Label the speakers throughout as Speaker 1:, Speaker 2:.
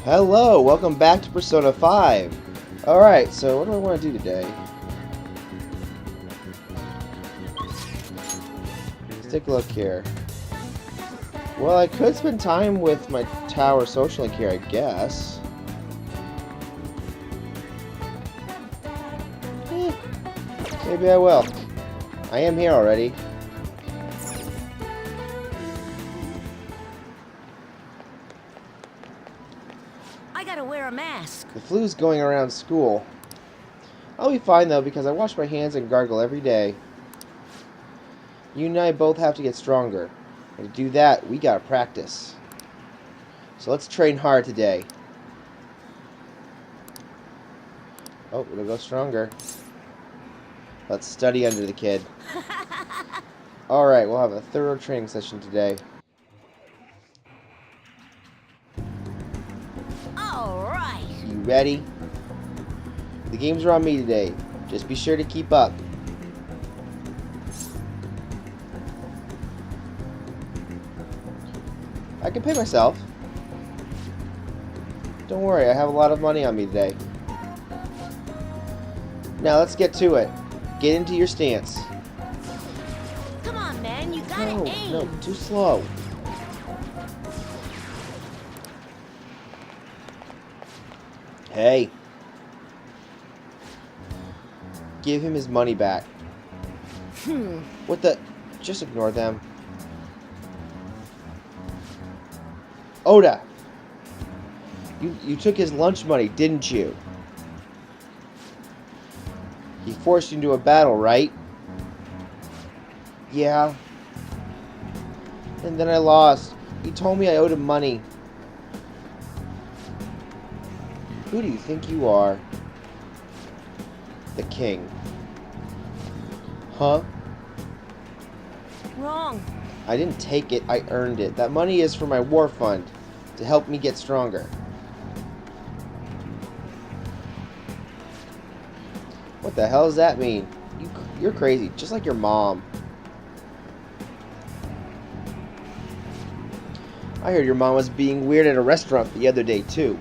Speaker 1: Hello, welcome back to Persona 5. Alright, so what do I want to do today? Let's take a look here. Well, I could spend time with my tower social link here, I guess. Maybe I will. I am here already.
Speaker 2: I gotta wear a mask.
Speaker 1: The flu's going around school. I'll be fine though because I wash my hands and gargle every day. You and I both have to get stronger. And to do that, we gotta practice. So let's train hard today. Oh, we'll go stronger. Let's study under the kid. Alright, we'll have a thorough training session today.
Speaker 2: Alright.
Speaker 1: You ready? The games are on me today. Just be sure to keep up. I can pay myself. Don't worry, I have a lot of money on me today. Now let's get to it. Get into your stance.
Speaker 2: Come on, man, you gotta aim.
Speaker 1: No, too slow. Hey. Give him his money back. What the? Just ignore them. Oda! You took his lunch money, didn't you? He forced you into a battle, right? Yeah. And then I lost. He told me I owed him money. Who do you think you are? The king. Huh?
Speaker 2: Wrong.
Speaker 1: I didn't take it, I earned it. That money is for my war fund, to help me get stronger. What the hell does that mean? You're crazy, just like your mom. I heard your mom was being weird at a restaurant the other day, too.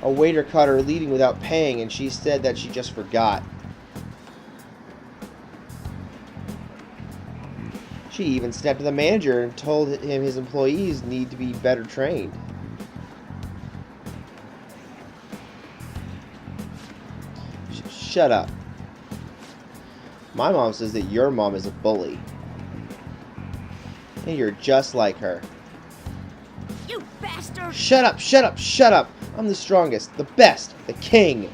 Speaker 1: A waiter caught her leaving without paying, and she said that she just forgot. She even snapped at the manager and told him his employees need to be better trained. Shut up. My mom says that your mom is a bully. And you're just like her.
Speaker 2: You bastard!
Speaker 1: Shut up, shut up, shut up! I'm the strongest, the best, the king!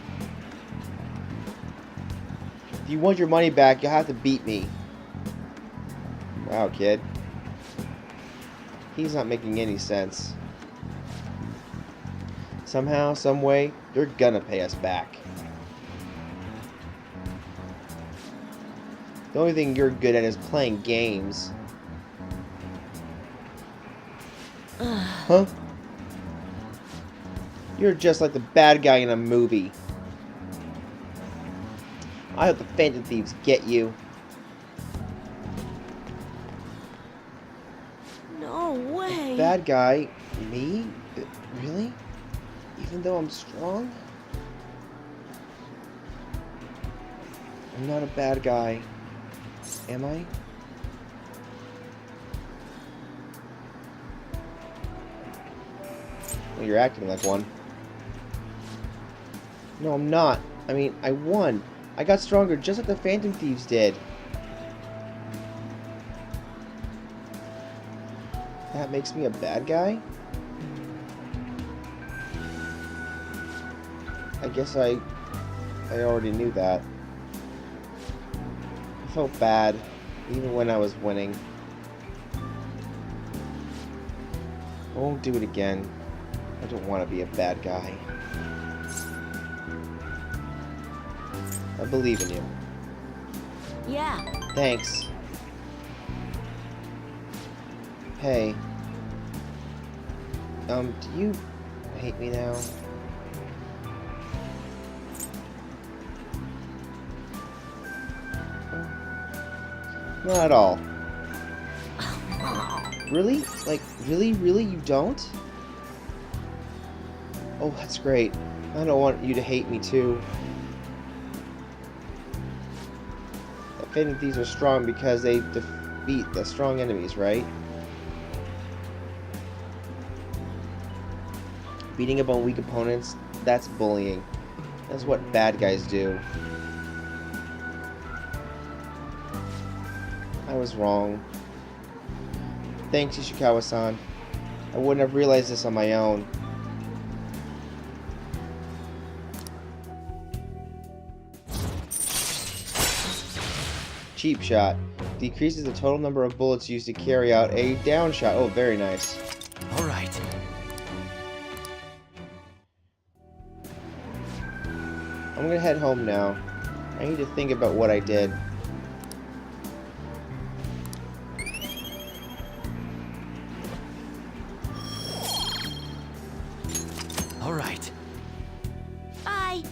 Speaker 1: If you want your money back, you'll have to beat me. Wow, kid. He's not making any sense. Somehow, someway, you're gonna pay us back. The only thing you're good at is playing games. Huh? You're just like the bad guy in a movie. I hope the Phantom Thieves get you.
Speaker 2: No way.
Speaker 1: Bad guy? Me? Really? Even though I'm strong? I'm not a bad guy. Am I? Well, you're acting like one. No, I'm not. I mean, I won. I got stronger just like the Phantom Thieves did. That makes me a bad guy? I guess I already knew that. I felt bad, even when I was winning. I won't do it again. I don't want to be a bad guy. I believe in you.
Speaker 2: Yeah.
Speaker 1: Thanks. Hey. Do you hate me now? Not at all. Really? Like, really, you don't? Oh, that's great. I don't want you to hate me, too. I think these are strong because they defeat the strong enemies, right? Beating up on weak opponents, that's bullying. That's what bad guys do. I was wrong. Thanks, Ishikawa-san. I wouldn't have realized this on my own. Cheap shot. Decreases the total number of bullets used to carry out a down shot. Oh, very nice.
Speaker 3: All right.
Speaker 1: I'm gonna head home now. I need to think about what I did.
Speaker 3: All right.
Speaker 2: Bye.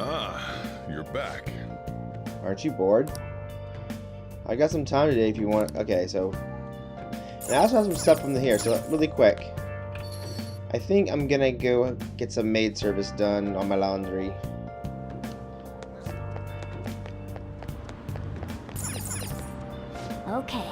Speaker 4: Ah, you're back.
Speaker 1: Aren't you bored? I got some time today if you want. Okay, so... And I also have some stuff from here, so really quick. I think I'm gonna go get some maid service done on my laundry.
Speaker 2: Okay.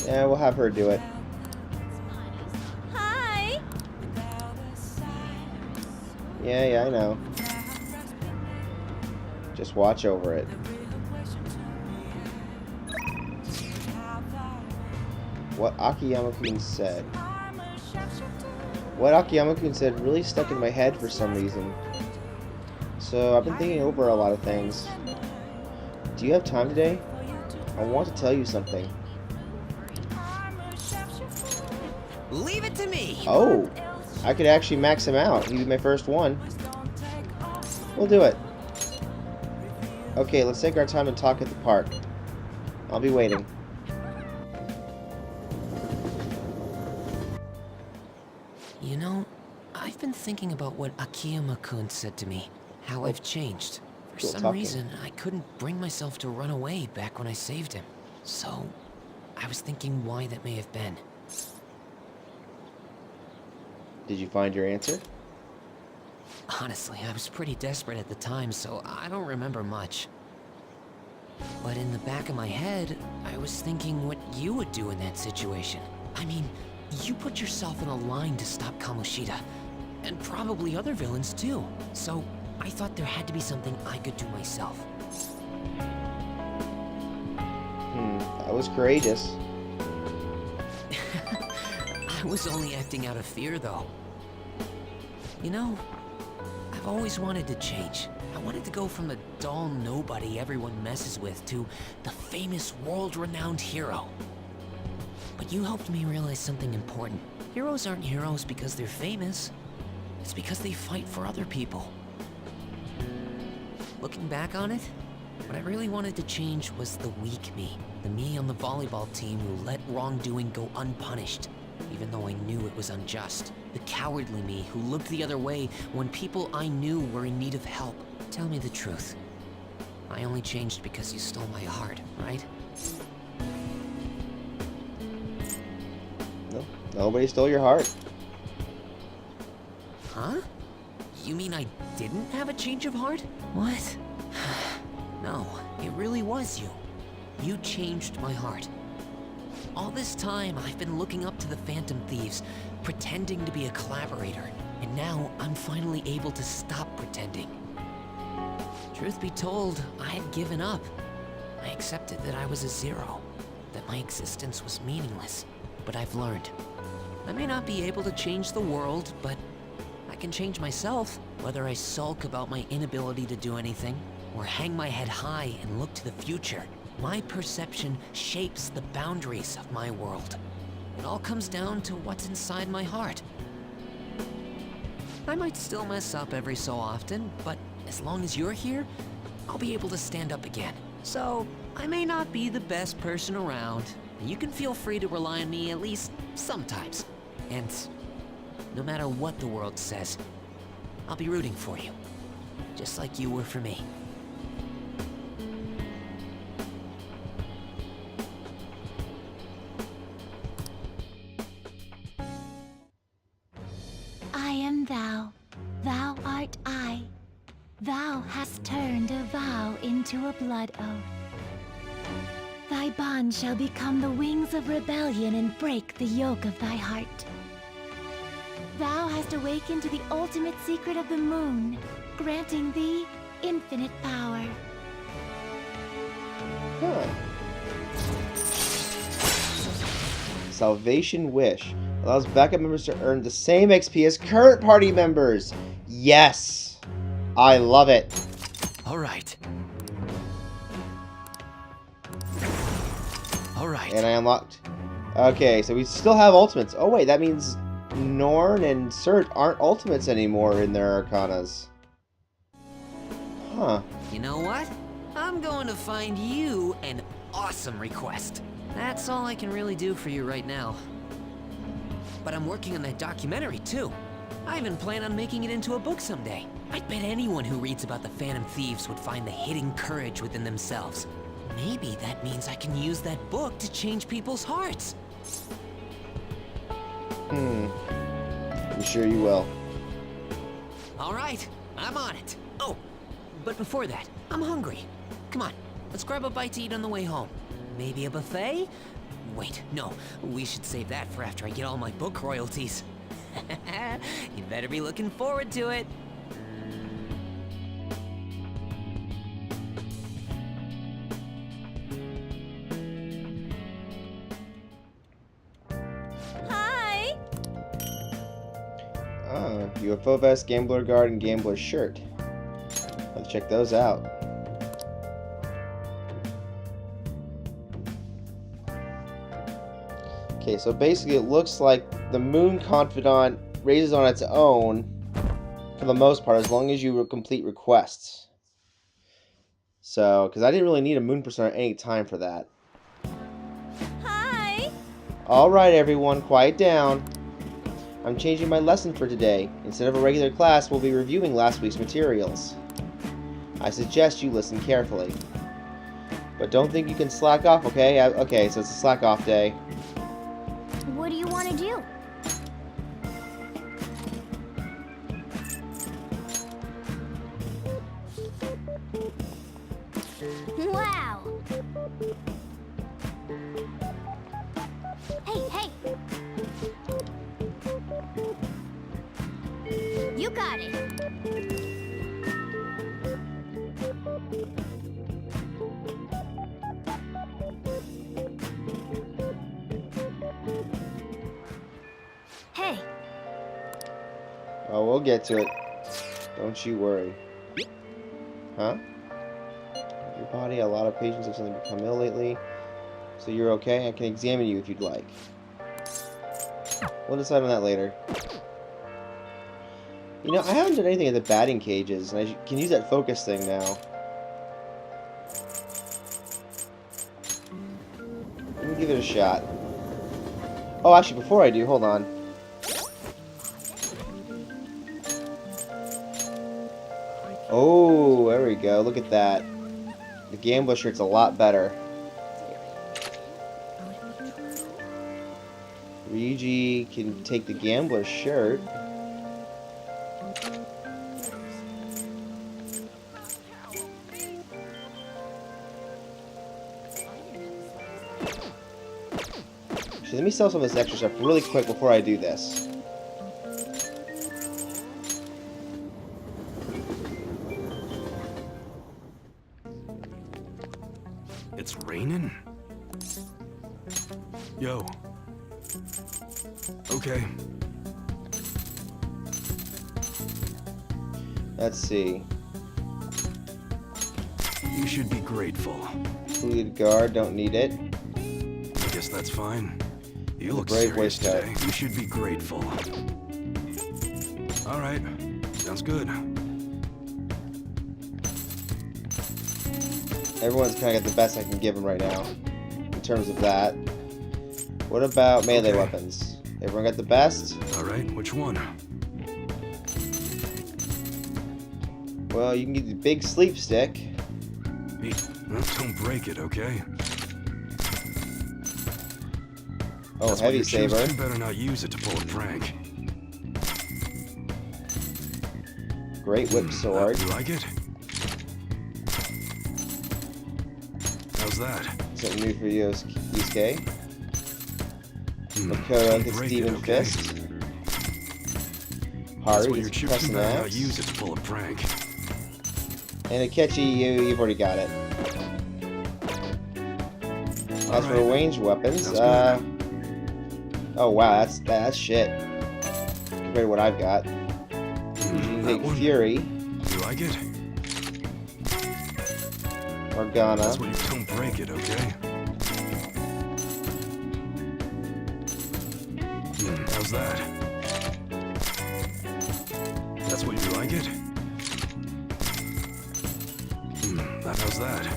Speaker 1: Yeah, we'll have her do it.
Speaker 2: Hi.
Speaker 1: Yeah, I know. Just watch over it. What Akiyama-kun said. What Akiyama-kun said really stuck in my head for some reason. So I've been thinking over a lot of things. Do you have time today? I want to tell you something.
Speaker 3: Leave it to me.
Speaker 1: Oh, I could actually max him out. He'd be my first one. We'll do it. Okay, let's take our time and talk at the park. I'll be waiting.
Speaker 3: You know, I've been thinking about what Akiyama-kun said to me. How I've changed. For
Speaker 1: Cool
Speaker 3: some
Speaker 1: talking.
Speaker 3: reason, I couldn't bring myself to run away back when I saved him. So, I was thinking why that may have been.
Speaker 1: Did you find your answer?
Speaker 3: Honestly, I was pretty desperate at the time, so I don't remember much. But in the back of my head, I was thinking what you would do in that situation. I mean, you put yourself in a line to stop Kamoshida, and probably other villains too. So, I thought there had to be something I could do myself.
Speaker 1: That was courageous.
Speaker 3: I was only acting out of fear, though. You know, I've always wanted to change. I wanted to go from the dull nobody everyone messes with to the famous world-renowned hero. But you helped me realize something important. Heroes aren't heroes because they're famous. It's because they fight for other people. Looking back on it, what I really wanted to change was the weak me. The me on the volleyball team who let wrongdoing go unpunished, even though I knew it was unjust. The cowardly me who looked the other way when people I knew were in need of help. Tell me the truth. I only changed because you stole my heart, right?
Speaker 1: No, nobody stole your heart.
Speaker 3: Huh? You mean I didn't have a change of heart? What? No, it really was you. You changed my heart. All this time, I've been looking up to the Phantom Thieves, pretending to be a collaborator, and now I'm finally able to stop pretending. Truth be told, I had given up. I accepted that I was a zero, that my existence was meaningless, but I've learned. I may not be able to change the world, but I can change myself, whether I sulk about my inability to do anything, or hang my head high and look to the future. My perception shapes the boundaries of my world. It all comes down to what's inside my heart. I might still mess up every so often, but as long as you're here, I'll be able to stand up again. So, I may not be the best person around. You can feel free to rely on me at least sometimes. And no matter what the world says, I'll be rooting for you. Just like you were for me.
Speaker 2: I am thou, thou art I. Thou hast turned a vow into a blood oath. Thy bond shall become the wings of rebellion and break the yoke of thy heart. Thou hast awakened to the ultimate secret of the moon, granting thee infinite power.
Speaker 1: Huh. Salvation Wish allows backup members to earn the same XP as current party members. Yes! I love it.
Speaker 3: Alright. Alright.
Speaker 1: And I unlocked. Okay, so we still have ultimates. Oh wait, that means Norn and Cert aren't ultimates anymore in their arcanas. Huh.
Speaker 3: You know what? I'm going to find you an awesome request. That's all I can really do for you right now. But I'm working on that documentary too. I even plan on making it into a book someday. I bet anyone who reads about the Phantom Thieves would find the hidden courage within themselves. Maybe that means I can use that book to change people's hearts.
Speaker 1: I'm sure you will.
Speaker 3: All right, I'm on it. Oh, but before that, I'm hungry. Come on, let's grab a bite to eat on the way home. Maybe a buffet? Wait, no, we should save that for after I get all my book royalties. You better be looking forward to it.
Speaker 2: Hi!
Speaker 1: Ah, UFO vest, gambler guard, and gambler shirt. Let's check those out. Okay, so basically it looks like the Moon Confidant raises on its own for the most part, as long as you complete requests. So, because I didn't really need a Moon Persona at any time for that.
Speaker 2: Hi!
Speaker 1: Alright everyone, quiet down. I'm changing my lesson for today. Instead of a regular class, we'll be reviewing last week's materials. I suggest you listen carefully. But don't think you can slack off, okay? Okay, so it's a slack off day.
Speaker 2: What do you want to do? Wow! Hey, hey! You got it! Hey!
Speaker 1: Oh, we'll get to it. Don't you worry. Huh? Your body, a lot of patients have suddenly become ill lately. So you're okay? I can examine you if you'd like. We'll decide on that later. You know, I haven't done anything at the batting cages, and I can use that focus thing now. Let me give it a shot. Oh, actually, before I do, hold on. Oh, there we go. Look at that. The gambler shirt's a lot better. Ryuji can take the gambler shirt. Actually, let me sell some of this extra stuff really quick before I do this.
Speaker 5: It's raining? Yo. Okay.
Speaker 1: Let's see.
Speaker 5: You should be grateful.
Speaker 1: Completed guard, don't need it.
Speaker 5: I guess that's fine. You look
Speaker 1: Brave
Speaker 5: serious
Speaker 1: waistcoat.
Speaker 5: today. You should be grateful. All right. Sounds good.
Speaker 1: Everyone's kind of got the best I can give them right now, in terms of that. What about melee weapons? Everyone got the best?
Speaker 5: All right, which one?
Speaker 1: Well, you can get the big sleep stick.
Speaker 5: Hey, don't break it, okay?
Speaker 1: Oh,
Speaker 5: That's what
Speaker 1: heavy
Speaker 5: you choose.
Speaker 1: saber.
Speaker 5: You better not use it to pull a prank.
Speaker 1: Great whip sword.
Speaker 5: You like it? How's that?
Speaker 1: Something new for Yusuke. Makoto
Speaker 5: Don't
Speaker 1: gets
Speaker 5: break
Speaker 1: Demon
Speaker 5: it, okay?
Speaker 1: Fist.
Speaker 5: That's
Speaker 1: Haru
Speaker 5: what you're
Speaker 1: gets
Speaker 5: choosing.
Speaker 1: Pressing
Speaker 5: You better not
Speaker 1: Axe.
Speaker 5: use it to pull a prank.
Speaker 1: And Akechi, you've already got it. As for ranged weapons,
Speaker 5: Sounds
Speaker 1: oh wow, that's shit. Compared to what I've got. You can
Speaker 5: that
Speaker 1: take
Speaker 5: one?
Speaker 1: Fury,
Speaker 5: You like it?
Speaker 1: Morgana.
Speaker 5: That's what you don't break it, okay? How's that? That's what you like it? How's that?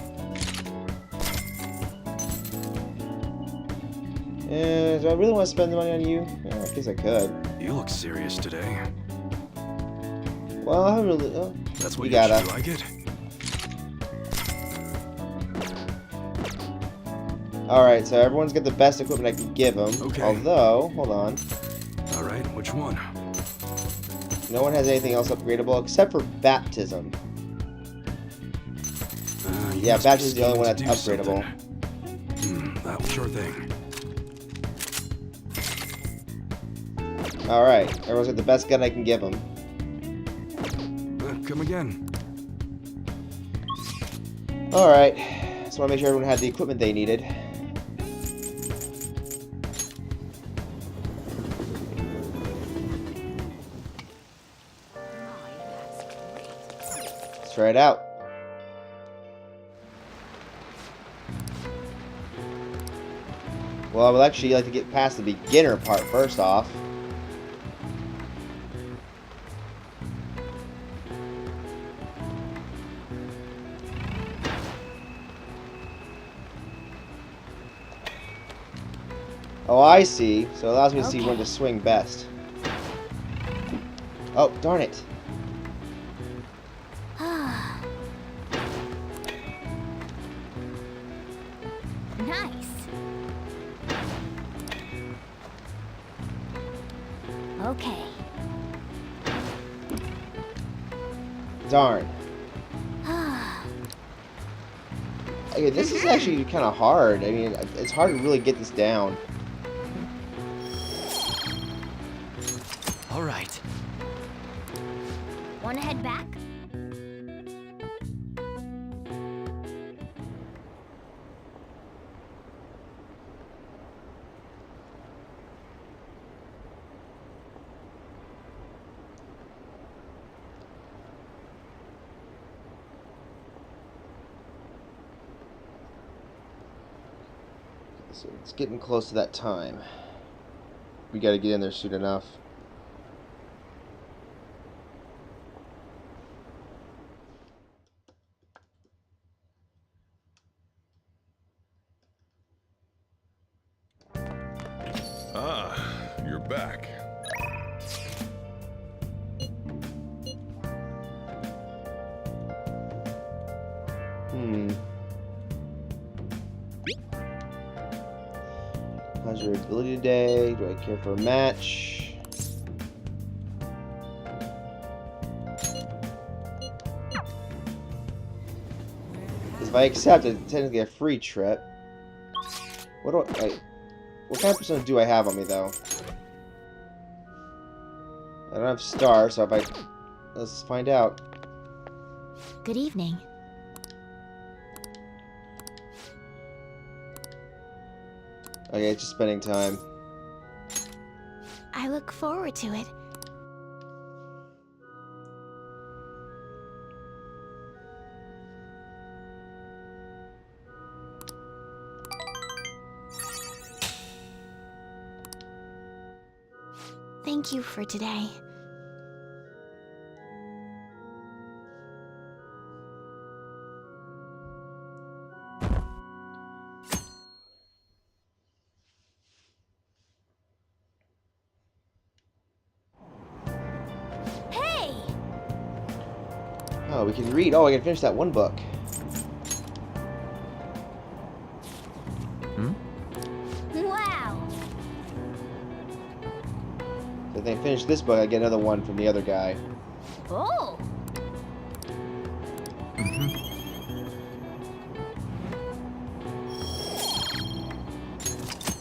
Speaker 1: Do I really want to spend the money on you? Yeah, I guess I could.
Speaker 5: You look serious today.
Speaker 1: Well, I haven't really. Oh,
Speaker 5: That's what
Speaker 1: you
Speaker 5: you
Speaker 1: gotta.
Speaker 5: like it?
Speaker 1: Alright, so everyone's got the best equipment I can give them.
Speaker 5: Okay.
Speaker 1: Although, hold on.
Speaker 5: All right, which one?
Speaker 1: No one has anything else upgradable except for baptism.
Speaker 5: You
Speaker 1: Yeah,
Speaker 5: must be
Speaker 1: baptism is the only one
Speaker 5: scheming
Speaker 1: that's
Speaker 5: to do
Speaker 1: upgradable.
Speaker 5: something. That sure thing.
Speaker 1: Alright, everyone's got the best gun I can give them.
Speaker 5: Come again.
Speaker 1: Alright, just want to make sure everyone had the equipment they needed. Let's try it out. Well, I would actually like to get past the beginner part first off. Oh, I see. So it allows me to see when to swing best. Oh, darn it.
Speaker 2: Nice. Okay.
Speaker 1: Darn. Okay, this is actually kind of hard. I mean, it's hard to really get this down.
Speaker 3: All right.
Speaker 2: Want to head back?
Speaker 1: So it's getting close to that time. We gotta get in there soon enough.
Speaker 4: Ah, you're back.
Speaker 1: How's your ability today? Do I care for a match? Because if I accept it, it's technically a free trip. What do I... What kind of persona do I have on me, though? I don't have star, so if I... Let's find out.
Speaker 2: Good evening.
Speaker 1: Okay, it's just spending time.
Speaker 2: I look forward to it. Thank you for today.
Speaker 1: Oh, we can read. Oh, I can finish that one book.
Speaker 2: Wow!
Speaker 1: So if they finish this book, I get another one from the other guy.
Speaker 2: Oh!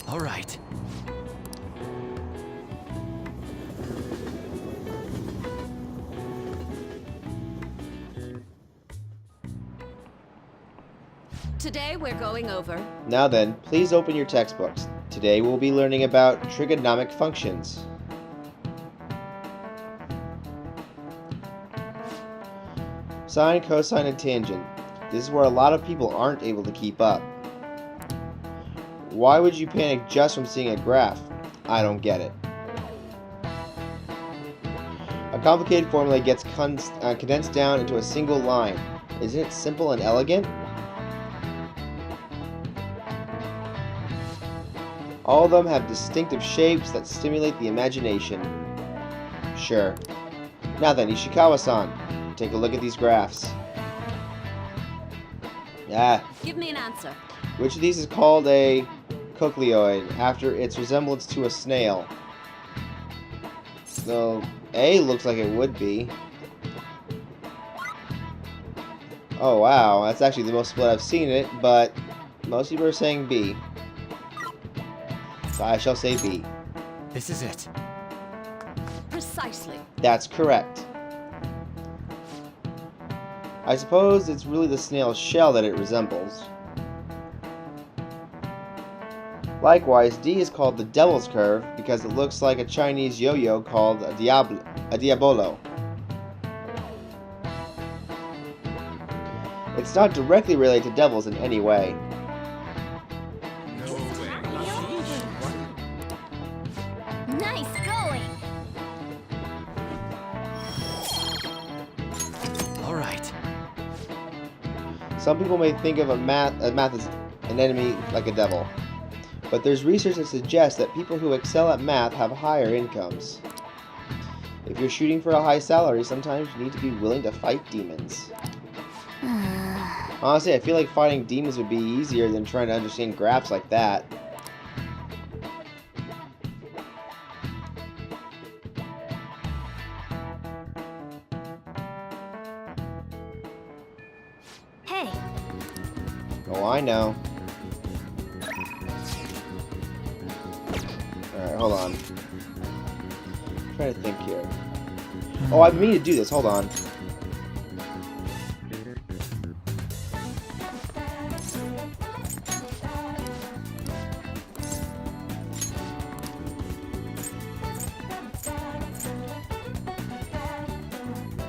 Speaker 3: All right.
Speaker 6: Today we're going over.
Speaker 1: Now then, please open your textbooks. Today we'll be learning about trigonometric functions. Sine, cosine, and tangent. This is where a lot of people aren't able to keep up. Why would you panic just from seeing a graph? I don't get it. A complicated formula gets condensed down into a single line. Isn't it simple and elegant? All of them have distinctive shapes that stimulate the imagination. Sure. Now then, Ishikawa-san, take a look at these graphs.
Speaker 6: Give me an answer.
Speaker 1: Which of these is called a cochleoid after its resemblance to a snail? So, A looks like it would be. Oh wow, that's actually the most split I've seen it, but most people are saying B. So I shall say B.
Speaker 3: This is it.
Speaker 6: Precisely.
Speaker 1: That's correct. I suppose it's really the snail's shell that it resembles. Likewise, D is called the Devil's Curve because it looks like a Chinese yo-yo called a diabolo. It's not directly related to devils in any way.
Speaker 2: Nice going!
Speaker 3: All right.
Speaker 1: Some people may think of math as an enemy like a devil, but there's research that suggests that people who excel at math have higher incomes. If you're shooting for a high salary, sometimes you need to be willing to fight demons. Honestly, I feel like fighting demons would be easier than trying to understand graphs like that.
Speaker 2: Hey,
Speaker 1: Oh, I know. Alright, hold on. I'm trying to think here. Oh, I've been meaning to do this. Hold on.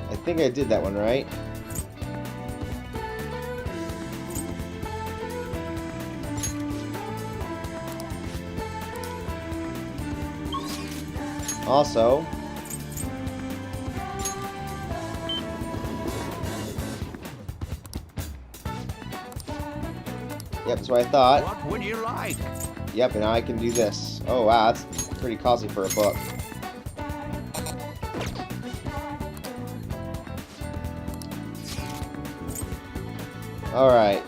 Speaker 1: I think I did that one right. Also, yep, that's what I thought.
Speaker 7: What would you like?
Speaker 1: Yep, and now I can do this. Oh wow, that's pretty costly for a book. Alright.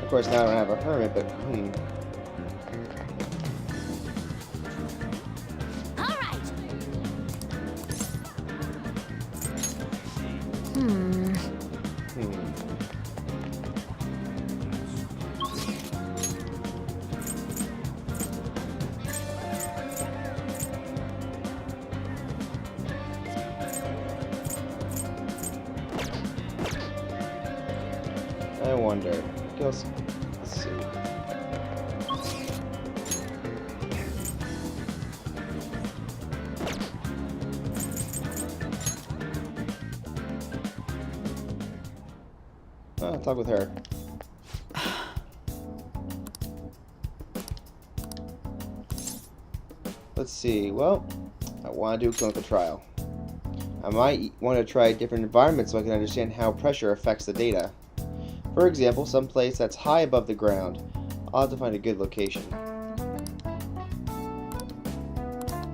Speaker 1: Of course, now I don't have a hermit, but
Speaker 2: all right.
Speaker 1: I wonder. Let's see. I'll talk with her. Let's see. Well, I want to do a clinical trial. I might want to try different environments so I can understand how pressure affects the data. For example, some place that's high above the ground. I'll have to find a good location.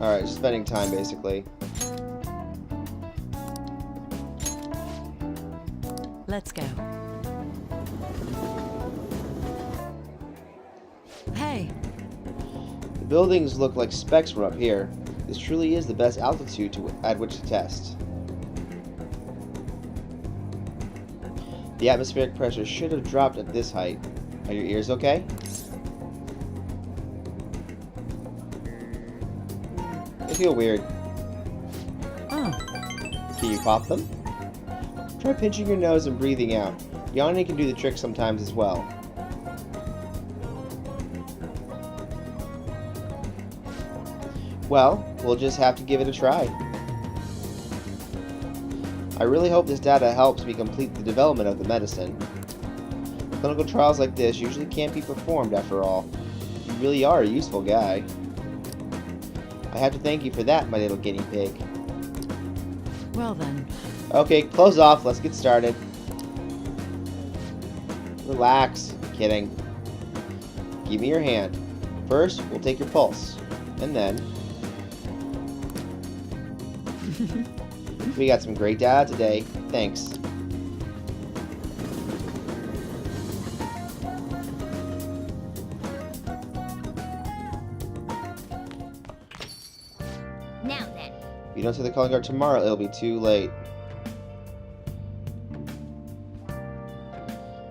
Speaker 1: Alright, just spending time basically.
Speaker 7: Let's go. Hey!
Speaker 1: The buildings look like specks from up here. This truly is the best altitude at which to test. The atmospheric pressure should have dropped at this height. Are your ears okay? They feel weird.
Speaker 7: Oh.
Speaker 1: Can you pop them? Try pinching your nose and breathing out. Yawning can do the trick sometimes as well. Well, we'll just have to give it a try. I really hope this data helps me complete the development of the medicine. Clinical trials like this usually can't be performed after all. You really are a useful guy. I have to thank you for that, my little guinea pig.
Speaker 7: Well then.
Speaker 1: Okay, close off. Let's get started. Relax. Kidding. Give me your hand. First, we'll take your pulse. And then... we got some great data today. Thanks.
Speaker 2: Now then.
Speaker 1: If you don't see the calling card tomorrow, it'll be too late.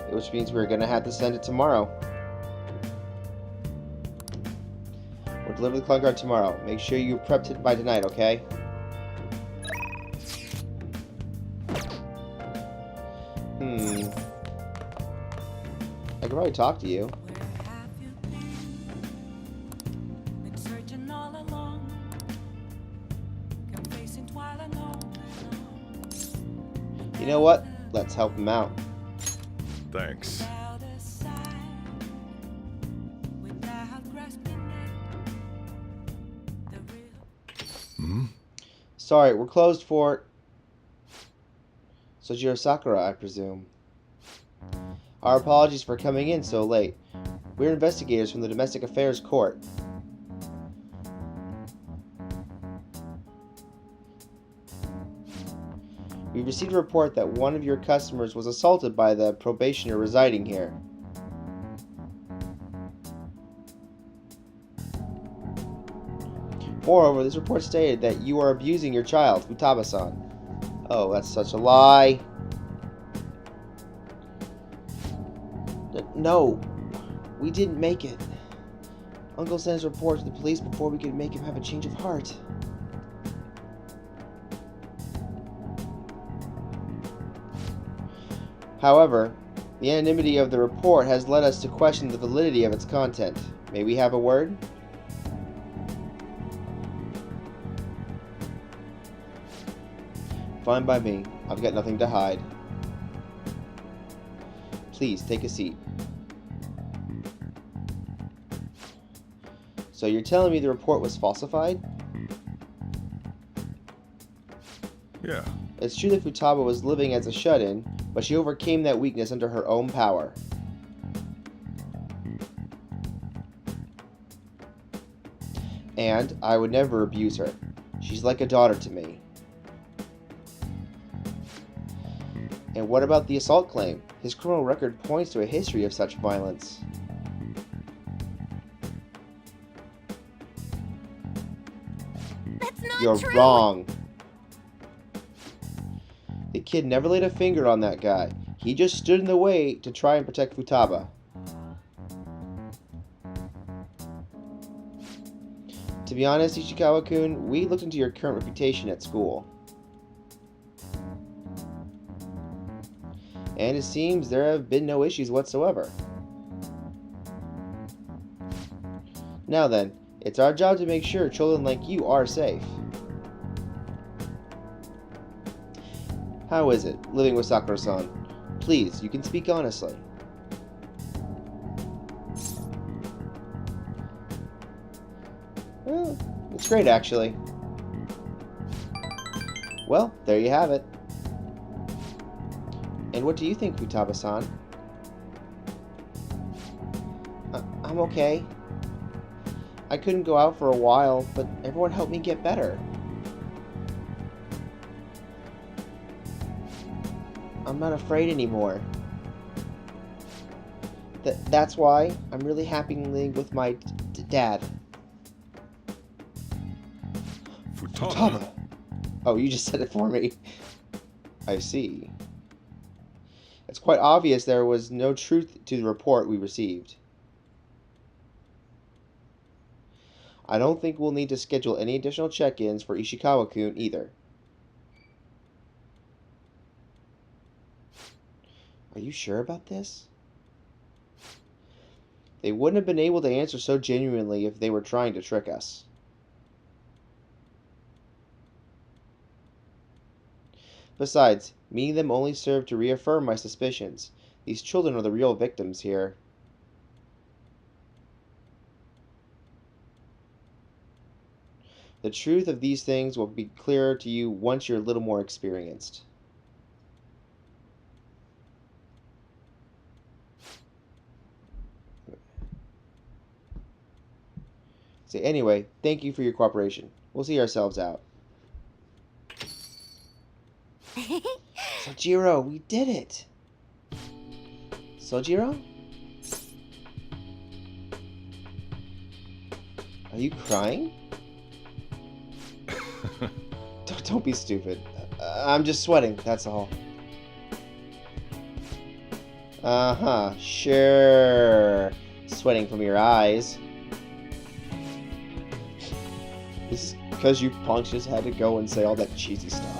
Speaker 1: Which means we're gonna have to send it tomorrow. We'll deliver the calling card tomorrow. Make sure you prepped it by tonight, okay? I could probably talk to you. You know what? Let's help him out.
Speaker 4: Thanks.
Speaker 1: Sorry, we're closed for... Sojiro Sakura, I presume. Our apologies for coming in so late. We're investigators from the Domestic Affairs Court. We received a report that one of your customers was assaulted by the probationer residing here. Moreover, this report stated that you are abusing your child, Futaba-san. Oh, that's such a lie. No, we didn't make it. Uncle sent his report to the police before we could make him have a change of heart. However, the anonymity of the report has led us to question the validity of its content. May we have a word? Fine by me. I've got nothing to hide. Please, take a seat. So you're telling me the report was falsified?
Speaker 4: Yeah.
Speaker 1: It's true that Futaba was living as a shut-in, but she overcame that weakness under her own power. And I would never abuse her. She's like a daughter to me. And what about the assault claim? His criminal record points to a history of such violence.
Speaker 2: That's not
Speaker 1: You're
Speaker 2: true.
Speaker 1: wrong. The kid never laid a finger on that guy. He just stood in the way to try and protect Futaba. To be honest, Ishikawa-kun, we looked into your current reputation at school. And it seems there have been no issues whatsoever. Now then, it's our job to make sure children like you are safe. How is it, living with Sakura-san? Please, you can speak honestly. It's great, actually. Well, there you have it. And what do you think, Futaba-san? I'm okay. I couldn't go out for a while, but everyone helped me get better. I'm not afraid anymore. That's why I'm really happy with my dad.
Speaker 4: Futaba.
Speaker 1: Oh, you just said it for me. I see. It's quite obvious there was no truth to the report we received. I don't think we'll need to schedule any additional check-ins for Ishikawa-kun either. Are you sure about this? They wouldn't have been able to answer so genuinely if they were trying to trick us. Besides, meeting them only served to reaffirm my suspicions. These children are the real victims here. The truth of these things will be clearer to you once you're a little more experienced. So anyway, thank you for your cooperation. We'll see ourselves out. Sojiro, we did it! Sojiro? Are you crying? Don't be stupid. I'm just sweating, that's all. Uh-huh, sure. Sweating from your eyes. This is because you punks just had to go and say all that cheesy stuff.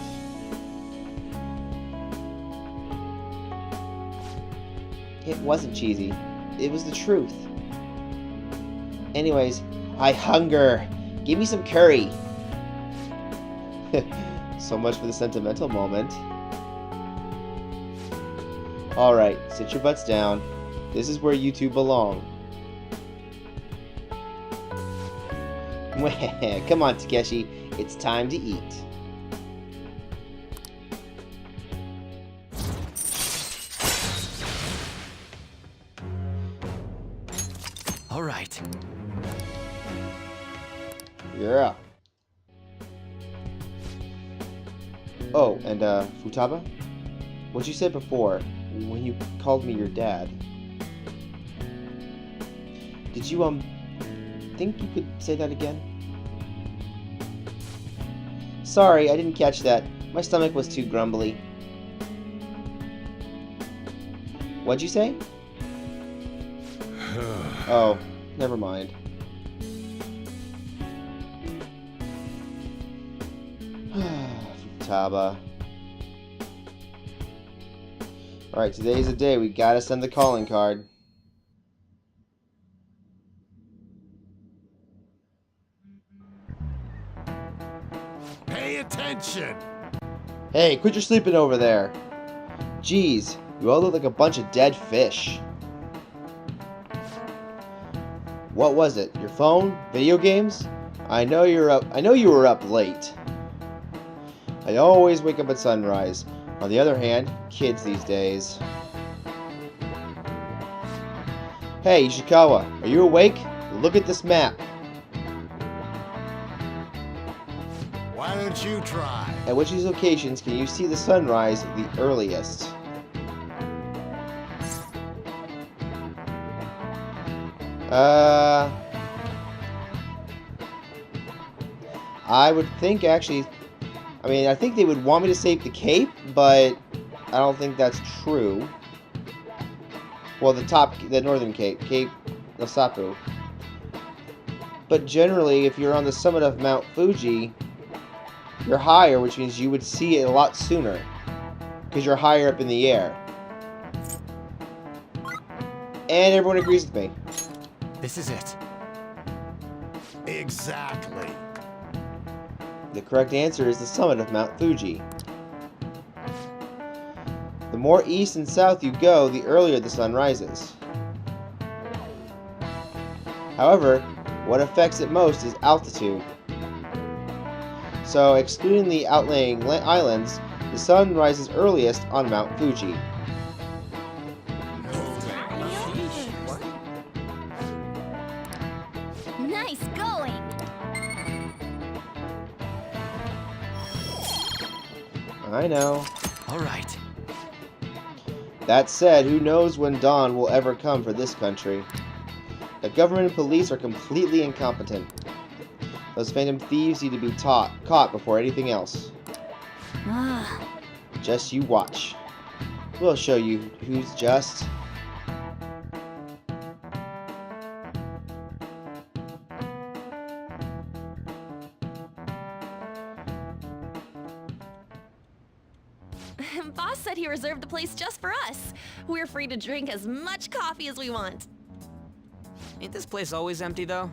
Speaker 1: It wasn't cheesy. It was the truth. Anyways, I hunger. Give me some curry. So much for the sentimental moment. Alright, sit your butts down. This is where you two belong. Come on, Takeshi. It's time to eat.
Speaker 5: All right.
Speaker 1: You're up. Oh, and Futaba? What you said before, when you called me your dad. Did you, think you could say that again? Sorry, I didn't catch that. My stomach was too grumbly. What'd you say? Oh, never mind. Futaba. Alright, today's the day we gotta send the calling card.
Speaker 8: Pay attention!
Speaker 1: Hey, quit your sleeping over there. Jeez, you all look like a bunch of dead fish. What was it? Your phone? Video games? I know you were up late. I always wake up at sunrise. On the other hand, kids these days. Hey, Ishikawa, are you awake? Look at this map.
Speaker 8: Why don't you try?
Speaker 1: At which of these locations can you see the sunrise the earliest? I would think actually, I think they would want me to save the Cape, but I don't think that's true. Well, the northern Cape, Cape Nosapu. But generally, if you're on the summit of Mount Fuji, you're higher, which means you would see it a lot sooner, because you're higher up in the air. And everyone agrees with me.
Speaker 3: This is it.
Speaker 8: Exactly.
Speaker 1: The correct answer is the summit of Mount Fuji. The more east and south you go, the earlier the sun rises. However, what affects it most is altitude. So, excluding the outlying islands, the sun rises earliest on Mount Fuji.
Speaker 2: Nice going!
Speaker 1: I know.
Speaker 5: All right.
Speaker 1: That said, who knows when dawn will ever come for this country. The government and police are completely incompetent. Those phantom thieves need to be caught before anything else.
Speaker 2: Ah,
Speaker 1: Just you watch. We'll show you who's just.
Speaker 6: Boss said he reserved the place just for us. We're free to drink as much coffee as we want.
Speaker 3: Ain't this place always empty, though?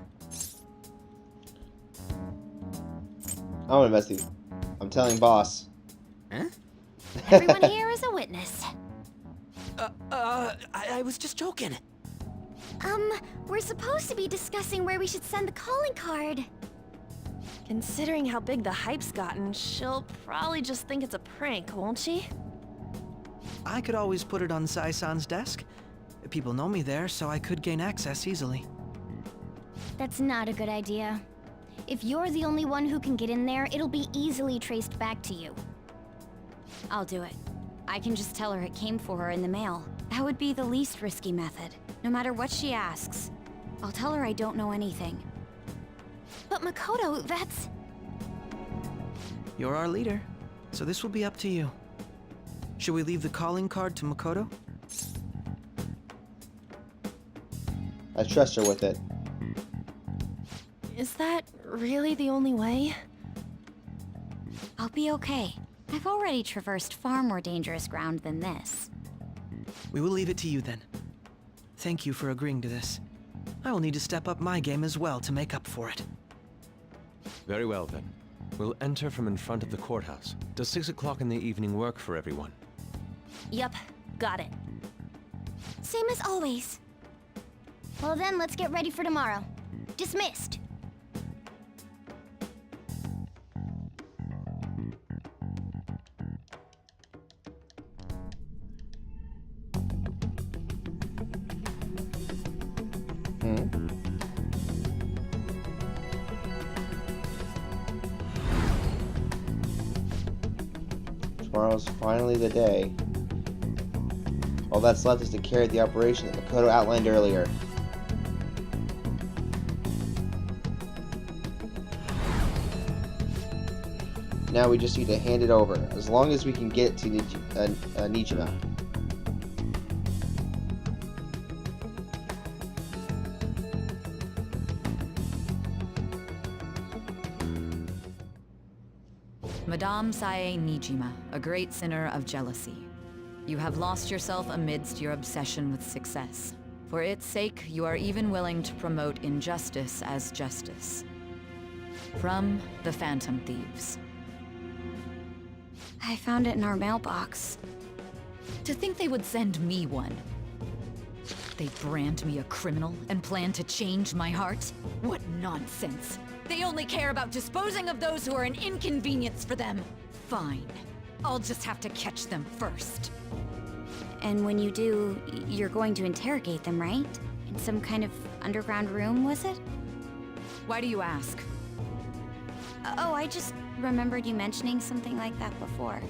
Speaker 1: I'm gonna investigate. I'm telling boss.
Speaker 3: Huh?
Speaker 2: everyone here is a witness.
Speaker 3: I was just joking.
Speaker 2: We're supposed to be discussing where we should send the calling card.
Speaker 6: Considering how big the hype's gotten, she'll probably just think it's a prank, won't she?
Speaker 9: I could always put it on Sai-san's desk. People know me there, so I could gain access easily.
Speaker 2: That's not a good idea. If you're the only one who can get in there, it'll be easily traced back to you.
Speaker 10: I'll do it. I can just tell her it came for her in the mail. That would be the least risky method. No matter what she asks, I'll tell her I don't know anything.
Speaker 2: But Makoto, that's...
Speaker 9: You're our leader, so this will be up to you. Should we leave the calling card to Makoto?
Speaker 1: I trust her with it.
Speaker 6: Is that really the only way?
Speaker 10: I'll be okay. I've already traversed far more dangerous ground than this.
Speaker 9: We will leave it to you then. Thank you for agreeing to this. I will need to step up my game as well to make up for it.
Speaker 4: Very well then. We'll enter from in front of the courthouse. Does 6 o'clock in the evening work for everyone?
Speaker 6: Yep, got it.
Speaker 2: Same as always. Well then, let's get ready for tomorrow. Dismissed.
Speaker 1: Tomorrow's finally the day. All that's left is to carry the operation that Makoto outlined earlier. Now we just need to hand it over, as long as we can get it to Nijima.
Speaker 7: Madame Sae Nijima, a great sinner of jealousy. You have lost yourself amidst your obsession with success. For its sake, you are even willing to promote injustice as justice. From the Phantom Thieves.
Speaker 10: I found it in our mailbox.
Speaker 7: To think they would send me one. They brand me a criminal and plan to change my heart? What nonsense! They only care about disposing of those who are an inconvenience for them. Fine. I'll just have to catch them first.
Speaker 10: And when you do, you're going to interrogate them, right? In some kind of underground room, was it?
Speaker 7: Why do you ask?
Speaker 10: Oh, I just remembered you mentioning something like that before.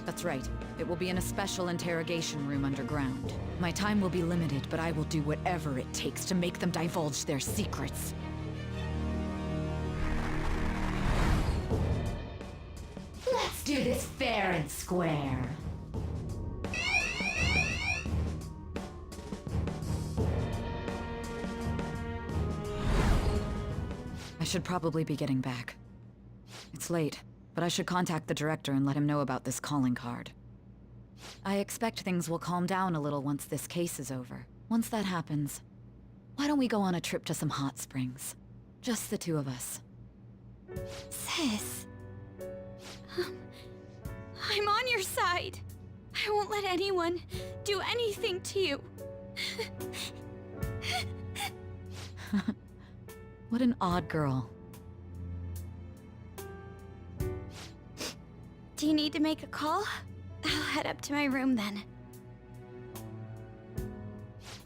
Speaker 7: That's right. It will be in a special interrogation room underground. My time will be limited, but I will do whatever it takes to make them divulge their secrets.
Speaker 2: Let's do this fair and square.
Speaker 7: I should probably be getting back. It's late, but I should contact the director and let him know about this calling card. I expect things will calm down a little once this case is over. Once that happens, why don't we go on a trip to some hot springs? Just the two of us.
Speaker 10: Sis. I'm on your side. I won't let anyone do anything to you.
Speaker 7: What an odd girl.
Speaker 10: Do you need to make a call? I'll head up to my room then.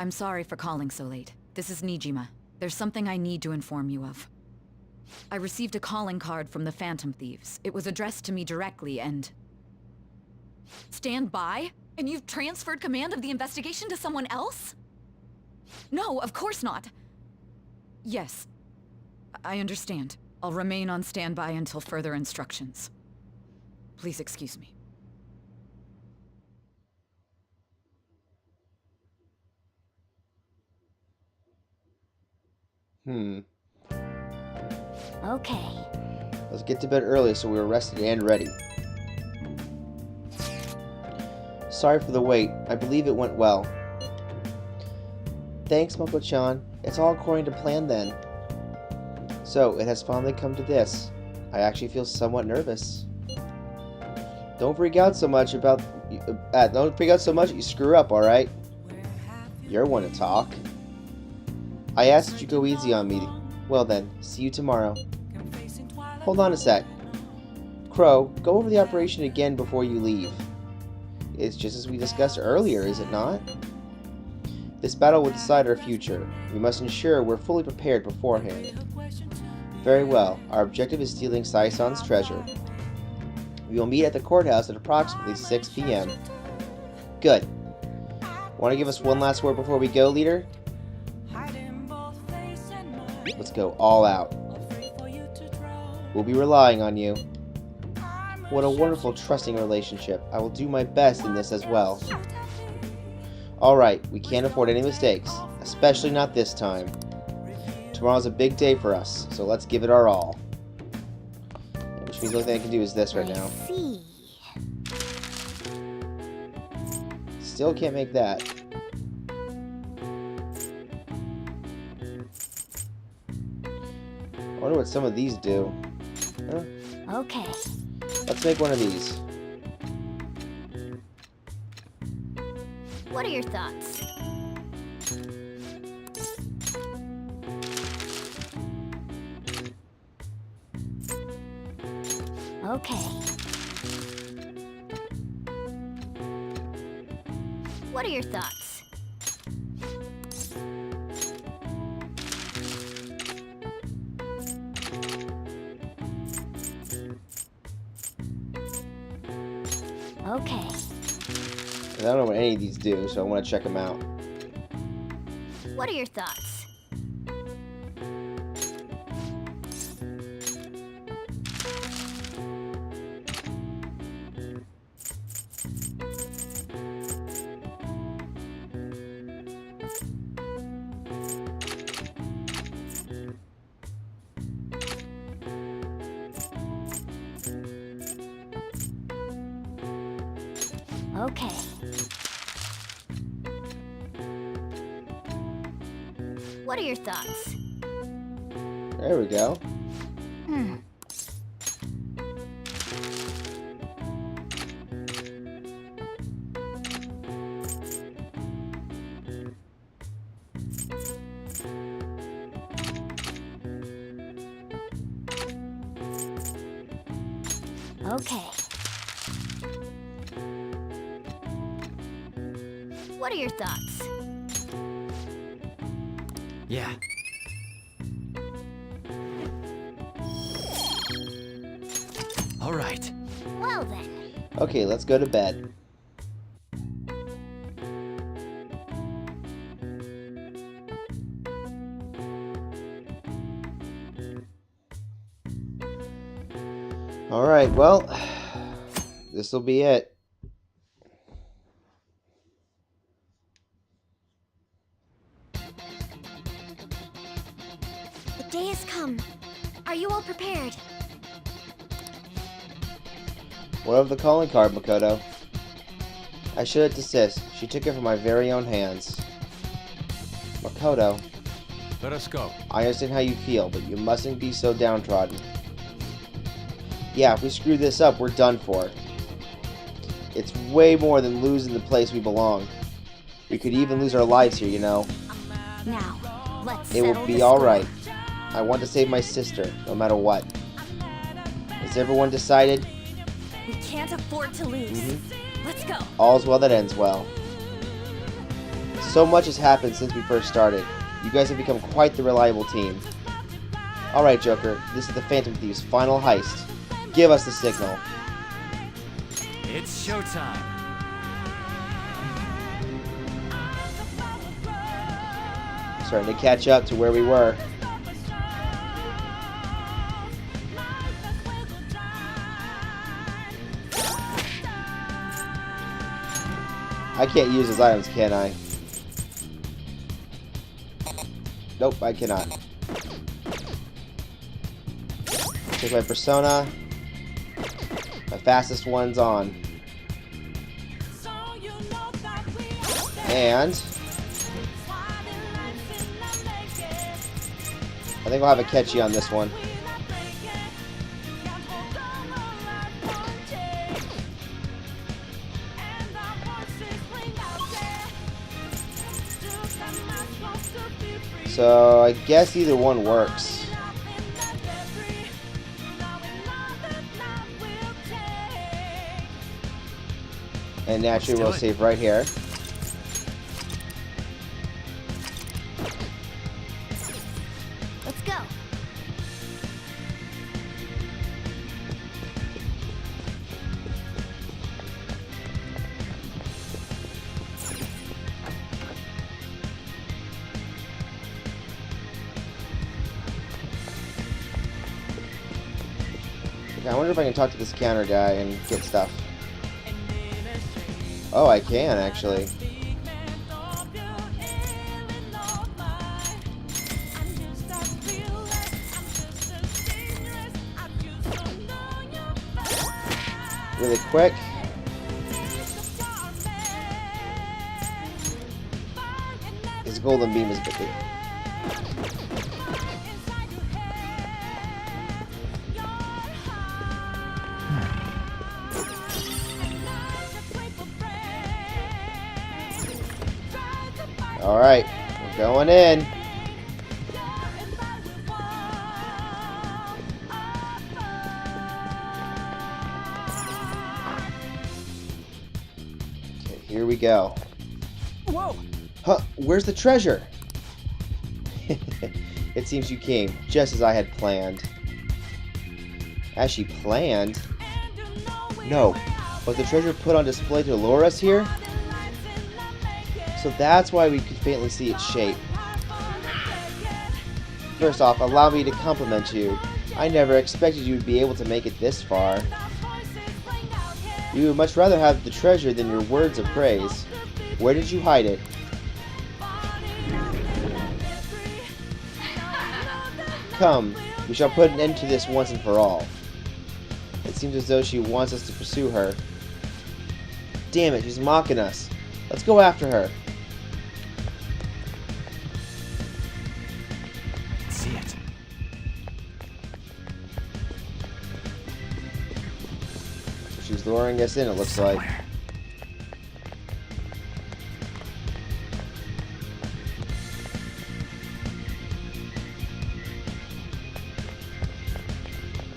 Speaker 7: I'm sorry for calling so late. This is Nijima. There's something I need to inform you of. I received a calling card from the Phantom Thieves. It was addressed to me directly and... Stand by? And you've transferred command of the investigation to someone else? No, of course not. Yes. I understand. I'll remain on standby until further instructions. Please excuse me.
Speaker 2: Okay.
Speaker 1: Let's get to bed early so we're rested and ready. Sorry for the wait. I believe it went well. Thanks, Moko-chan. It's all according to plan then. So, it has finally come to this. I actually feel somewhat nervous. Don't freak out so much you screw up, alright? You're one to talk. I asked that you go easy on me. Well then, see you tomorrow. Hold on a sec. Crow, go over the operation again before you leave. It's just as we discussed earlier, is it not? This battle will decide our future. We must ensure we're fully prepared beforehand. Very well. Our objective is stealing Sai-san's treasure. We will meet at the courthouse at approximately 6 p.m. Good. Want to give us one last word before we go, leader? Let's go all out. We'll be relying on you. What a wonderful, trusting relationship. I will do my best in this as well. Alright, we can't afford any mistakes, especially not this time. Tomorrow's a big day for us, so let's give it our all. Which means the only thing I can do is this right now.
Speaker 2: See.
Speaker 1: Still can't make that. I wonder what some of these do. Huh?
Speaker 2: Okay.
Speaker 1: Let's make one of these.
Speaker 2: What are your thoughts? Okay. What are your thoughts? Okay.
Speaker 1: I don't know what any of these do, so I want to check them out.
Speaker 2: What are your thoughts? Okay. What are your thoughts?
Speaker 1: There we go.
Speaker 2: Okay. What are your thoughts?
Speaker 5: Yeah. All right.
Speaker 2: Well then.
Speaker 1: Okay, let's go to bed. Alright, well, this'll be it.
Speaker 2: The day has come. Are you all prepared?
Speaker 1: What of the calling card, Makoto? I should desist. She took it from my very own hands. Makoto,
Speaker 4: Let us go.
Speaker 1: I understand how you feel, but you mustn't be so downtrodden. Yeah, if we screw this up, we're done for. It's way more than losing the place we belong. We could even lose our lives here, you know.
Speaker 2: Now, let's
Speaker 1: It will
Speaker 2: settle
Speaker 1: be
Speaker 2: this
Speaker 1: alright. I want to save my sister, no matter what. Is everyone decided?
Speaker 6: We can't afford to lose. Let's go.
Speaker 1: All's well that ends well. So much has happened since we first started. You guys have become quite the reliable team. Alright, Joker, this is the Phantom Thieves' final heist. Give us the signal.
Speaker 5: It's showtime.
Speaker 1: Starting to catch up to where we were. I can't use his items, can I? Nope, I cannot. Take my persona. My fastest one's on. And I think I'll have a catchy on this one. So I guess either one works. And naturally we'll save right here.
Speaker 6: Let's go.
Speaker 1: Okay, I wonder if I can talk to this counter guy and get stuff. Oh, I can actually. Really quick. His golden beam is a bit big. Alright, we're going in. Okay, here we go.
Speaker 9: Whoa!
Speaker 1: Huh, where's the treasure? It seems you came, just as I had planned. As she planned? No, was the treasure put on display to lure us here? So that's why we could faintly see its shape. First off, allow me to compliment you. I never expected you would be able to make it this far. We would much rather have the treasure than your words of praise. Where did you hide it? Come, we shall put an end to this once and for all. It seems as though she wants us to pursue her. Damn it, she's mocking us. Let's go after her.
Speaker 5: See it.
Speaker 1: She's luring us in, it looks like.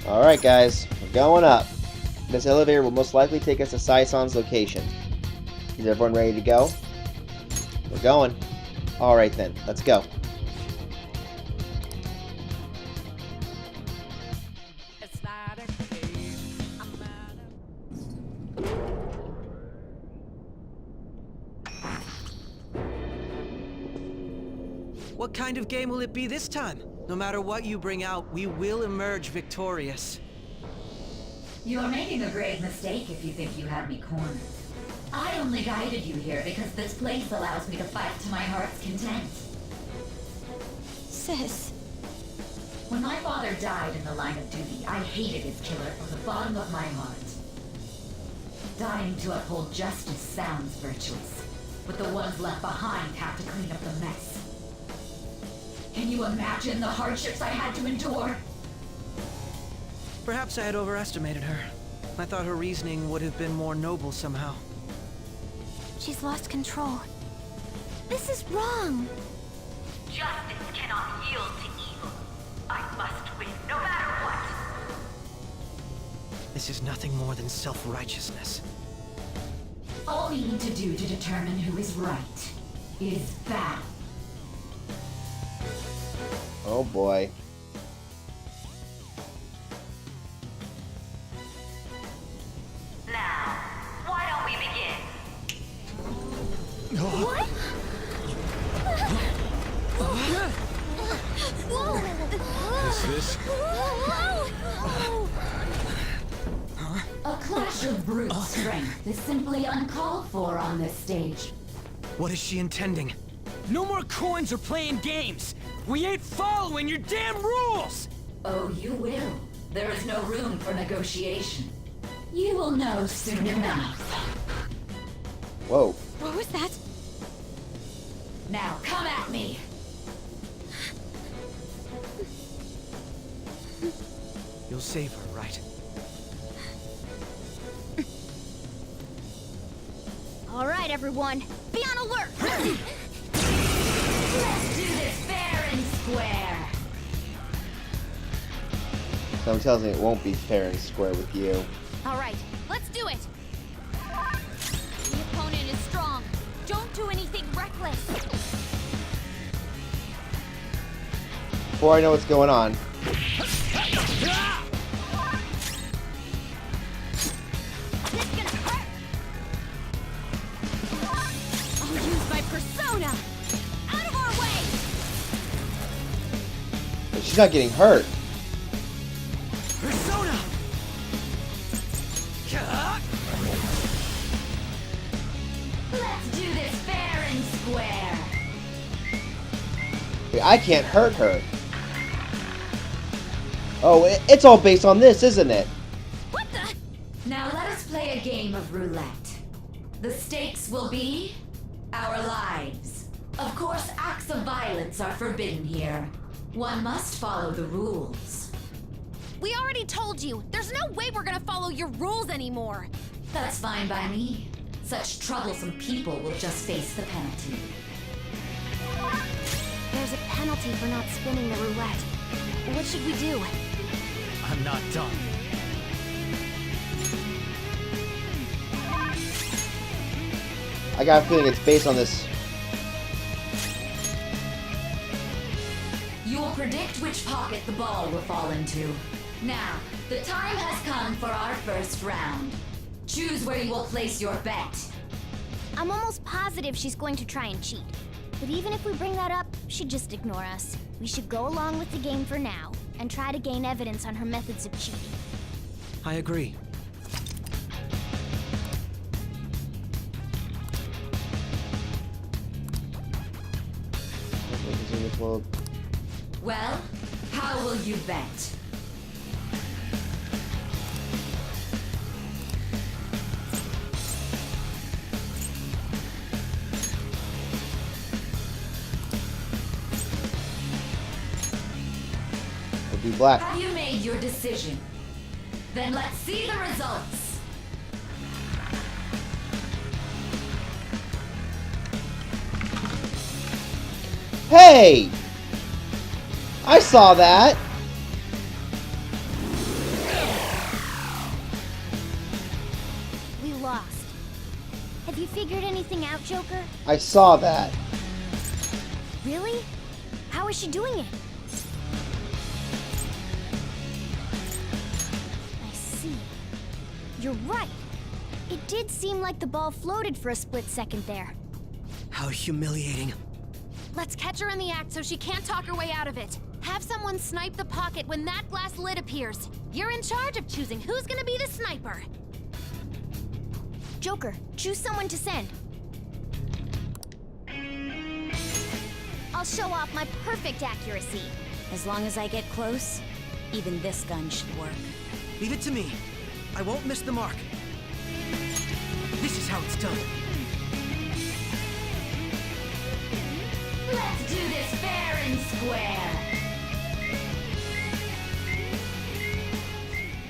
Speaker 1: Alright guys, we're going up. This elevator will most likely take us to Saison's location. Is everyone ready to go? We're going. Alright then, let's go.
Speaker 9: What kind of game will it be this time? No matter what you bring out, we will emerge victorious.
Speaker 7: You are making a grave mistake if you think you have me cornered. I only guided you here because this place allows me to fight to my heart's content.
Speaker 6: Sis.
Speaker 7: When my father died in the line of duty, I hated his killer from the bottom of my heart. Dying to uphold justice sounds virtuous, but the ones left behind have to clean up the mess. Can you imagine the hardships I had to endure?
Speaker 9: Perhaps I had overestimated her. I thought her reasoning would have been more noble somehow.
Speaker 6: She's lost control. This is wrong.
Speaker 7: Justice cannot yield to evil. I must win, no matter what.
Speaker 9: This is nothing more than self-righteousness.
Speaker 11: All we need to do to determine who is right is vow.
Speaker 1: Oh boy.
Speaker 11: Now, why don't we begin?
Speaker 6: What?
Speaker 4: Is this?
Speaker 11: A clash of brute strength is simply uncalled for on this stage.
Speaker 9: What is she intending?
Speaker 5: No more coins or playing games! We ain't following your damn rules!
Speaker 11: Oh, you will. There is no room for negotiation. You will know soon enough.
Speaker 1: Whoa.
Speaker 6: What was that?
Speaker 11: Now come at me.
Speaker 9: You'll save her, right?
Speaker 10: All right, everyone, be on alert!
Speaker 11: Let's do this fair and square.
Speaker 1: Someone tells me it won't be fair and square with you.
Speaker 10: All right, let's do it! The opponent is strong. Don't do anything reckless.
Speaker 1: Before I know what's going on.
Speaker 10: This is gonna hurt! I'll use my persona! Out of our way!
Speaker 1: She's not getting hurt.
Speaker 9: Persona!
Speaker 11: Let's do this fair and square.
Speaker 1: Wait, I can't hurt her. Oh, it's all based on this, isn't it?
Speaker 10: What the?
Speaker 11: Now let us play a game of roulette. The stakes will be our lives. Of course, acts of violence are forbidden here. One must follow the rules.
Speaker 10: We already told you, there's no way we're gonna follow your rules anymore.
Speaker 11: That's fine by me. Such troublesome people will just face the penalty.
Speaker 10: There's a penalty for not spinning the roulette. What should we do?
Speaker 5: I'm not done.
Speaker 1: I got a feeling it's based on this.
Speaker 11: You will predict which pocket the ball will fall into. Now, the time has come for our first round. Choose where you will place your bet.
Speaker 10: I'm almost positive she's going to try and cheat. But even if we bring that up, she'd just ignore us. We should go along with the game for now, and try to gain evidence on her methods of cheating.
Speaker 9: I agree.
Speaker 11: Well, how will you bet?
Speaker 1: It'll be black.
Speaker 11: Have you made your decision? Then let's see the results.
Speaker 1: Hey! I saw that!
Speaker 10: We lost. Have you figured anything out, Joker?
Speaker 1: I saw that.
Speaker 10: Really? How is she doing it? I see. You're right. It did seem like the ball floated for a split second there.
Speaker 9: How humiliating.
Speaker 10: Let's catch her in the act so she can't talk her way out of it. Have someone snipe the pocket when that glass lid appears. You're in charge of choosing who's gonna be the sniper. Joker, choose someone to send. I'll show off my perfect accuracy.
Speaker 2: As long as I get close, even this gun should work.
Speaker 9: Leave it to me. I won't miss the mark. This is how it's done.
Speaker 11: Let's do this fair and square.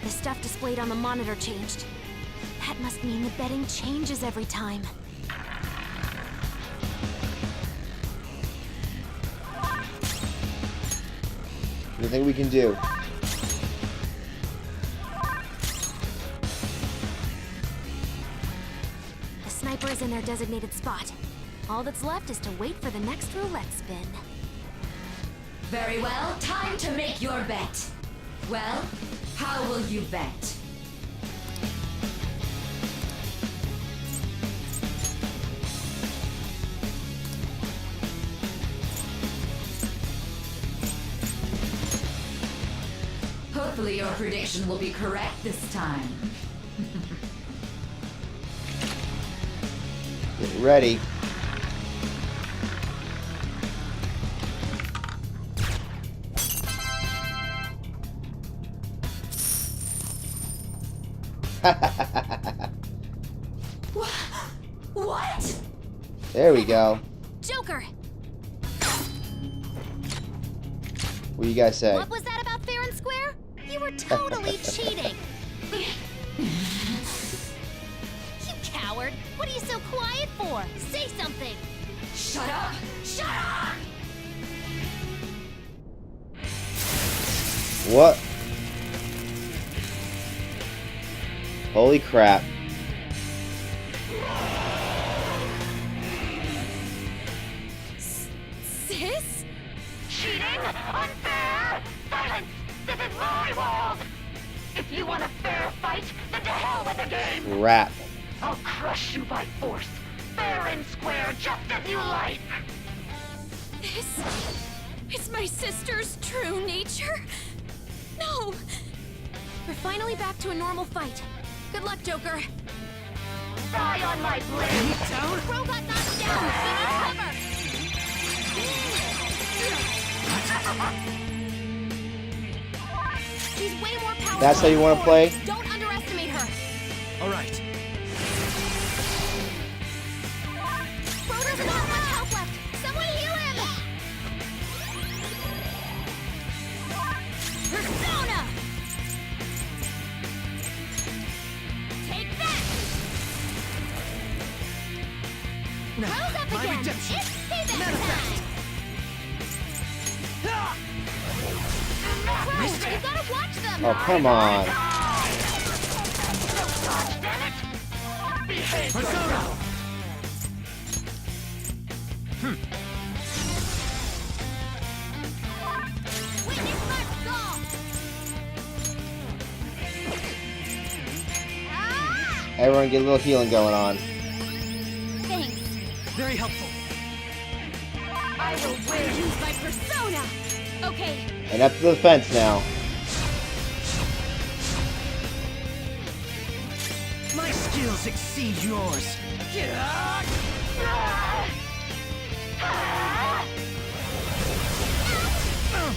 Speaker 10: The stuff displayed on the monitor changed. That must mean the betting changes every time.
Speaker 1: Anything we can do?
Speaker 10: sniper is in their designated spot. All that's left is to wait for the next roulette spin.
Speaker 11: Very well, time to make your bet. Well, how will you bet? Hopefully your prediction will be correct this time.
Speaker 1: Get ready.
Speaker 11: What?
Speaker 1: There we go.
Speaker 10: Joker!
Speaker 1: What do you guys say?
Speaker 10: What was that about fair and square? You were totally cheating! You coward! What are you so quiet for? Say something!
Speaker 11: Shut up! Shut up!
Speaker 1: What? Holy crap.
Speaker 10: Sis?
Speaker 12: Cheating? Unfair? Silence! This is my world! If you want a fair fight, then to hell with the game!
Speaker 1: Crap.
Speaker 12: I'll crush you by force, fair and square, just as you like!
Speaker 6: This is my sister's true nature? No!
Speaker 10: We're finally back to a normal fight. Good luck, Joker.
Speaker 12: Die on my blade!
Speaker 9: Down?
Speaker 10: Crow got knocked down! We need cover! She's way more powerful.
Speaker 1: That's how you want to play?
Speaker 10: Don't underestimate her.
Speaker 9: All right.
Speaker 10: Crow doesn't have much health left. Someone heal him! Persona! Take that!
Speaker 9: Now,
Speaker 10: Crow's up
Speaker 9: my
Speaker 10: again.
Speaker 9: redemption.
Speaker 10: It's payback
Speaker 9: Manifest.
Speaker 10: time! Crow, you gotta watch them!
Speaker 1: Oh, come on.
Speaker 9: Persona!
Speaker 10: Witness my skull! Ah!
Speaker 1: Everyone get a little healing going on.
Speaker 10: Thanks.
Speaker 9: Very helpful.
Speaker 12: I will win!
Speaker 10: Use my persona! Okay,
Speaker 1: And up to the fence now.
Speaker 9: My skills exceed yours. Get out!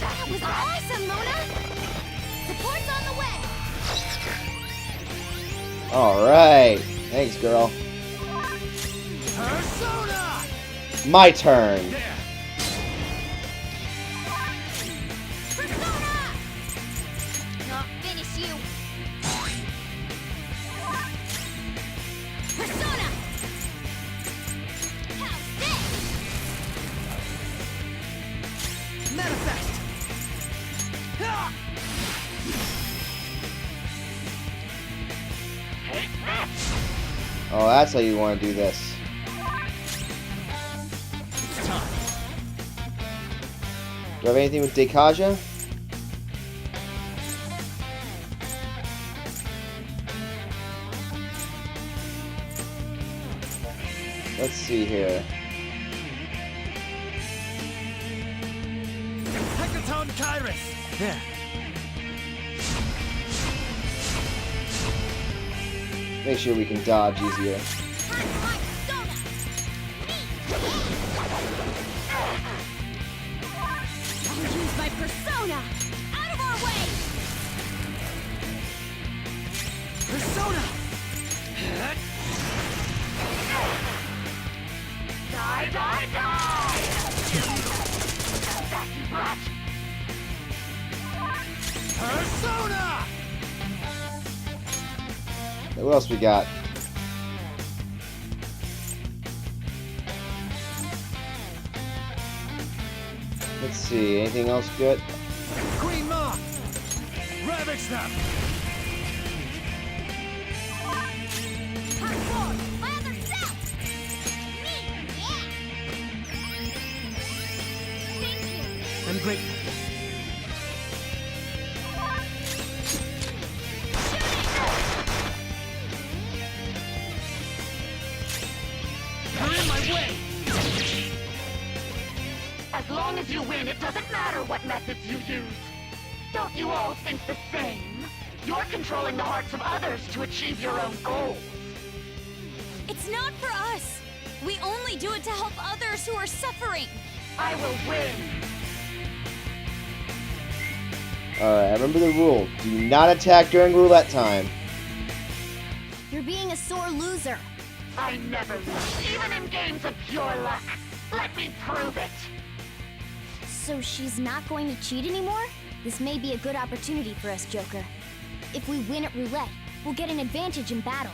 Speaker 10: that was awesome, Mona! Support's on the way!
Speaker 1: Alright. Thanks, girl.
Speaker 8: Persona!
Speaker 1: My turn.
Speaker 8: There!
Speaker 10: Persona! Not finish you! Persona! How's this?
Speaker 9: Manifest! Ah!
Speaker 1: Oh, that's how you want to do this.
Speaker 9: It's time.
Speaker 1: Do I have anything with Dekaja? Let's see here.
Speaker 8: Hecaton Kyrus!
Speaker 9: There.
Speaker 1: Make sure we can dodge easier.
Speaker 10: Time for my persona! I'll use my persona! Out of our way!
Speaker 9: Persona!
Speaker 12: Die, die, die! Sassy brat!
Speaker 8: Persona!
Speaker 1: What else we got? Let's see. Anything else good?
Speaker 8: Queen Ma! Ravage them!
Speaker 10: Hard forward! My other self!
Speaker 9: grateful.
Speaker 12: You're in my way! As long as you win, it doesn't matter what methods you use. Don't you all think the same? You're controlling the hearts of others to achieve your own goals.
Speaker 6: It's not for us. We only do it to help others who are suffering.
Speaker 12: I will win.
Speaker 1: Alright, remember the rule. Do not attack during roulette time.
Speaker 10: You're being a sore loser.
Speaker 12: I never lose, even in games of pure luck. Let me prove it.
Speaker 10: So she's not going to cheat anymore? This may be a good opportunity for us, Joker. If we win at roulette, we'll get an advantage in battle.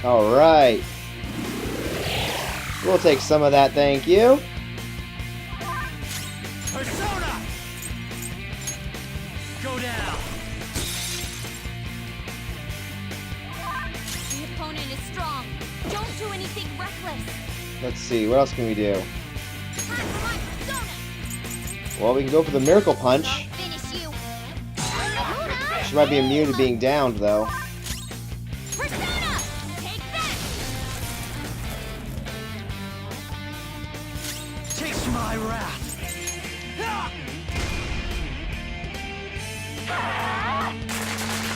Speaker 1: Alright. We'll take some of that, thank you.
Speaker 8: Persona! Go down!
Speaker 6: The opponent is strong. Don't do anything reckless.
Speaker 1: Let's see, what else can we do?
Speaker 6: Time for my persona.
Speaker 1: Well, we can go for the Miracle Punch.
Speaker 6: I'll finish you.
Speaker 1: She might be immune to being downed, though.
Speaker 6: Persona! Take that!
Speaker 8: Taste my wrath!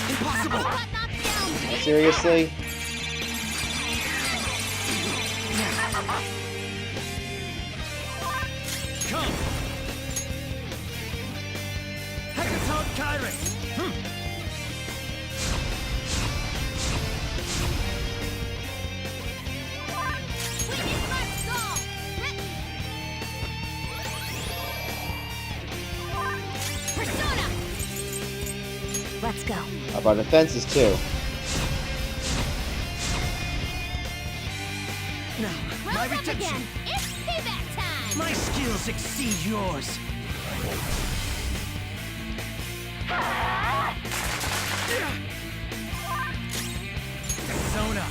Speaker 8: Impossible!
Speaker 6: Got knocked down.
Speaker 1: Seriously?
Speaker 8: Come! Untitled Chapter!
Speaker 6: Witness my skull. Persona!
Speaker 10: Let's go.
Speaker 1: How about defenses, too?
Speaker 8: Now, my
Speaker 6: Welcome
Speaker 8: redemption!
Speaker 6: again. It's payback time.
Speaker 8: My skills exceed yours! Persona!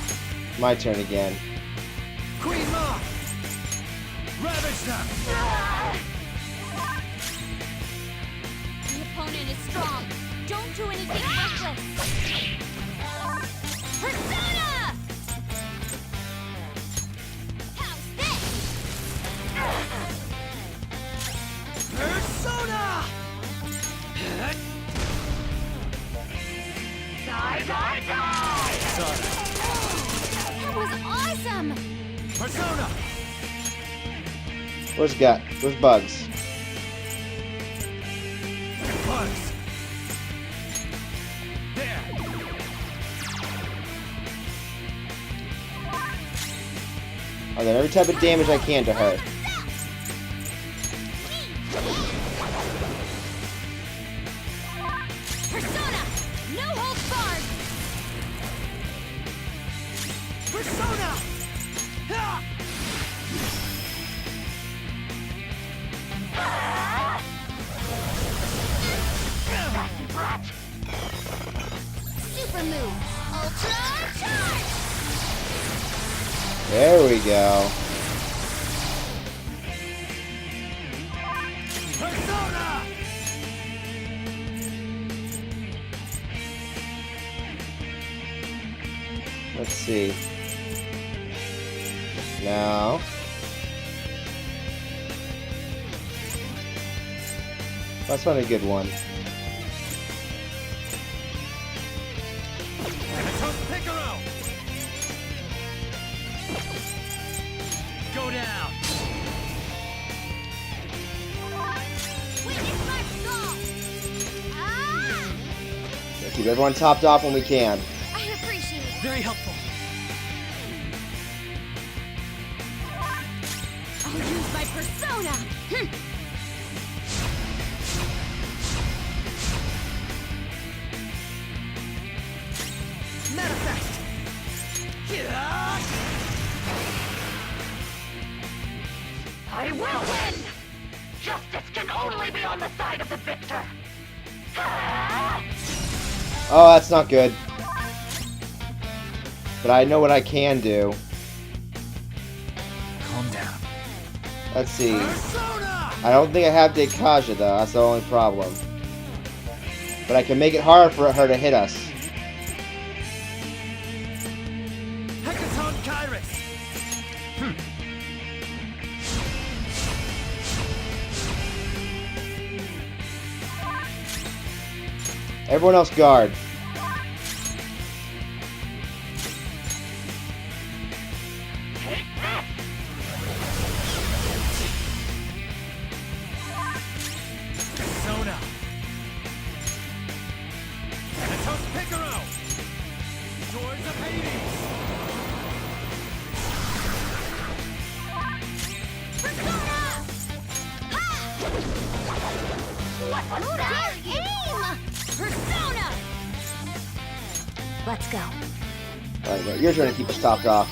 Speaker 1: My turn again.
Speaker 8: Queen Ma! Ravage them!
Speaker 6: The opponent is strong. Don't do anything reckless. Persona! How's this?
Speaker 8: Persona!
Speaker 12: Die, die, die!
Speaker 6: That was awesome!
Speaker 8: Persona!
Speaker 1: Where's Bugs?
Speaker 8: Bugs! There!
Speaker 1: I'll do every type of damage I can to her.
Speaker 6: Persona! No holds barred!
Speaker 8: Persona! Ha!
Speaker 10: Super move. Ultra charge!
Speaker 1: There we go.
Speaker 8: Persona!
Speaker 1: Let's see. Now. Let's find a good one.
Speaker 8: Piccolo! Go down!
Speaker 6: Witness my skull! Ah!
Speaker 1: Keep everyone topped off when we can.
Speaker 6: I appreciate it.
Speaker 9: Very helpful.
Speaker 6: I'll use my persona!
Speaker 9: Manifest!
Speaker 12: I will win! Justice can only be on the side of the victor.
Speaker 1: Oh, that's not good. But I know what I can do.
Speaker 5: Calm down.
Speaker 1: Let's see.
Speaker 8: Persona!
Speaker 1: I don't think I have Dekaja though, that's the only problem. But I can make it hard for her to hit us.
Speaker 8: Hecaton Kairos!
Speaker 1: Everyone else guard.
Speaker 12: Take this!
Speaker 8: Persona! Thanatos Picaro! Doors of Hades!
Speaker 10: Who dare aim? Persona! Let's go.
Speaker 1: Alright, now you're trying to keep us topped off.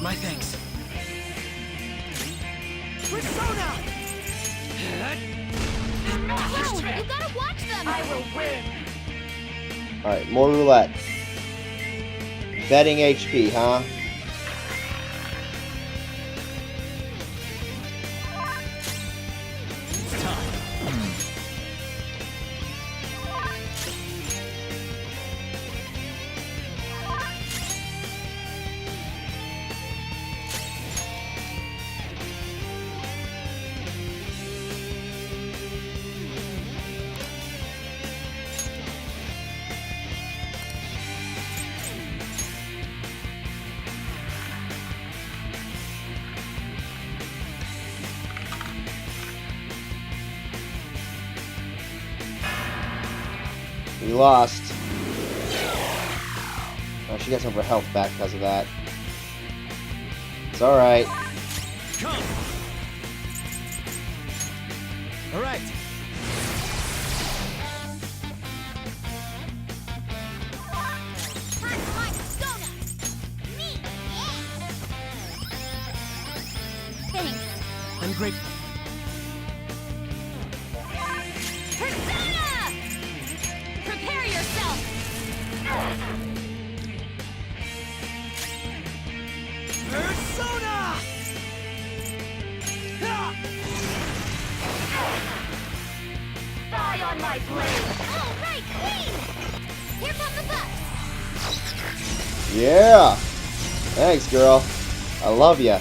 Speaker 9: My thanks.
Speaker 8: Persona!
Speaker 10: Wow, you gotta watch them!
Speaker 12: I will win!
Speaker 1: Alright, more roulette. Betting HP, huh?
Speaker 5: It's time.
Speaker 1: We lost. Oh, she got some of her health back because of that. It's alright.
Speaker 5: Come. All right.
Speaker 10: Time for my persona! Me! Yeah! Thanks.
Speaker 9: I'm grateful.
Speaker 6: Persona! Prepare yourself!
Speaker 8: Persona!
Speaker 12: Die on my blade!
Speaker 10: All right, Queen! Here comes the bus!
Speaker 1: Yeah! Thanks, girl. I love ya.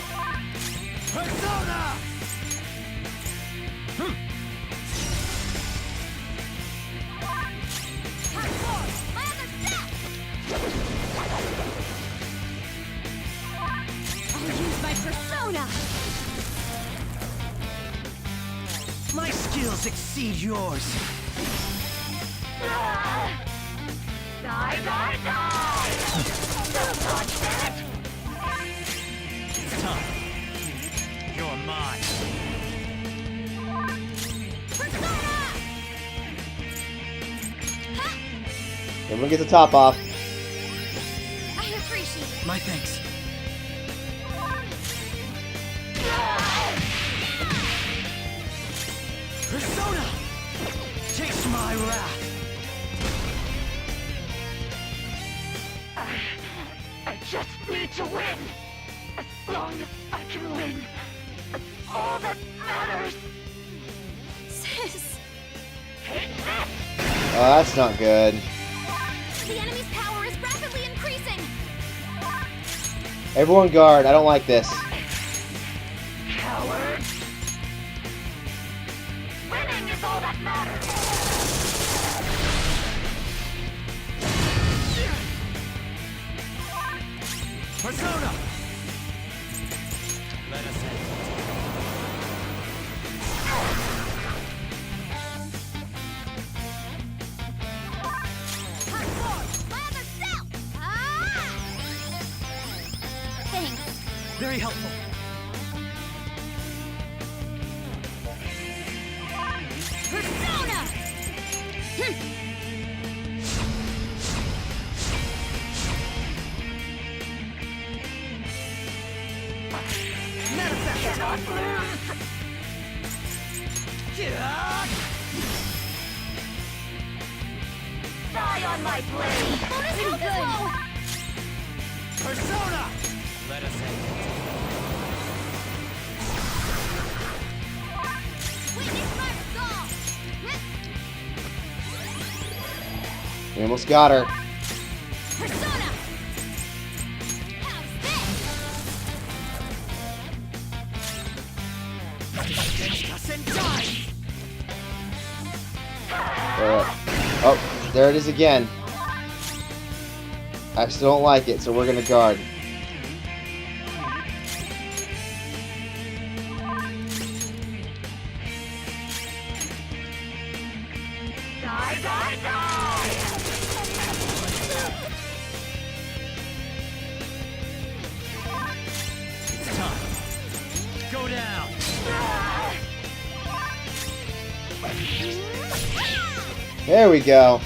Speaker 8: Persona!
Speaker 10: Hardcore! My other step!
Speaker 6: I'll use my persona!
Speaker 9: My skills exceed yours.
Speaker 12: Die, die, die! Don't touch that!
Speaker 5: It's time. You're mine.
Speaker 10: Persona!
Speaker 1: Everyone get the top off.
Speaker 10: I appreciate it.
Speaker 9: My thanks. Persona! Taste my wrath.
Speaker 12: I just need to win! As long as I can win, that's all that matters!
Speaker 6: Sis!
Speaker 12: Take this!
Speaker 1: Oh, that's not good.
Speaker 10: The enemy's power is rapidly increasing!
Speaker 1: Everyone guard. I don't like this.
Speaker 12: Coward! Winning is all that matters!
Speaker 5: Persona. Let us in.
Speaker 10: Hardcore! My other self! Ah! Thanks.
Speaker 9: Very helpful.
Speaker 12: Cannot lose! Die on my blade!
Speaker 6: Bonus health is low!
Speaker 8: Persona!
Speaker 5: Let us end it.
Speaker 6: Witness my resolve!
Speaker 1: We almost got her.
Speaker 6: Persona! How's
Speaker 8: Us and die!
Speaker 1: Oh, there it is again. I still don't like it, so we're gonna guard.
Speaker 12: Die, die, die!
Speaker 8: It's time. Go down!
Speaker 1: There we go.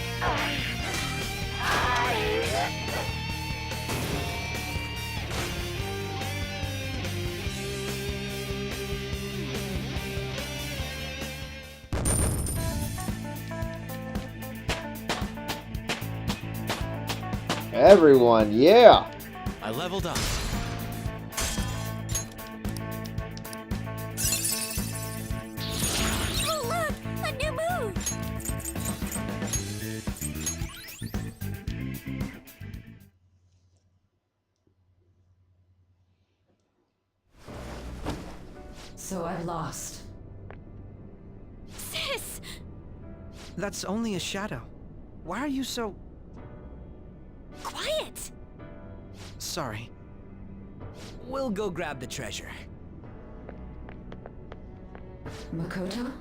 Speaker 1: Everyone, yeah!
Speaker 4: I leveled up.
Speaker 6: Oh, look! A new move!
Speaker 11: So I lost.
Speaker 6: Sis!
Speaker 9: That's only a shadow. Why are you so...
Speaker 6: Quiet!
Speaker 9: sorry?
Speaker 5: We'll go grab the treasure.
Speaker 11: Makoto?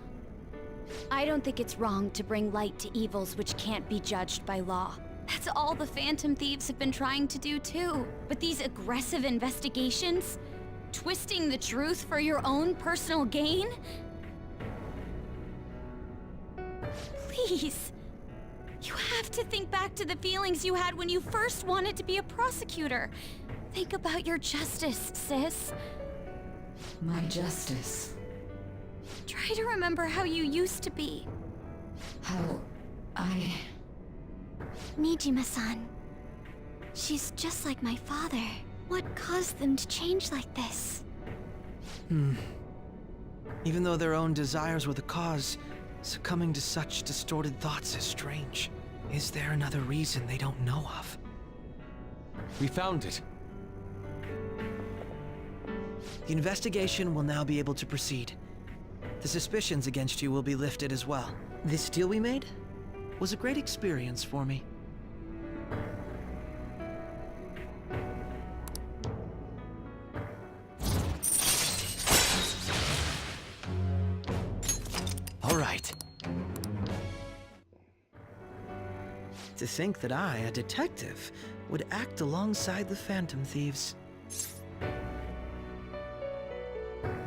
Speaker 2: I don't think it's wrong to bring light to evils which can't be judged by law.
Speaker 6: That's all the Phantom Thieves have been trying to do too. But these aggressive investigations? Twisting the truth for your own personal gain? Please. You have to think back to the feelings you had when you first wanted to be a prosecutor. Think about your justice, sis.
Speaker 11: My justice.
Speaker 6: Try to remember how you used to be.
Speaker 11: How I...
Speaker 2: Nijima-san. She's just like my father. What caused them to change like this?
Speaker 9: Even though their own desires were the cause, succumbing to such distorted thoughts is strange. Is there another reason they don't know of?
Speaker 4: We found it.
Speaker 9: The investigation will now be able to proceed. The suspicions against you will be lifted as well. This deal we made was a great experience for me.
Speaker 4: All right.
Speaker 9: To think that I, a detective, would act alongside the Phantom Thieves.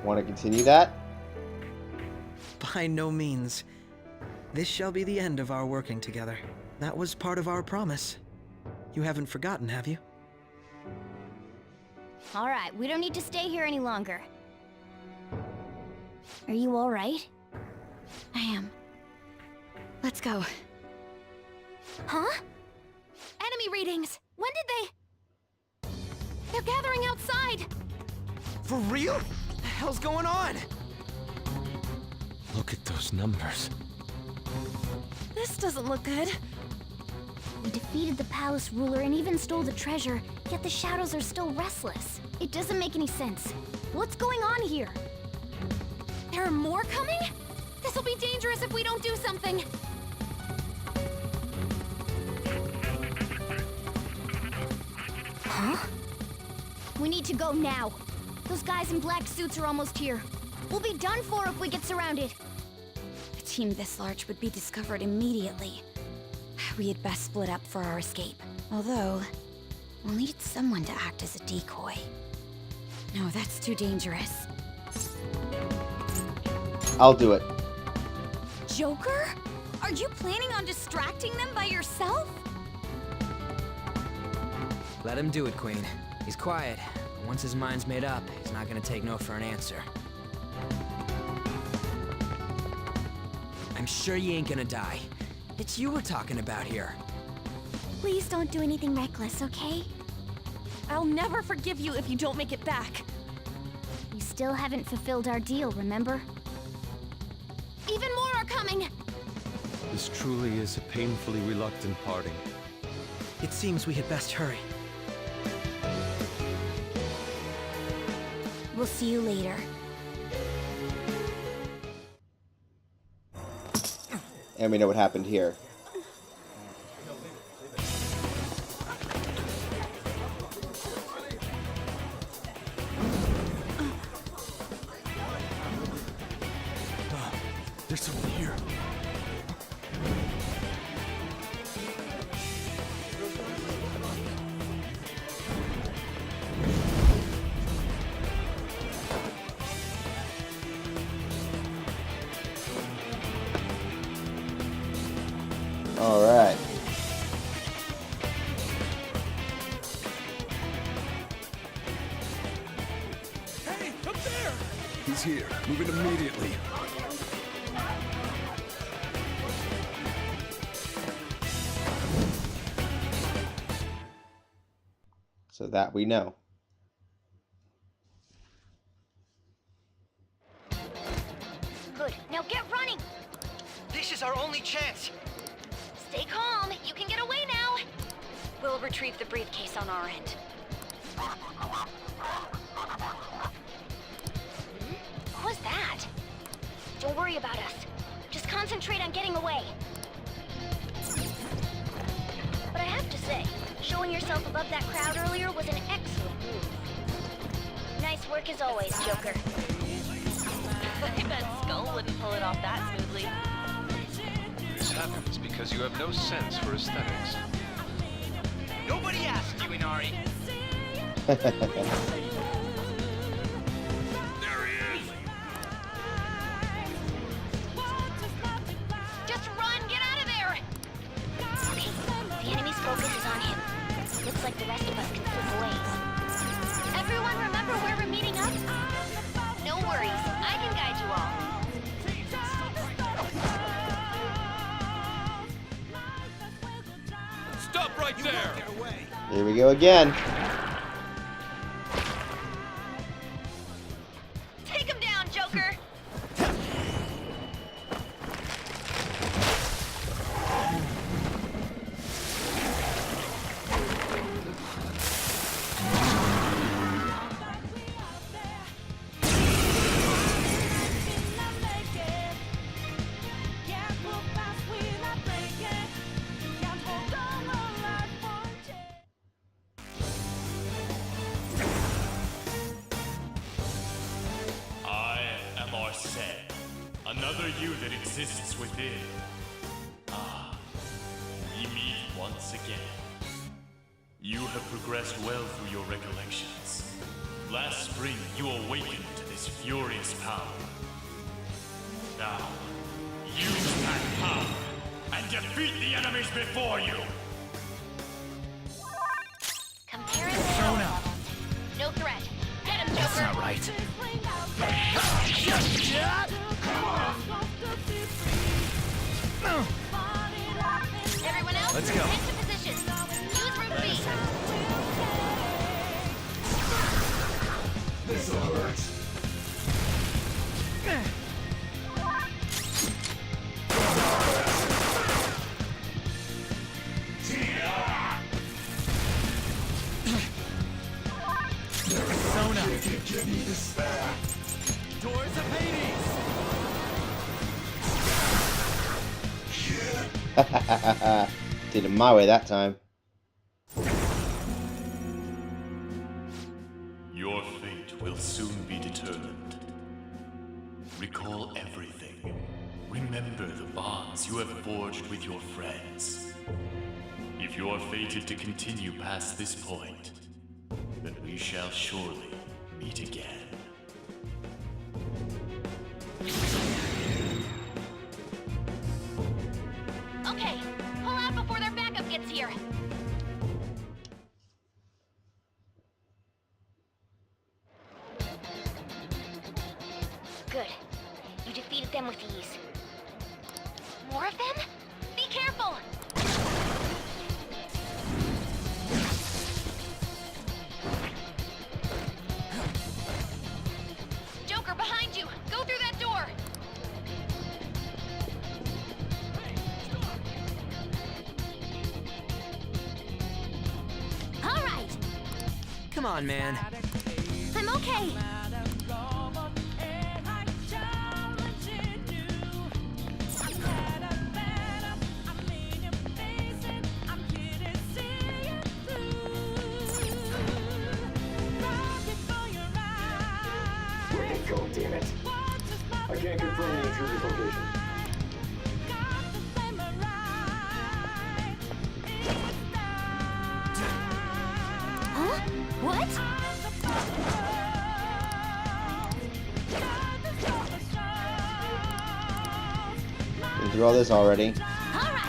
Speaker 1: Want to continue that?
Speaker 9: By no means. This shall be the end of our working together. That was part of our promise. You haven't forgotten, have you?
Speaker 10: All right, we don't need to stay here any longer. Are you all right?
Speaker 2: I am. Let's go.
Speaker 6: Huh? Enemy readings! When did they... They're gathering outside!
Speaker 8: For real? What the hell's going on?
Speaker 4: Look at those numbers.
Speaker 6: This doesn't look good.
Speaker 10: We defeated the palace ruler and even stole the treasure, yet the shadows are still restless. It doesn't make any sense. What's going on here?
Speaker 6: There are more coming? This'll be dangerous if we don't do something!
Speaker 10: Huh? We need to go now. Those guys in black suits are almost here. We'll be done for if we get surrounded.
Speaker 2: A team this large would be discovered immediately. We had best split up for our escape. Although, we'll need someone to act as a decoy. No, that's too dangerous.
Speaker 1: I'll do it.
Speaker 6: Joker? Are Are you planning on distracting them by yourself?
Speaker 5: Let him do it, Queen. He's quiet. Once his mind's made up, he's not gonna take no for an answer. I'm sure you ain't gonna die. It's you we're talking about here.
Speaker 10: Please don't do anything reckless, okay?
Speaker 2: I'll never forgive you if you don't make it back.
Speaker 10: You still haven't fulfilled our deal, remember? Even more are coming!
Speaker 4: This truly is a painfully reluctant parting.
Speaker 9: It seems we had best hurry.
Speaker 10: We'll see you later.
Speaker 1: And we know what happened here.
Speaker 8: There's someone here.
Speaker 1: All right.
Speaker 8: Hey, up there! He's here. Move it immediately.
Speaker 1: So that we know.
Speaker 10: Good. Now get running!
Speaker 9: This is our only chance.
Speaker 10: Stay calm. You can get away now. We'll retrieve the briefcase on our end. What was that? Don't worry about us. Just concentrate on getting away. But I have to say, showing yourself above that crowd earlier was an excellent move. Nice work as always, Joker.
Speaker 2: I bet Skull wouldn't pull it off that smoothly.
Speaker 4: This happens because you have no sense for aesthetics.
Speaker 8: Nobody asked you, Inari.
Speaker 1: There
Speaker 8: he is!
Speaker 10: Just run! Get out of there! Okay, the enemy's focus is on him. Looks like the rest of us can slip away. Everyone remember where we're meeting up? No worries, I can guide you all.
Speaker 8: Stop right there!
Speaker 1: Here we go again.
Speaker 10: Take him down, Joker!
Speaker 13: Another you that exists within. Ah, we meet once again. You have progressed well through your recollections. Last spring, you awakened to this furious power. Now, use that power and defeat the enemies before you!
Speaker 10: Comparing the power levels. No threat. Get him, Joker!
Speaker 8: That's not right.
Speaker 10: Everyone else,
Speaker 8: let's go.
Speaker 10: into position. Use room B.
Speaker 8: This'll hurt. Persona. Give me despair. Doors of Hades.
Speaker 1: Did it my way that time.
Speaker 13: Your fate will soon be determined. Recall everything. Remember the bonds you have forged with your friends. If you are fated to continue past this point, then we shall surely meet again.
Speaker 10: Okay, pull out before their backup gets here. Good. You defeated them with ease. More of them? Be careful! Joker, behind you! Go through that door! All right!
Speaker 5: Come on, man.
Speaker 10: I'm okay!
Speaker 8: Go, damn it. I can't confirm the intruder's location.
Speaker 10: Huh? What?
Speaker 1: Been through all this already.
Speaker 10: All right!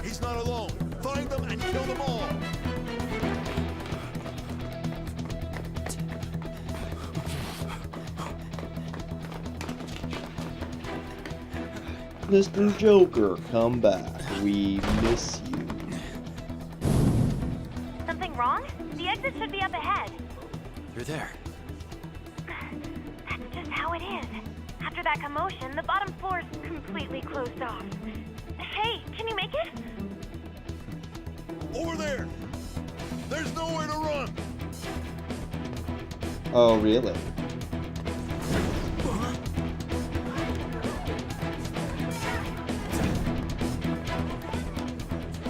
Speaker 8: He's not alone. Find them and kill them all.
Speaker 1: Mr. Joker, come back. We miss you.
Speaker 10: Something wrong? The exit should be up ahead.
Speaker 4: You're there.
Speaker 10: That's just how it is. After that commotion, the bottom floor is completely closed off. Hey, can you make it?
Speaker 8: Over there. There's nowhere to run.
Speaker 1: Oh, really?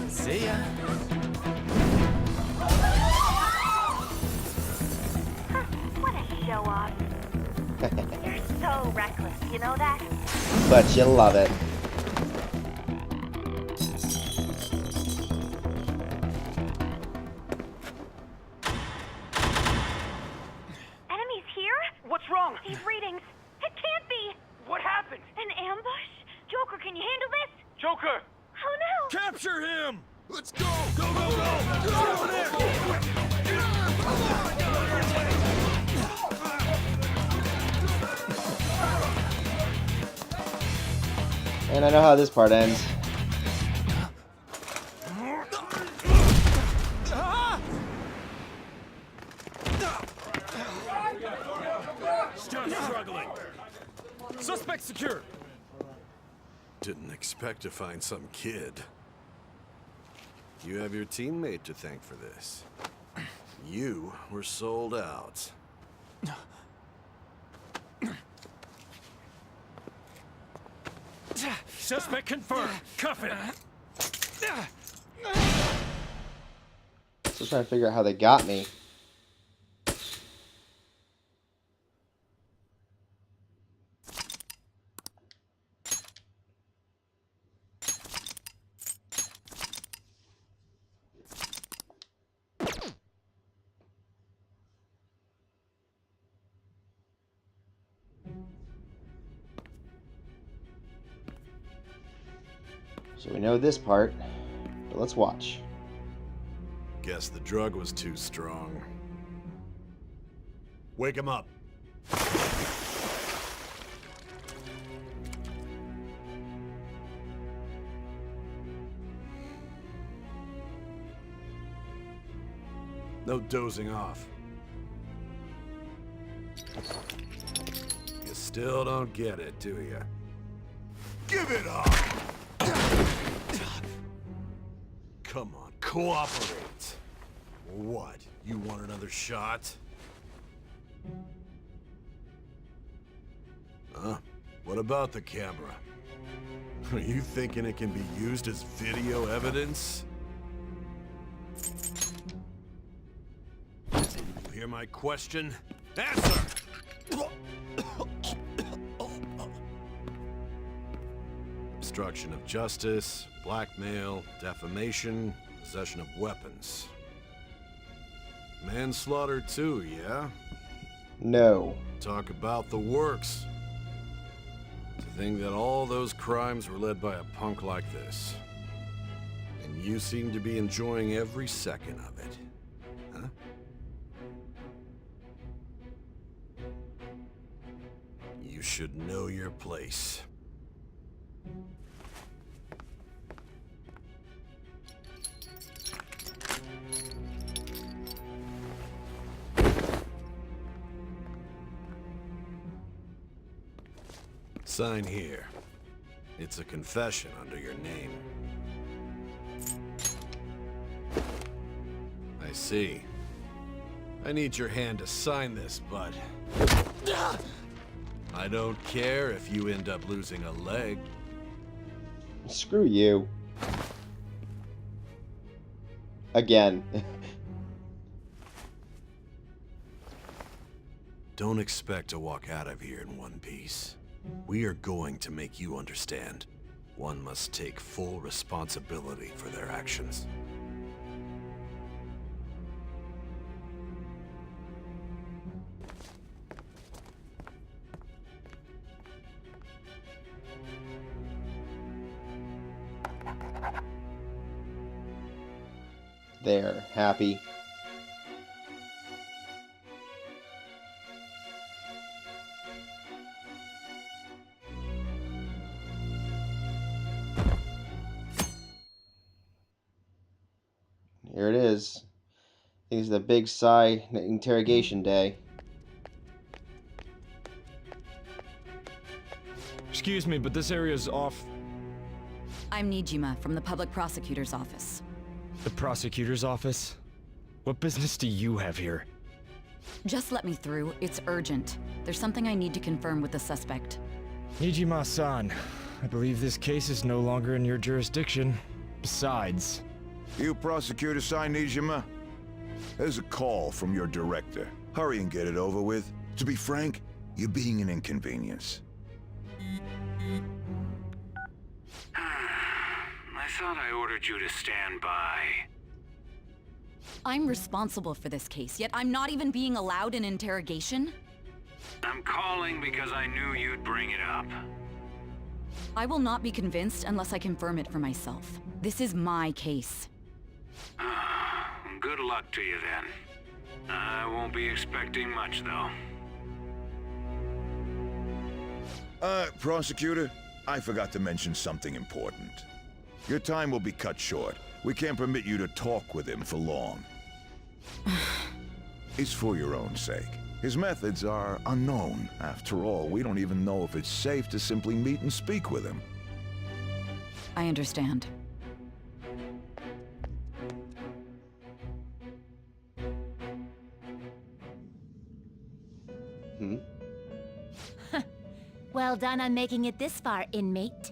Speaker 4: See ya.
Speaker 10: What a show off. You're so reckless, you know that?
Speaker 1: But you love it.
Speaker 10: Enemies here?
Speaker 9: What's wrong?
Speaker 10: These readings. It can't be.
Speaker 9: What happened?
Speaker 10: An ambush? Joker, can you handle this?
Speaker 9: Joker!
Speaker 10: Oh no!
Speaker 8: Capture him. Let's go. Go, go, go. Get over there.
Speaker 1: And I know how this part ends.
Speaker 8: Still struggling. Suspect secured. Didn't expect to find some kid. You have your teammate to thank for this. You were sold out. Suspect confirmed. Cuff it.
Speaker 1: Still trying to figure out how they got me. So we know this part, but let's watch.
Speaker 8: Guess the drug was too strong. Wake him up. No dozing off. You still don't get it, do you? Give it up! Come on, cooperate. What? You want another shot? Huh? What about the camera? Are you thinking it can be used as video evidence? You hear my question? Answer! obstruction of justice, blackmail, defamation, possession of weapons. Manslaughter too, yeah?
Speaker 1: No.
Speaker 8: Talk about the works. To think that all those crimes were led by a punk like this. And you seem to be enjoying every second of it. Huh? You should know your place. Sign here. It's a confession under your name. I see. I need your hand to sign this, but... I don't care if you end up losing a leg.
Speaker 1: Screw you. Again.
Speaker 8: Don't expect to walk out of here in one piece. We are going to make you understand. One must take full responsibility for their actions.
Speaker 1: There, happy. Here it is. I think it's the big sigh interrogation day.
Speaker 14: Excuse me, but this area's off.
Speaker 7: I'm Nijima from the public prosecutor's office.
Speaker 14: The prosecutor's office? What business do you have here?
Speaker 7: Just let me through. It's urgent. There's something I need to confirm with the suspect.
Speaker 14: Nijima-san, I believe this case is no longer in your jurisdiction. Besides...
Speaker 15: You prosecutor signed Nijima? There's a call from your director. Hurry and get it over with. To be frank, you're being an inconvenience.
Speaker 16: I thought I ordered you to stand by.
Speaker 7: I'm responsible for this case, yet I'm not even being allowed an interrogation?
Speaker 16: I'm calling because I knew you'd bring it up.
Speaker 7: I will not be convinced unless I confirm it for myself. This is my case.
Speaker 16: Good luck to you then. I won't be expecting much, though.
Speaker 15: Prosecutor, I forgot to mention something important. Your time will be cut short. We can't permit you to talk with him for long. It's for your own sake. His methods are unknown. After all, we don't even know if it's safe to simply meet and speak with him.
Speaker 7: I understand.
Speaker 2: Well done on making it this far, inmate.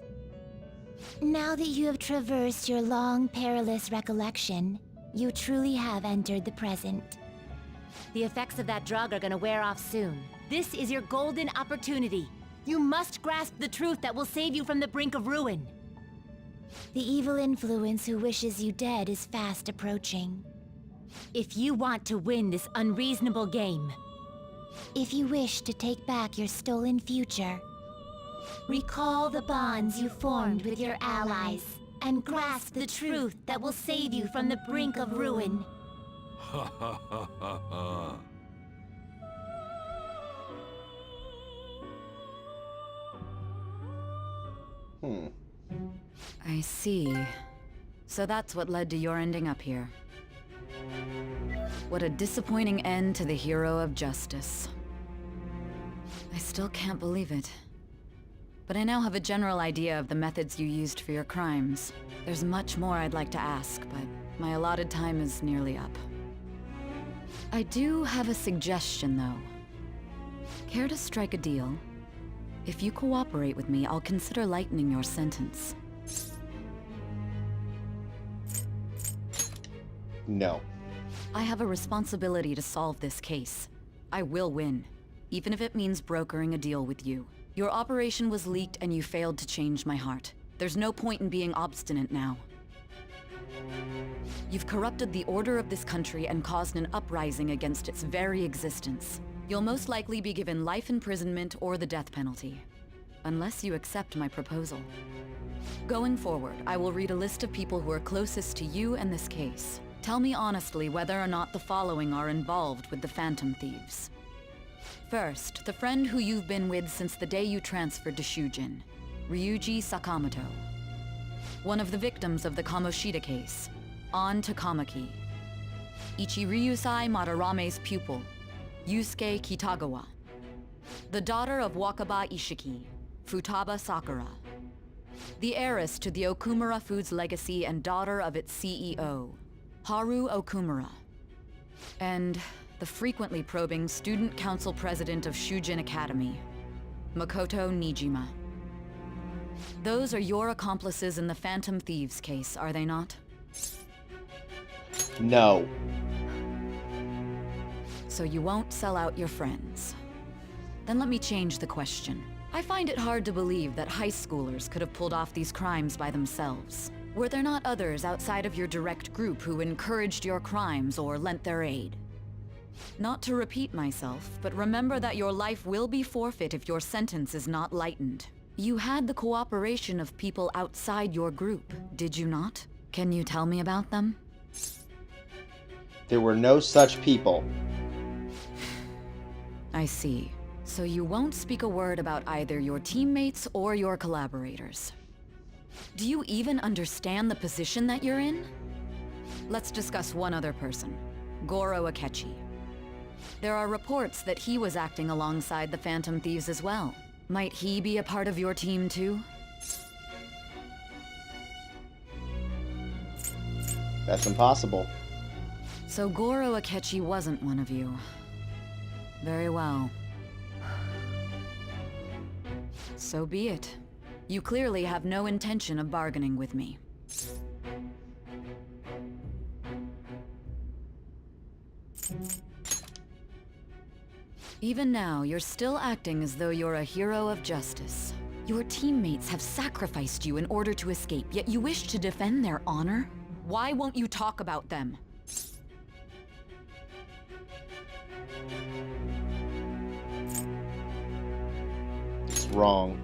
Speaker 2: Now that you have traversed your long, perilous recollection, you truly have entered the present. The effects of that drug are gonna wear off soon. This is your golden opportunity. You must grasp the truth that will save you from the brink of ruin. The evil influence who wishes you dead is fast approaching. If you want to win this unreasonable game, if you wish to take back your stolen future, recall the bonds you formed with your allies, and grasp the truth that will save you from the brink of ruin.
Speaker 8: Ha ha ha ha ha.
Speaker 7: I see. So that's what led to your ending up here. What a disappointing end to the hero of justice. I still can't believe it. But I now have a general idea of the methods you used for your crimes. There's much more I'd like to ask, but my allotted time is nearly up. I do have a suggestion, though. Care to strike a deal? If you cooperate with me, I'll consider lightening your sentence.
Speaker 1: No.
Speaker 7: I have a responsibility to solve this case. I will win, even if it means brokering a deal with you. Your operation was leaked and you failed to change my heart. There's no point in being obstinate now. You've corrupted the order of this country and caused an uprising against its very existence. You'll most likely be given life imprisonment or the death penalty. Unless you accept my proposal. Going forward, I will read a list of people who are closest to you and this case. Tell me honestly whether or not the following are involved with the Phantom Thieves. First, the friend who you've been with since the day you transferred to Shujin, Ryuji Sakamoto. One of the victims of the Kamoshida case, An Takamaki. Ichiryusai Madarame's pupil, Yusuke Kitagawa. The daughter of Wakaba Ishiki, Futaba Sakura. The heiress to the Okumura Foods legacy and daughter of its CEO, Haru Okumura. And the frequently probing student council president of Shujin Academy, Makoto Nijima. Those are your accomplices in the Phantom Thieves case, are they not?
Speaker 1: No.
Speaker 7: So you won't sell out your friends. Then let me change the question. I find it hard to believe that high schoolers could have pulled off these crimes by themselves. Were there not others outside of your direct group who encouraged your crimes or lent their aid? Not to repeat myself, but remember that your life will be forfeit if your sentence is not lightened. You had the cooperation of people outside your group, did you not? Can you tell me about them?
Speaker 1: There were no such people.
Speaker 7: I see. So you won't speak a word about either your teammates or your collaborators. Do you even understand the position that you're in? Let's discuss one other person, Goro Akechi. There are reports that he was acting alongside the Phantom Thieves as well. Might he be a part of your team too?
Speaker 1: That's impossible.
Speaker 7: So Goro Akechi wasn't one of you. Very well. So be it. You clearly have no intention of bargaining with me. Even now, you're still acting as though you're a hero of justice. Your teammates have sacrificed you in order to escape, yet you wish to defend their honor? Why won't you talk about them?
Speaker 1: It's wrong.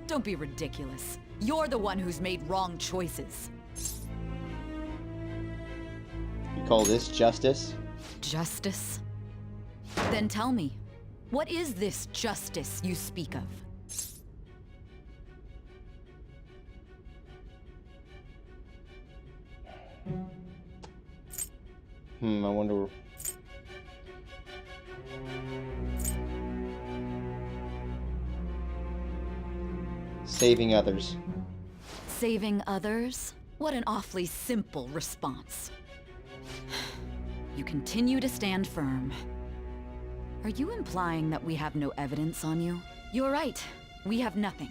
Speaker 7: Don't be ridiculous. You're the one who's made wrong choices.
Speaker 1: You call this justice?
Speaker 7: Justice? Then tell me, what is this justice you speak of?
Speaker 1: I wonder... Saving others.
Speaker 7: Saving others? What an awfully simple response. You continue to stand firm. Are you implying that we have no evidence on you? You're right. We have nothing.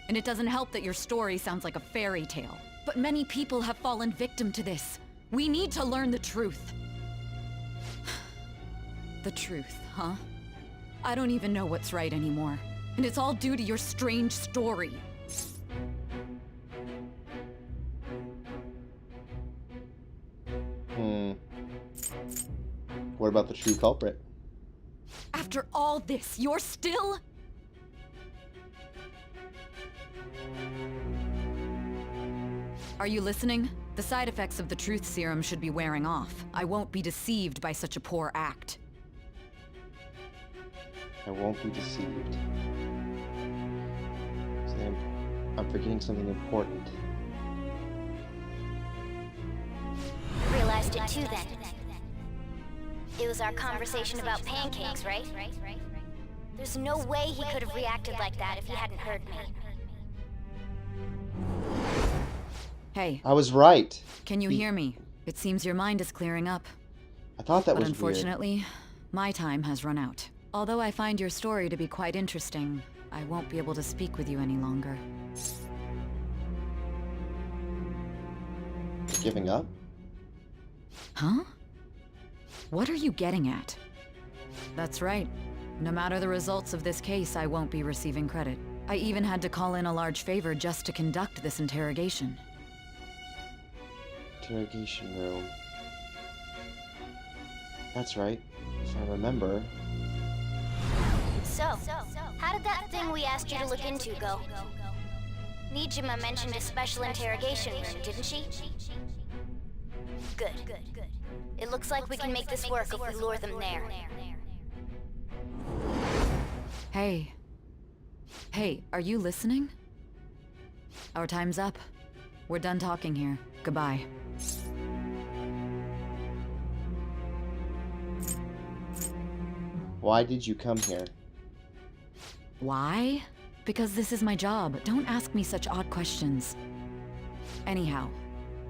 Speaker 7: And it doesn't help that your story sounds like a fairy tale. But many people have fallen victim to this. We need to learn the truth. The truth, huh? I don't even know what's right anymore. And it's all due to your strange story.
Speaker 1: What about the true culprit?
Speaker 7: After all this, you're still... Are you listening? The side effects of the truth serum should be wearing off. I won't be deceived by such a poor act.
Speaker 1: I won't be deceived. I'm forgetting something important.
Speaker 10: Realized it too then. It was our conversation about pancakes, right? There's no way he could have reacted like that if he hadn't heard me.
Speaker 7: Hey.
Speaker 1: I was right.
Speaker 7: Can you hear me? It seems your mind is clearing up.
Speaker 1: I thought that was
Speaker 7: weird. But unfortunately, my time has run out. Although I find your story to be quite interesting, I won't be able to speak with you any longer.
Speaker 1: Giving up?
Speaker 7: Huh? What are you getting at? That's right. No matter the results of this case, I won't be receiving credit. I even had to call in a large favor just to conduct this interrogation.
Speaker 1: Interrogation room. That's right. If I remember.
Speaker 10: So, how did that thing we asked you to look into go? Nijima mentioned a special interrogation room, didn't she? Good. It looks like we can make this work if we lure them there.
Speaker 7: Hey. Hey, are you listening? Our time's up. We're done talking here. Goodbye.
Speaker 1: Why did you come here?
Speaker 7: Why? Because this is my job. Don't ask me such odd questions. Anyhow,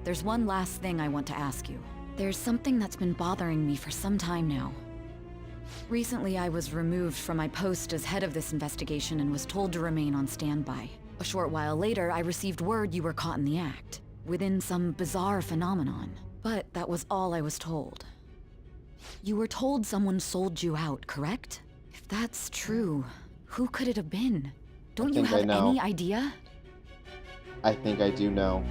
Speaker 7: there's one last thing I want to ask you. There's something that's been bothering me for some time now. Recently, I was removed from my post as head of this investigation and was told to remain on standby. A short while later, I received word you were caught in the act, within some bizarre phenomenon. But that was all I was told. You were told someone sold you out, correct? If that's true, who could it have been? Don't you have any idea?
Speaker 1: I think I do know.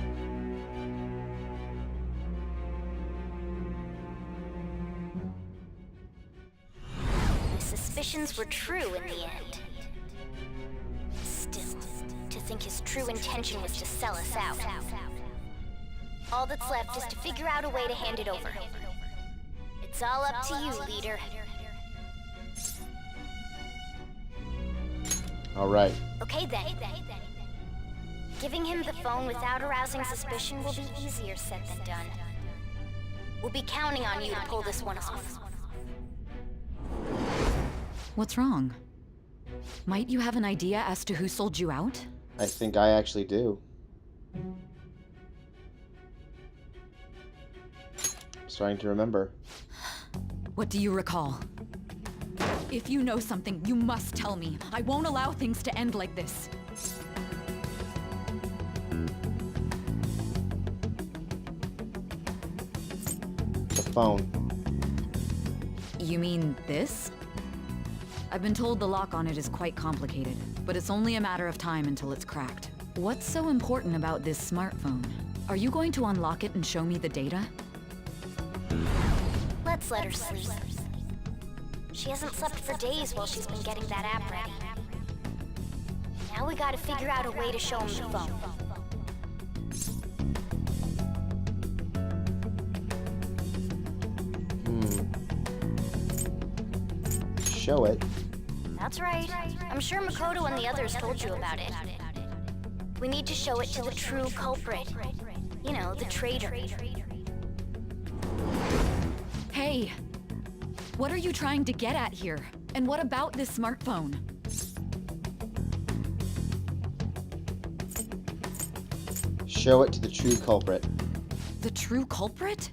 Speaker 10: My suspicions were true in the end. Still, to think his true intention was to sell us out. All that's left is to figure out a way to hand it over. It's all up to you, leader.
Speaker 1: Alright.
Speaker 10: Okay then. Giving him the phone without arousing suspicion will be easier said than done. We'll be counting on you to pull this one off.
Speaker 7: What's wrong? Might you have an idea as to who sold you out?
Speaker 1: I think I actually do. I'm starting to remember.
Speaker 7: What do you recall? If you know something, you must tell me. I won't allow things to end like this.
Speaker 1: The phone.
Speaker 7: You mean this? I've been told the lock on it is quite complicated, but it's only a matter of time until it's cracked. What's so important about this smartphone? Are you going to unlock it and show me the data?
Speaker 10: Let's let her sleep. She hasn't slept for days while she's been getting that app ready. Now we gotta figure out a way to show him the phone.
Speaker 1: Show it.
Speaker 10: That's right. I'm sure Makoto and the others told you about it. We need to show it to the true culprit. You know, the traitor.
Speaker 7: Hey! What are you trying to get at here? And what about this smartphone?
Speaker 1: Show it to the true culprit.
Speaker 7: The true culprit?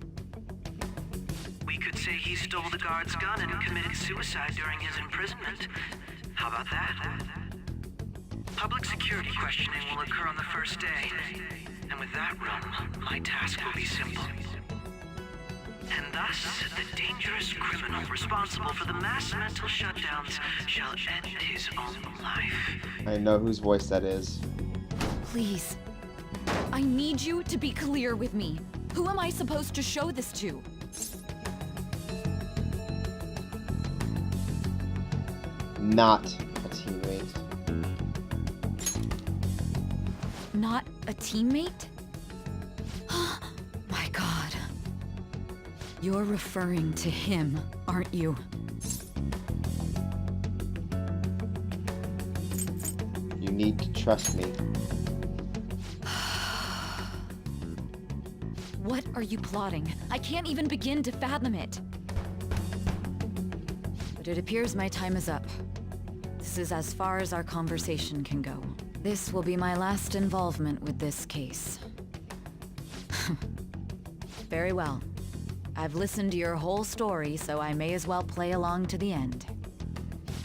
Speaker 9: We could say he stole the guard's gun and committed suicide during his imprisonment. How about that? Public security questioning will occur on the first day. And with that realm, my task will be simple. And thus, the dangerous criminal responsible for the mass mental shutdowns shall end his own life.
Speaker 1: I know whose voice that is.
Speaker 7: Please. I need you to be clear with me. Who am I supposed to show this to?
Speaker 1: Not a teammate.
Speaker 7: Not a teammate? My God. You're referring to him, aren't you?
Speaker 1: You need to trust me.
Speaker 7: What are you plotting? I can't even begin to fathom it. But it appears my time is up. This is as far as our conversation can go. This will be my last involvement with this case. Very well. I've listened to your whole story, so I may as well play along to the end.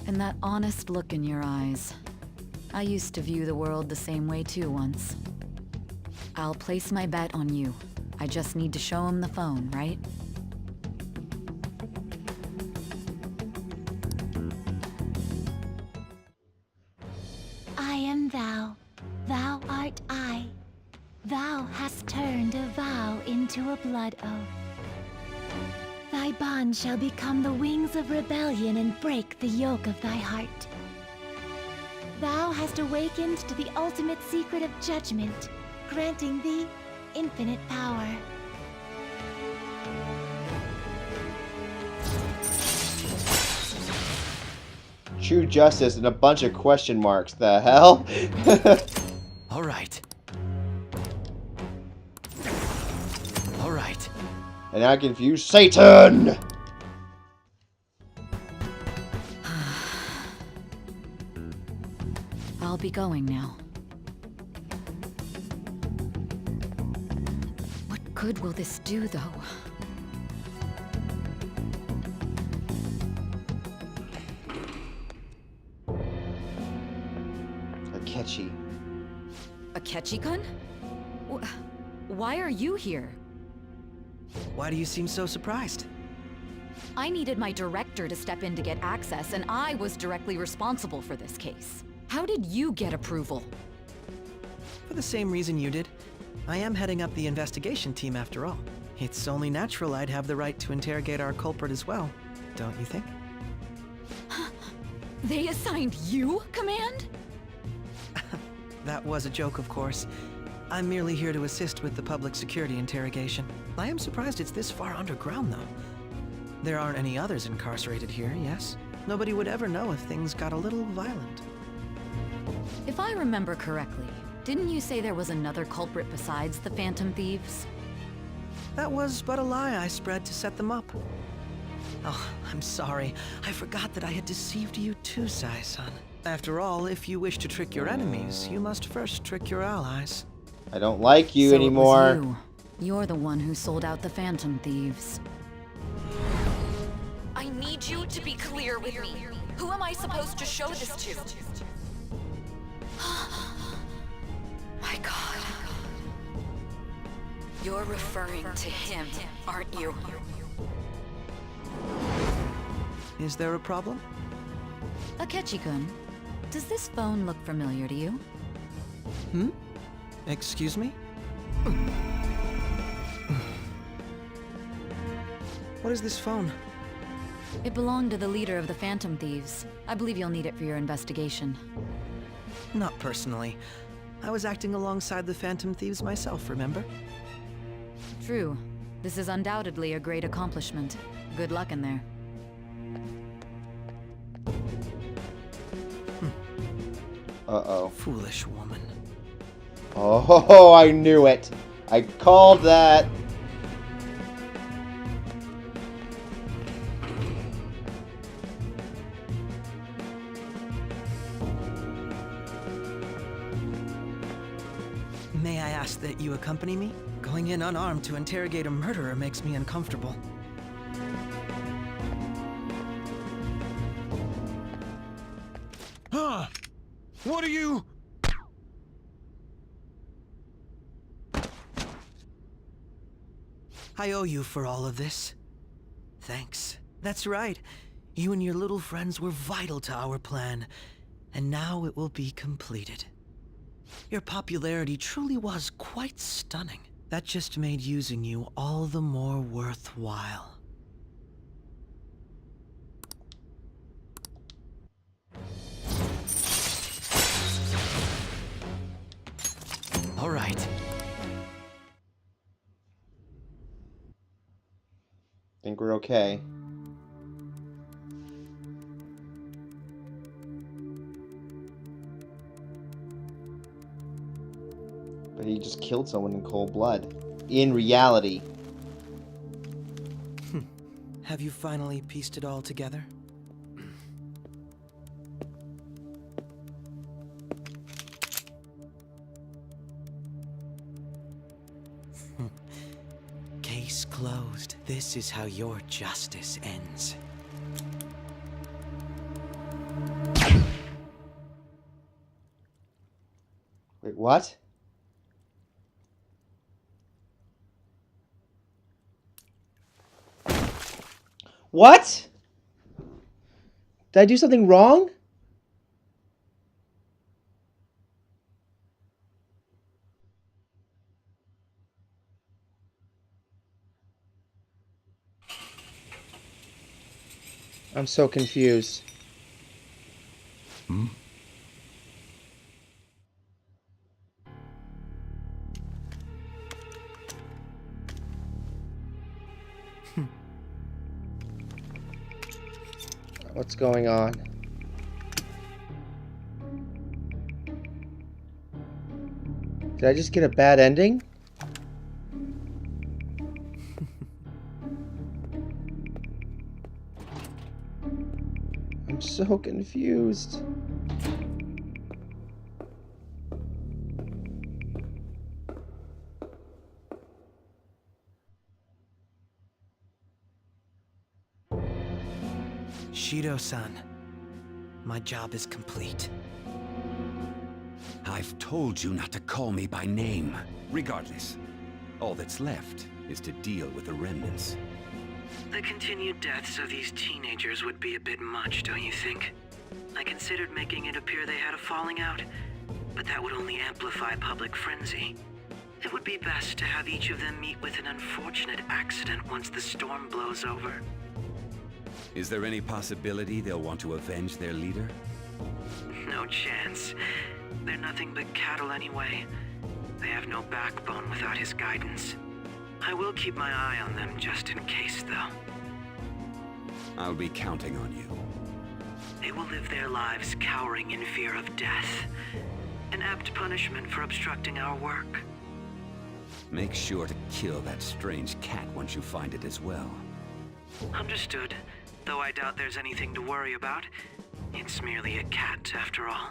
Speaker 7: And that honest look in your eyes. I used to view the world the same way too once. I'll place my bet on you. I just need to show him the phone, right?
Speaker 2: I am hast turned a vow into a blood oath. Thy bond shall become the wings of rebellion and break the yoke of thy heart. Thou hast awakened to the ultimate secret of judgment, granting thee infinite power.
Speaker 1: True justice and a bunch of question marks. The hell?
Speaker 3: All right. All right.
Speaker 1: And I confuse Satan!
Speaker 7: I'll be going now. What good will this do, though?
Speaker 1: Akechi.
Speaker 7: Akechi-kun? Why are you here?
Speaker 17: Why do you seem so surprised?
Speaker 7: I needed my director to step in to get access, and I was directly responsible for this case. How did you get approval?
Speaker 17: For the same reason you did. I am heading up the investigation team after all. It's only natural I'd have the right to interrogate our culprit as well, don't you think?
Speaker 7: They assigned you command?
Speaker 17: That was a joke, of course. I'm merely here to assist with the public security interrogation. I am surprised it's this far underground, though. There aren't any others incarcerated here, yes? Nobody would ever know if things got a little violent.
Speaker 7: If I remember correctly, didn't you say there was another culprit besides the Phantom Thieves?
Speaker 17: That was but a lie I spread to set them up. Oh, I'm sorry. I forgot that I had deceived you too, Sai-san. After all, if you wish to trick your enemies, you must first trick your allies.
Speaker 1: I don't like you
Speaker 7: So
Speaker 1: anymore.
Speaker 7: It was you. You're the one who sold out the Phantom Thieves. I need you to be clear with me. Who am I supposed to show this to? My God. You're referring to him, aren't you?
Speaker 17: Is there a problem?
Speaker 7: Akechi-kun, does this phone look familiar to you?
Speaker 17: Hmm? Excuse me? What is this phone?
Speaker 7: It belonged to the leader of the Phantom Thieves. I believe you'll need it for your investigation.
Speaker 17: Not personally. I was acting alongside the Phantom Thieves myself, remember?
Speaker 7: True. This is undoubtedly a great accomplishment. Good luck in there.
Speaker 1: Uh-oh.
Speaker 17: Foolish woman.
Speaker 1: Oh, I knew it. I called that.
Speaker 17: May I ask that you accompany me? Going in unarmed to interrogate a murderer makes me uncomfortable.
Speaker 15: Huh? What are you?
Speaker 17: I owe you for all of this. Thanks. That's right. You and your little friends were vital to our plan, and now it will be completed. Your popularity truly was quite stunning. That just made using you all the more worthwhile.
Speaker 3: All right.
Speaker 1: Think we're okay. But he just killed someone in cold blood. In reality.
Speaker 17: Have you finally pieced it all together? Case closed. This is how your justice ends.
Speaker 1: Wait, what? What? Did I do something wrong? I'm so confused.
Speaker 15: Hmm?
Speaker 1: What's going on? Did I just get a bad ending? I'm so confused.
Speaker 17: Shido-san, my job is complete.
Speaker 18: I've told you not to call me by name. Regardless, all that's left is to deal with the remnants.
Speaker 9: The continued deaths of these teenagers would be a bit much, don't you think? I considered making it appear they had a falling out, but that would only amplify public frenzy. It would be best to have each of them meet with an unfortunate accident once the storm blows over.
Speaker 18: Is there any possibility they'll want to avenge their leader?
Speaker 9: No chance. They're nothing but cattle anyway. They have no backbone without his guidance. I will keep my eye on them just in case, though.
Speaker 18: I'll be counting on you.
Speaker 9: They will live their lives cowering in fear of death. An apt punishment for obstructing our work.
Speaker 18: Make sure to kill that strange cat once you find it as well.
Speaker 9: Understood. Though I doubt there's anything to worry about. It's merely a cat, after all.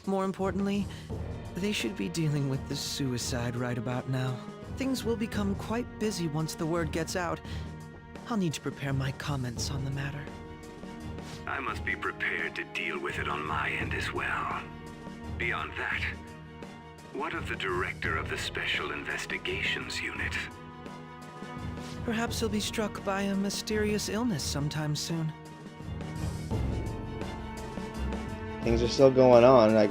Speaker 17: More importantly, they should be dealing with the suicide right about now. Things will become quite busy once the word gets out. I'll need to prepare my comments on the matter.
Speaker 16: I must be prepared to deal with it on my end as well. Beyond that, what of the director of the Special Investigations Unit?
Speaker 17: Perhaps he'll be struck by a mysterious illness sometime soon.
Speaker 1: Things are still going on, like...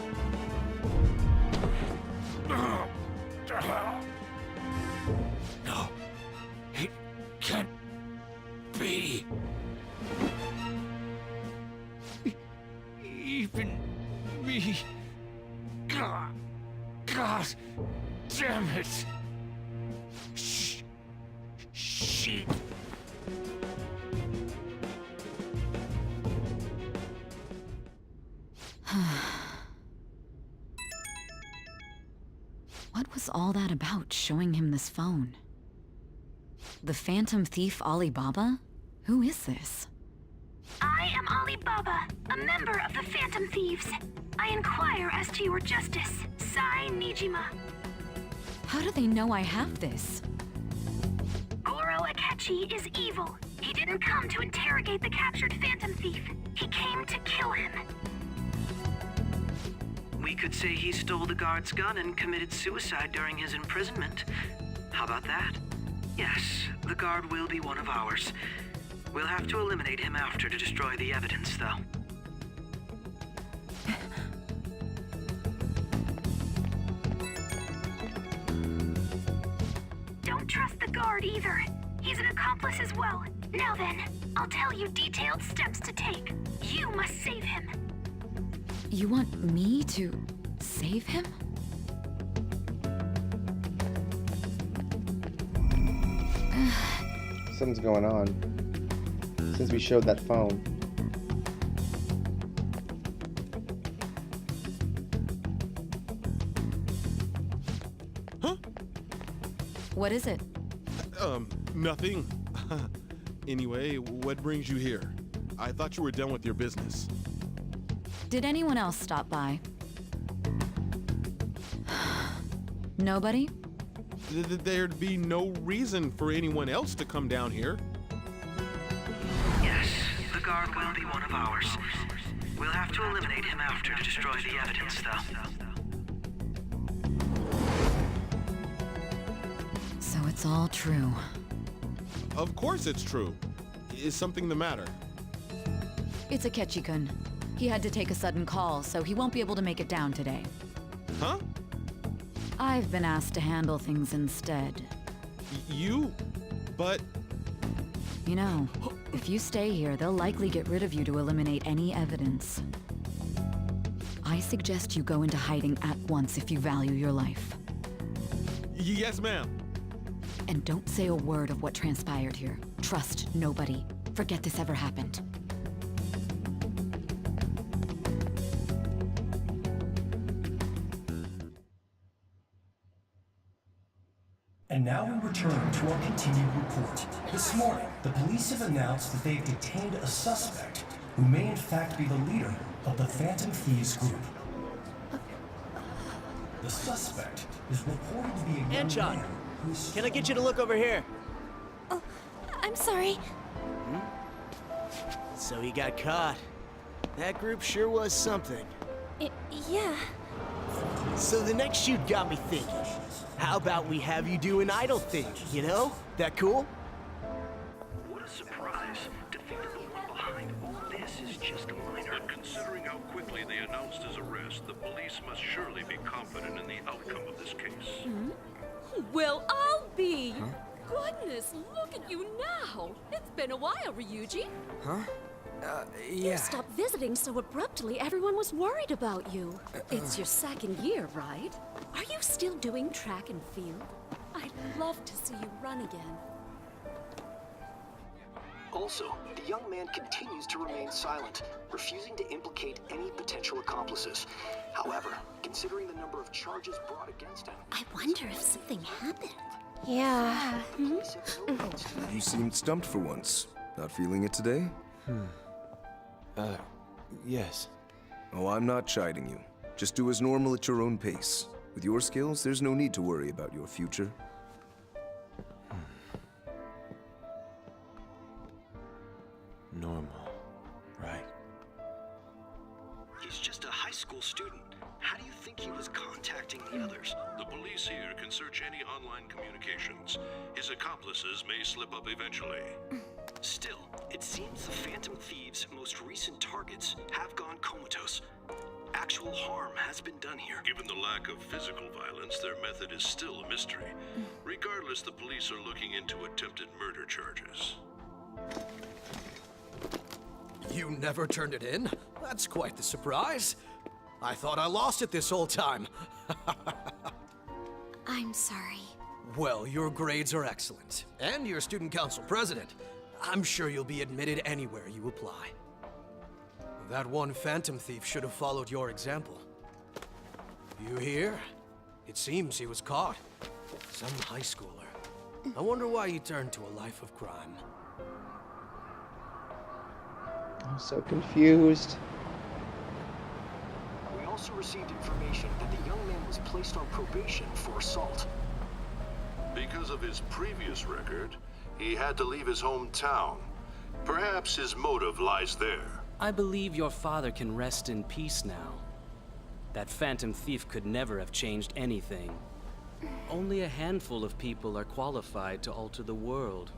Speaker 18: No, it can't be.
Speaker 14: Even me. God damn it. Shit.
Speaker 7: What was all that about, showing him this phone? The Phantom Thief Alibaba? Who is this?
Speaker 12: I am Alibaba, a member of the Phantom Thieves. I inquire as to your justice, Sai Nijima.
Speaker 7: How do they know I have this?
Speaker 12: Goro Akechi is evil. He didn't come to interrogate the captured Phantom Thief. He came to kill him.
Speaker 9: We could say he stole the guard's gun and committed suicide during his imprisonment. How about that? Yes, the guard will be one of ours. We'll have to eliminate him after to destroy the evidence, though.
Speaker 12: Don't trust the guard either. He's an accomplice as well. Now then, I'll tell you detailed steps to take. You must save him.
Speaker 7: You want me to save him?
Speaker 1: Something's going on. Since we showed that phone.
Speaker 19: Huh?
Speaker 7: What is it?
Speaker 19: Nothing. Anyway, what brings you here? I thought you were done with your business.
Speaker 7: Did anyone else stop by? Nobody?
Speaker 19: There'd be no reason for anyone else to come down here.
Speaker 9: Yes, the guard will be one of ours. We'll have to eliminate him after to destroy the evidence, though.
Speaker 7: So it's all true.
Speaker 19: Of course it's true. Is something the matter?
Speaker 7: It's Akechi-kun. He had to take a sudden call, so he won't be able to make it down today.
Speaker 19: Huh?
Speaker 7: I've been asked to handle things instead.
Speaker 19: You? But...
Speaker 7: You know, if you stay here, they'll likely get rid of you to eliminate any evidence. I suggest you go into hiding at once if you value your life.
Speaker 19: Yes, ma'am.
Speaker 7: And don't say a word of what transpired here. Trust nobody. Forget this ever happened.
Speaker 20: And now we return to our continued report. This morning, the police have announced that they have detained a suspect who may in fact be the leader of the Phantom Thieves group. The suspect is reported to be a young
Speaker 21: John,
Speaker 20: man who's...
Speaker 21: can I get you to look over here?
Speaker 2: Oh, I'm sorry.
Speaker 21: So he got caught. That group sure was something.
Speaker 2: Yeah.
Speaker 21: So the next shoot got me thinking. How about we have you do an idol thing, you know? That cool?
Speaker 9: What a surprise. To think that the one behind all this is just a minor.
Speaker 22: But considering how quickly they announced his arrest, the police must surely be confident in the outcome of this case.
Speaker 23: Well, I'll be. Goodness, look at you now. It's been a while, Ryuji.
Speaker 5: Huh?
Speaker 23: You stopped visiting so abruptly, everyone was worried about you. It's your second year, right? Are you still doing track and field? I'd love to see you run again.
Speaker 24: Also, the young man continues to remain silent, refusing to implicate any potential accomplices. However, considering the number of charges brought against him...
Speaker 2: I wonder if something happened.
Speaker 25: Yeah. You seemed stumped for once. Not feeling it today?
Speaker 4: Yes.
Speaker 25: Oh, I'm not chiding you. Just do as normal at your own pace. With your skills, there's no need to worry about your future.
Speaker 4: Normal. Right.
Speaker 24: He's just a high school student. How do you think he was contacting the others?
Speaker 22: The police here can search any online communications. His accomplices may slip up eventually.
Speaker 24: Still, it seems the Phantom Thieves' most recent targets have gone comatose. Actual harm has been done here.
Speaker 22: Given the lack of physical violence, their method is still a mystery. Regardless, the police are looking into attempted murder charges.
Speaker 21: You never turned it in? That's quite the surprise. I thought I lost it this whole time.
Speaker 2: I'm sorry.
Speaker 21: Well, your grades are excellent. And you're student council president. I'm sure you'll be admitted anywhere you apply. That one Phantom Thief should have followed your example. You hear? It seems he was caught. Some high schooler. I wonder why he turned to a life of crime.
Speaker 1: I'm so confused.
Speaker 24: We also received information that the young man was placed on probation for assault.
Speaker 22: Because of his previous record, he had to leave his hometown. Perhaps his motive lies there.
Speaker 26: I believe your father can rest in peace now. That Phantom Thief could never have changed anything. Only a handful of people are qualified to alter the world.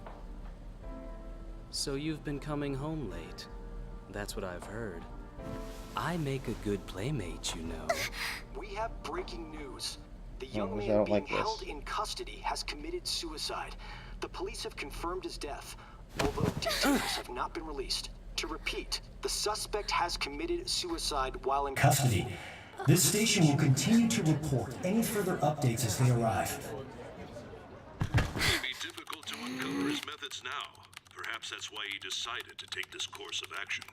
Speaker 26: So you've been coming home late. That's what I've heard. I make a good playmate, you know.
Speaker 24: We have breaking news. The young
Speaker 1: I
Speaker 24: man
Speaker 1: don't
Speaker 24: being
Speaker 1: like this.
Speaker 24: held in custody has committed suicide. The police have confirmed his death, although details have not been released. To repeat, the suspect has committed suicide while in
Speaker 20: custody. This station will continue to report any further updates as they arrive.
Speaker 22: It would be difficult to uncover his methods now. Perhaps that's why he decided to take this course of action.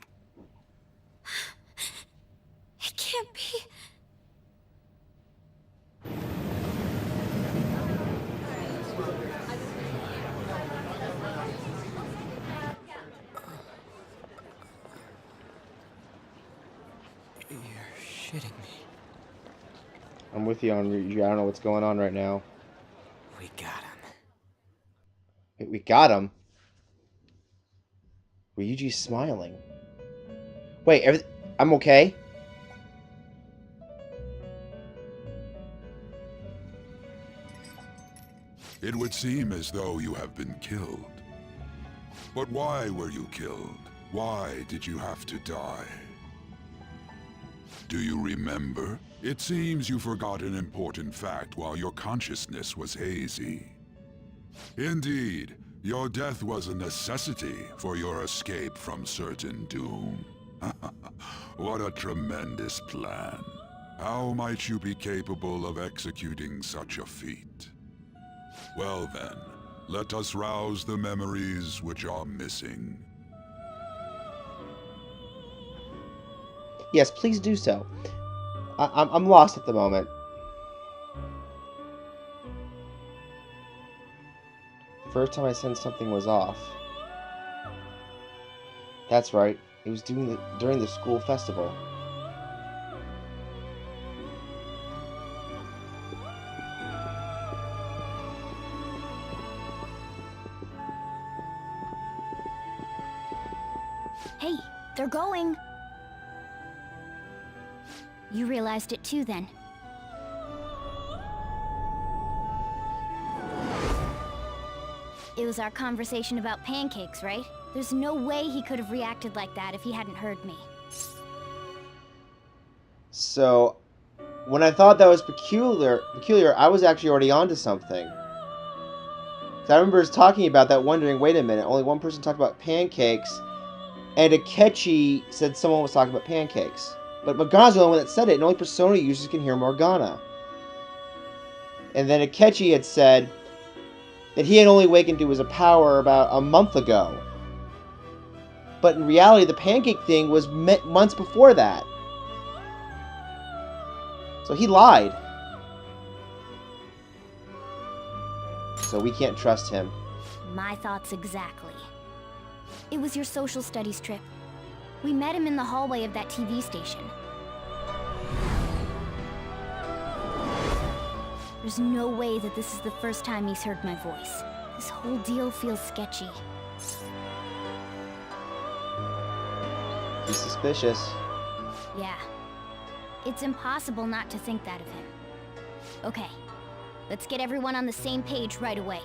Speaker 2: It can't be.
Speaker 5: You're shitting me.
Speaker 1: I'm with you on Ryuji. I don't know what's going on right now.
Speaker 5: We got him.
Speaker 1: Wait, we got him? Ryuji's smiling. Wait, I'm okay?
Speaker 27: It would seem as though you have been killed. But why were you killed? Why did you have to die? Do you remember? It seems you forgot an important fact while your consciousness was hazy. Indeed, Your death was a necessity for your escape from certain doom. What a tremendous plan. How might you be capable of executing such a feat? Well then, let us rouse the memories which are missing.
Speaker 1: Yes, please do so. I'm lost at the moment. The first time I sensed something was off. That's right. It was during the school festival.
Speaker 2: Hey, they're going. You realized it too, then. It was our conversation about pancakes, right? There's no way he could have reacted like that if he hadn't heard me.
Speaker 1: So, when I thought that was peculiar, I was actually already onto something. 'Cause I remember us talking about that, wondering, wait a minute, only one person talked about pancakes, and Akechi said someone was talking about pancakes. But Morgana's the only one that said it, and only Persona users can hear Morgana. And then Akechi had said that he had only awakened to his power about a month ago. But in reality, the pancake thing was months before that. So he lied. So we can't trust him.
Speaker 2: My thoughts exactly. It was your social studies trip. We met him in the hallway of that TV station. There's no way that this is the first time he's heard my voice. This whole deal feels sketchy.
Speaker 1: He's suspicious.
Speaker 2: Yeah. It's impossible not to think that of him. Okay. Let's get everyone on the same page right away.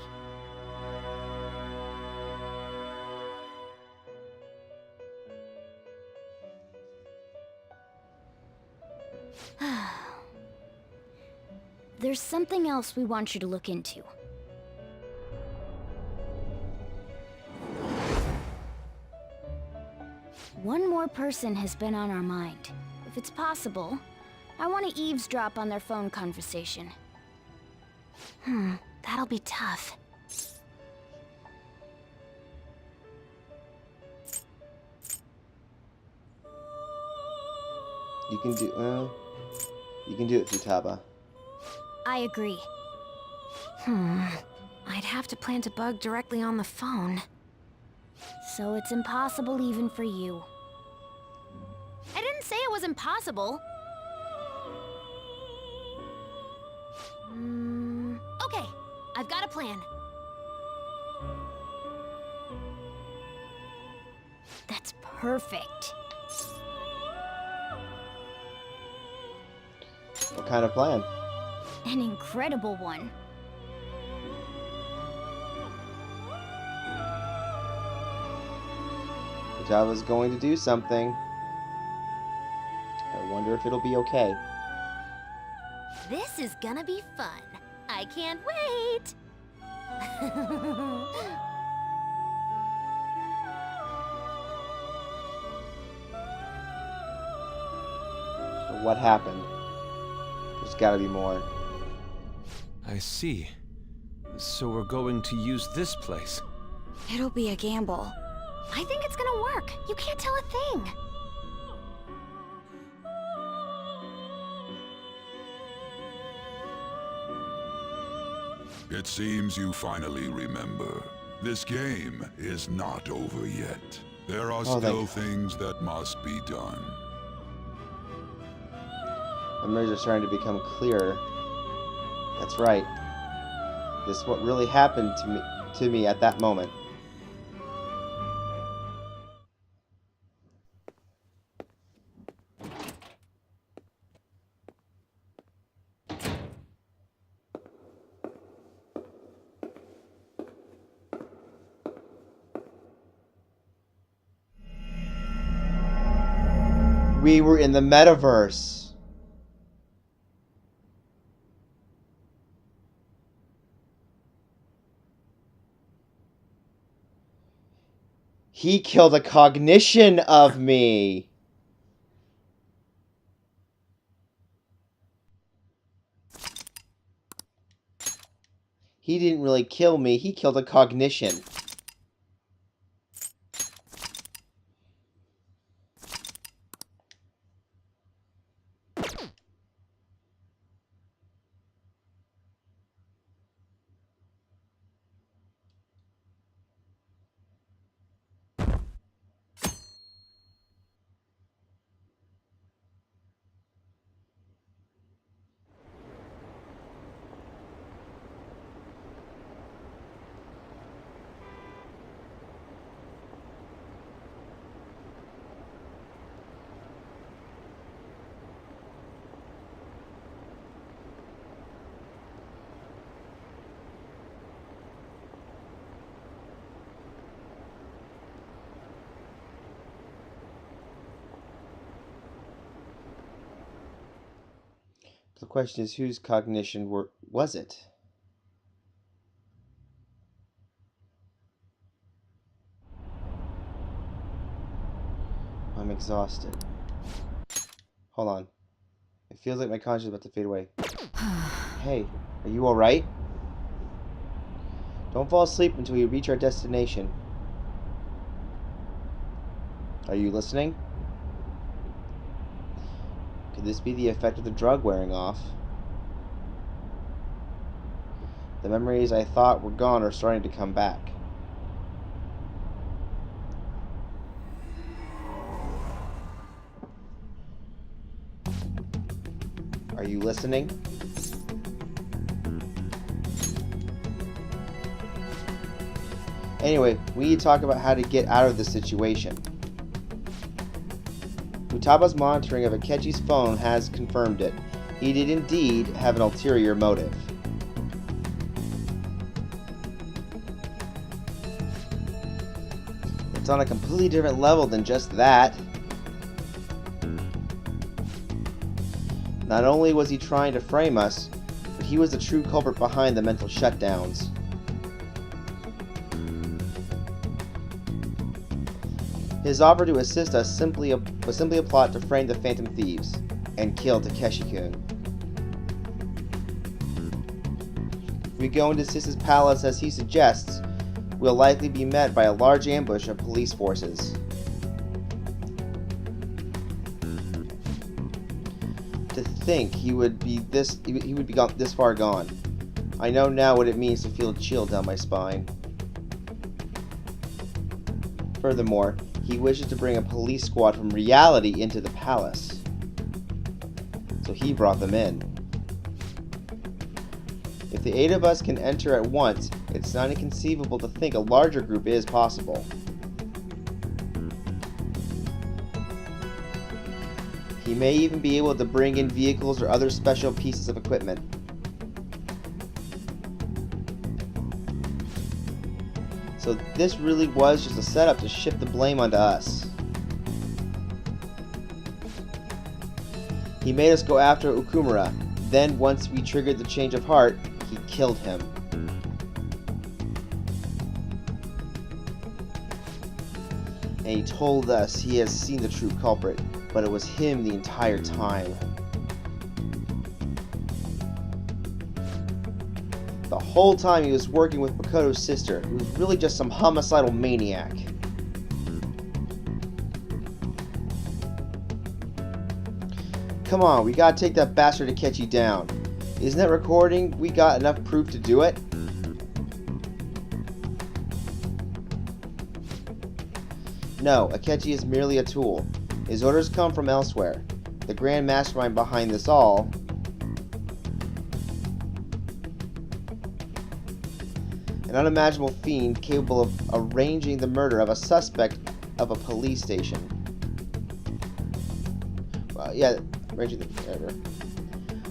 Speaker 2: There's something else we want you to look into. One more person has been on our mind. If it's possible, I want to eavesdrop on their phone conversation. That'll be tough.
Speaker 1: You can do it, Futaba.
Speaker 2: I agree. I'd have to plant a bug directly on the phone. So it's impossible even for you. I didn't say it was impossible. Okay, I've got a plan. That's perfect.
Speaker 1: What kind of plan?
Speaker 2: An incredible one.
Speaker 1: Futaba's going to do something. I wonder if it'll be okay.
Speaker 2: This is gonna be fun. I can't wait.
Speaker 1: So what happened? There's gotta be more.
Speaker 4: I see. So we're going to use this place.
Speaker 2: It'll be a gamble. I think it's gonna work. You can't tell a thing.
Speaker 27: It seems you finally remember. This game is not over yet. There are still things that must be done.
Speaker 1: Memories are starting to become clearer. That's right. This is what really happened to me at that moment. We were in the metaverse. He killed a cognition of me. He didn't really kill me. He killed a cognition. The question is, whose cognition was it? I'm exhausted. Hold on. It feels like my conscience is about to fade away. Hey, are you alright? Don't fall asleep until we reach our destination. Are you listening? Could this be the effect of the drug wearing off? The memories I thought were gone are starting to come back. Are you listening? Anyway, we need to talk about how to get out of this situation. Futaba's monitoring of Akechi's phone has confirmed it. He did indeed have an ulterior motive. It's on a completely different level than just that. Not only was he trying to frame us, but he was the true culprit behind the mental shutdowns. His offer to assist us was simply a plot to frame the Phantom Thieves and kill Takeshi-kun. If we go into Sis's palace as he suggests, we'll likely be met by a large ambush of police forces. To think he would be this far gone. I know now what it means to feel a chill down my spine. Furthermore, he wishes to bring a police squad from reality into the palace. So he brought them in. If the 8 of us can enter at once, it's not inconceivable to think a larger group is possible. He may even be able to bring in vehicles or other special pieces of equipment. So this really was just a setup to shift the blame onto us. He made us go after Okumura. Then, once we triggered the change of heart, he killed him. And he told us he has seen the true culprit, but it was him the entire time. The whole time he was working with Makoto's sister, who was really just some homicidal maniac. Come on, we gotta take that bastard Akechi down. Isn't that recording? We got enough proof to do it? No, Akechi is merely a tool. His orders come from elsewhere. The grand mastermind behind this all, an unimaginable fiend capable of arranging the murder of a suspect of a police station. Yeah, arranging the murder.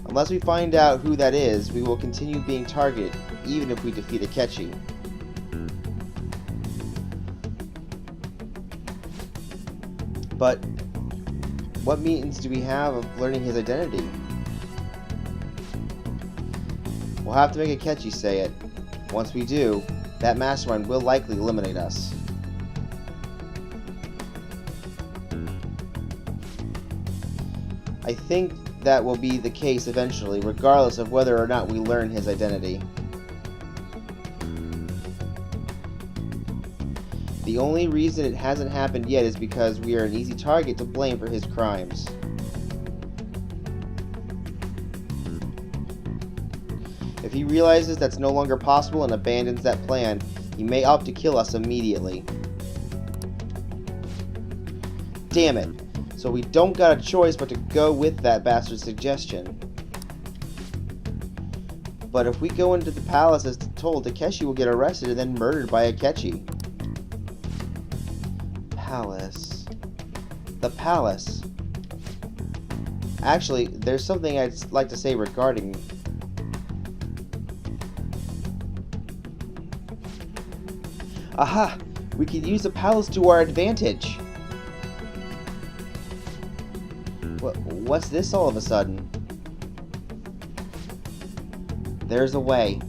Speaker 1: Unless we find out who that is, we will continue being targeted, even if we defeat Akechi. But what means do we have of learning his identity? We'll have to make Akechi say it. Once we do, that mastermind will likely eliminate us. I think that will be the case eventually, regardless of whether or not we learn his identity. The only reason it hasn't happened yet is because we are an easy target to blame for his crimes. If he realizes that's no longer possible and abandons that plan, he may opt to kill us immediately. Damn it. So we don't got a choice but to go with that bastard's suggestion. But if we go into the palace as told, Takeshi will get arrested and then murdered by Akechi. Palace. The palace. Actually, there's something I'd like to say regarding... Aha! We can use the palace to our advantage! What's this all of a sudden? There's a way.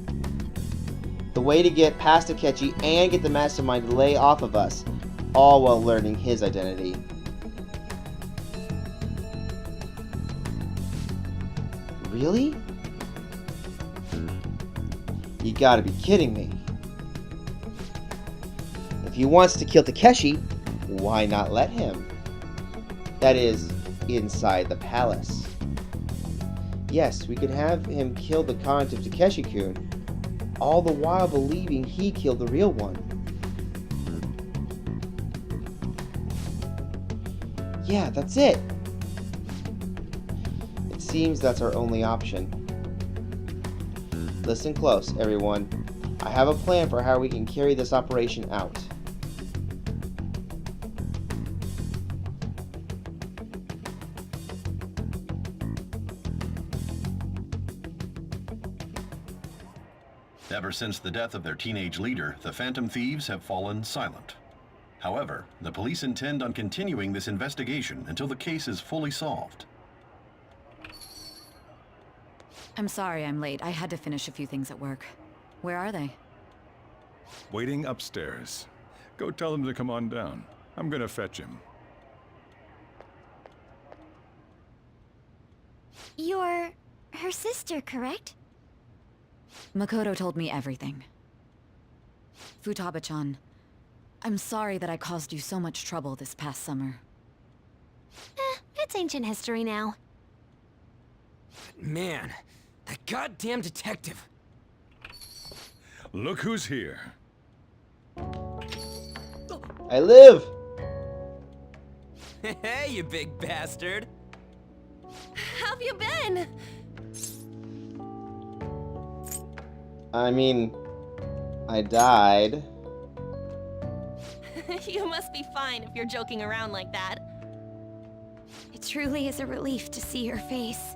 Speaker 1: The way to get past Akechi and get the mastermind to lay off of us, all while learning his identity. Really? You gotta be kidding me. If he wants to kill Takeshi, why not let him? That is, inside the palace. Yes, we could have him kill the content of Takeshi-kun, all the while believing he killed the real one. Yeah, that's it. It seems that's our only option. Listen close, everyone. I have a plan for how we can carry this operation out.
Speaker 3: Ever since the death of their teenage leader, the Phantom Thieves have fallen silent. However, the police intend on continuing this investigation until the case is fully solved.
Speaker 7: I'm sorry I'm late. I had to finish a few things at work. Where are they?
Speaker 27: Waiting upstairs. Go tell them to come on down. I'm gonna fetch him.
Speaker 2: You're her sister, correct?
Speaker 7: Makoto told me everything. Futaba-chan, I'm sorry that I caused you so much trouble this past summer.
Speaker 2: It's ancient history now.
Speaker 5: Man, that goddamn detective.
Speaker 27: Look who's here.
Speaker 1: I live!
Speaker 5: Hey, you big bastard.
Speaker 2: How have you been?
Speaker 1: I mean, I died.
Speaker 6: You must be fine if you're joking around like that.
Speaker 2: It truly is a relief to see your face.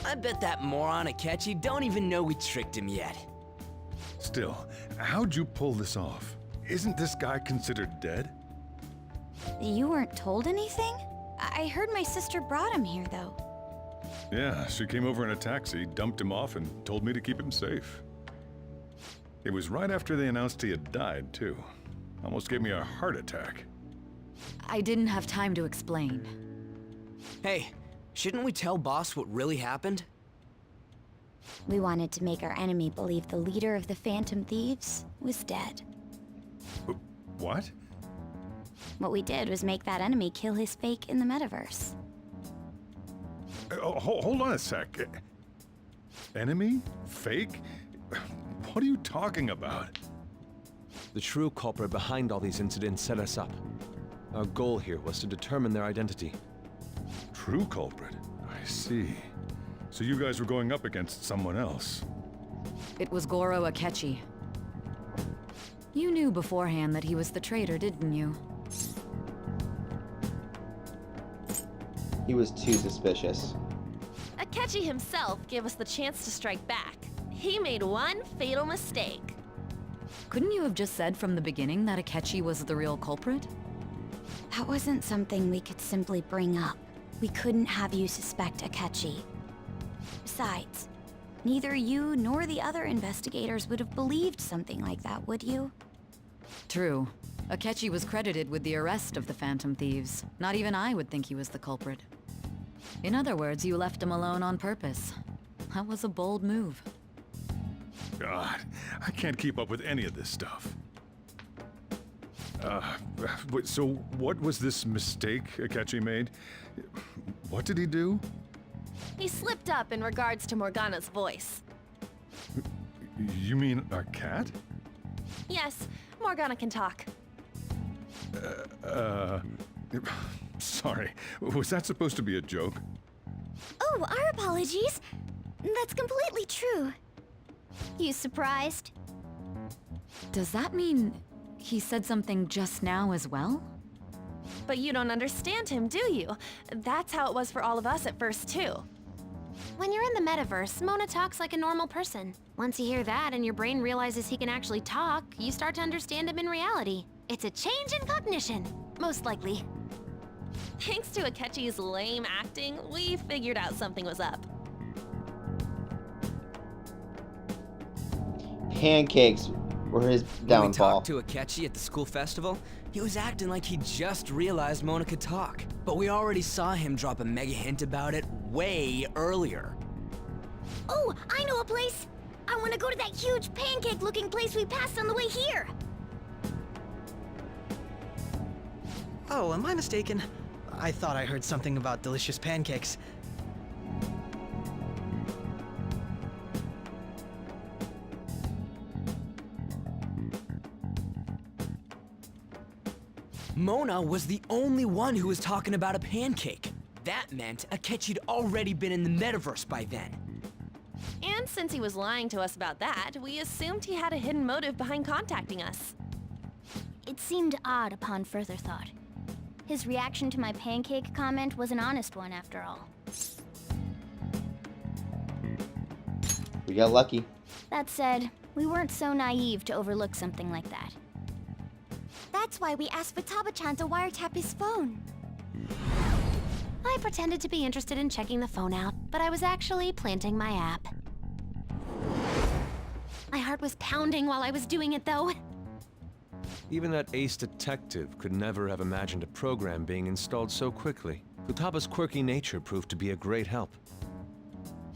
Speaker 5: I bet that moron Akechi don't even know we tricked him yet.
Speaker 27: Still, how'd you pull this off? Isn't this guy considered dead?
Speaker 2: You weren't told anything? I heard my sister brought him here, though.
Speaker 27: Yeah, she came over in a taxi, dumped him off, and told me to keep him safe. It was right after they announced he had died, too. Almost gave me a heart attack.
Speaker 7: I didn't have time to explain.
Speaker 5: Hey, shouldn't we tell boss what really happened?
Speaker 2: We wanted to make our enemy believe the leader of the Phantom Thieves was dead.
Speaker 27: What?
Speaker 2: What we did was make that enemy kill his fake in the metaverse.
Speaker 27: Hold on a sec. Enemy? Fake? What are you talking about?
Speaker 4: The true culprit behind all these incidents set us up. Our goal here was to determine their identity.
Speaker 27: True culprit? I see. So you guys were going up against someone else.
Speaker 7: It was Goro Akechi. You knew beforehand that he was the traitor, didn't you?
Speaker 1: He was too suspicious.
Speaker 6: Akechi himself gave us the chance to strike back. He made one fatal mistake.
Speaker 7: Couldn't you have just said from the beginning that Akechi was the real culprit?
Speaker 2: That wasn't something we could simply bring up. We couldn't have you suspect Akechi. Besides, neither you nor the other investigators would have believed something like that, would you?
Speaker 7: True. Akechi was credited with the arrest of the Phantom Thieves. Not even I would think he was the culprit. In other words, you left him alone on purpose. That was a bold move.
Speaker 8: God, I can't keep up with any of this stuff. So what was this mistake Akechi made? What did he do?
Speaker 6: He slipped up in regards to Morgana's voice.
Speaker 8: You mean a cat?
Speaker 6: Yes, Morgana can talk.
Speaker 8: Sorry. Was that supposed to be a joke?
Speaker 2: Oh, our apologies. That's completely true. You surprised?
Speaker 7: Does that mean he said something just now as well?
Speaker 6: But you don't understand him, do you? That's how it was for all of us at first, too. When you're in the metaverse, Mona talks like a normal person. Once you hear that and your brain realizes he can actually talk, you start to understand him in reality. It's a change in cognition, most likely. Thanks to Akechi's lame acting, we figured out something was up.
Speaker 1: Pancakes were his downfall.
Speaker 5: When we talked to Akechi at the school festival, he was acting like he just realized Mona could talk. But we already saw him drop a mega hint about it way earlier.
Speaker 2: Oh, I know a place! I want to go to that huge pancake-looking place we passed on the way here!
Speaker 10: Oh, am I mistaken? I thought I heard something about delicious pancakes.
Speaker 5: Mona was the only one who was talking about a pancake. That meant Akechi'd already been in the metaverse by then.
Speaker 6: And since he was lying to us about that, we assumed he had a hidden motive behind contacting us.
Speaker 2: It seemed odd upon further thought. His reaction to my pancake comment was an honest one, after all.
Speaker 1: We got lucky.
Speaker 2: That said, we weren't so naive to overlook something like that. That's why we asked Futaba-chan to wiretap his phone.
Speaker 6: I pretended to be interested in checking the phone out, but I was actually planting my app. My heart was pounding while I was doing it, though.
Speaker 4: Even that ace detective could never have imagined a program being installed so quickly. Futaba's quirky nature proved to be a great help.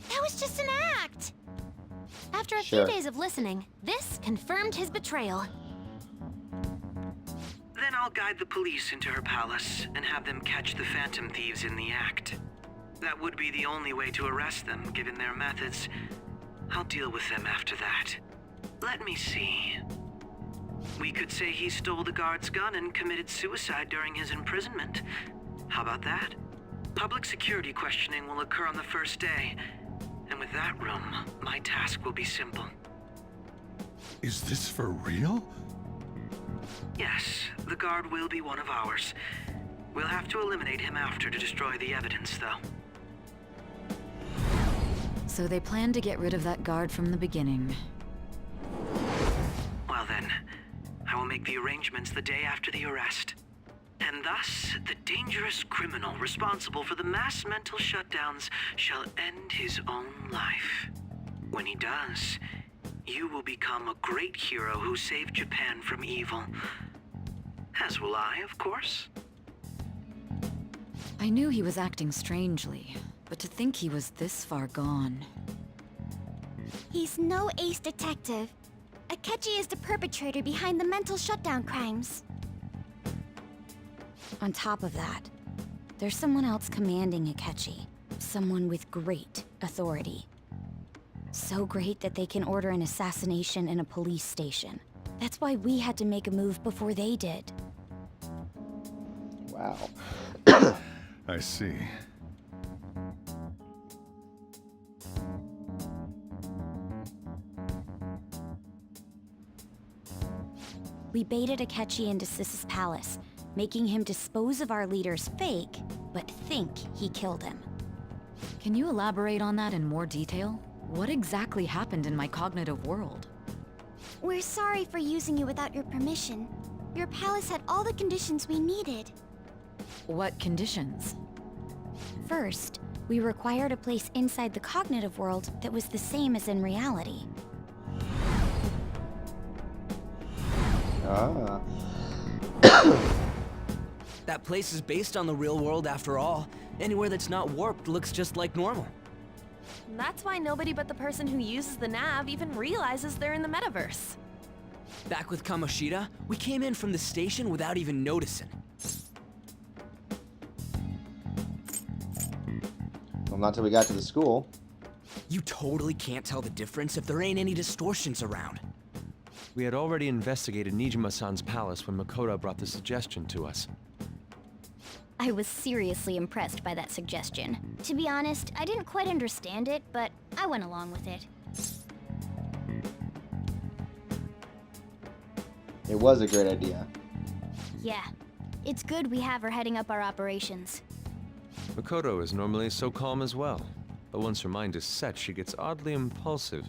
Speaker 6: That was just an act! After a
Speaker 1: Sure.
Speaker 6: few days of listening, this confirmed his betrayal.
Speaker 9: Then I'll guide the police into her palace and have them catch the Phantom Thieves in the act. That would be the only way to arrest them, given their methods. I'll deal with them after that. Let me see. We could say he stole the guard's gun and committed suicide during his imprisonment. How about that? Public security questioning will occur on the first day. And with that room, my task will be simple.
Speaker 8: Is this for real?
Speaker 9: Yes, the guard will be one of ours. We'll have to eliminate him after to destroy the evidence, though.
Speaker 7: So they planned to get rid of that guard from the beginning.
Speaker 9: Well then, I will make the arrangements the day after the arrest. And thus, the dangerous criminal responsible for the mass mental shutdowns shall end his own life. When he does, you will become a great hero who saved Japan from evil. As will I, of course.
Speaker 7: I knew he was acting strangely, but to think he was this far gone.
Speaker 2: He's no ace detective. Akechi is the perpetrator behind the mental shutdown crimes. On top of that, there's someone else commanding Akechi. Someone with great authority. So great that they can order an assassination in a police station. That's why we had to make a move before they did.
Speaker 1: Wow.
Speaker 8: I see.
Speaker 2: We baited Akechi into Sis's palace, making him dispose of our leader's fake, but think he killed him.
Speaker 7: Can you elaborate on that in more detail? What exactly happened in my cognitive world?
Speaker 2: We're sorry for using you without your permission. Your palace had all the conditions we needed.
Speaker 7: What conditions?
Speaker 2: First, we required a place inside the cognitive world that was the same as in reality.
Speaker 1: Ah.
Speaker 5: That place is based on the real world after all. Anywhere that's not warped looks just like normal.
Speaker 6: That's why nobody but the person who uses the nav even realizes they're in the metaverse.
Speaker 5: Back with Kamoshida, we came in from the station without even noticing.
Speaker 1: Well, not till we got to the school.
Speaker 5: You totally can't tell the difference if there ain't any distortions around.
Speaker 4: We had already investigated Nijima-san's palace when Makoto brought the suggestion to us.
Speaker 2: I was seriously impressed by that suggestion. To be honest, I didn't quite understand it, but I went along with it.
Speaker 1: It was a great idea.
Speaker 2: Yeah, it's good we have her heading up our operations.
Speaker 4: Makoto is normally so calm as well, but once her mind is set, she gets oddly impulsive.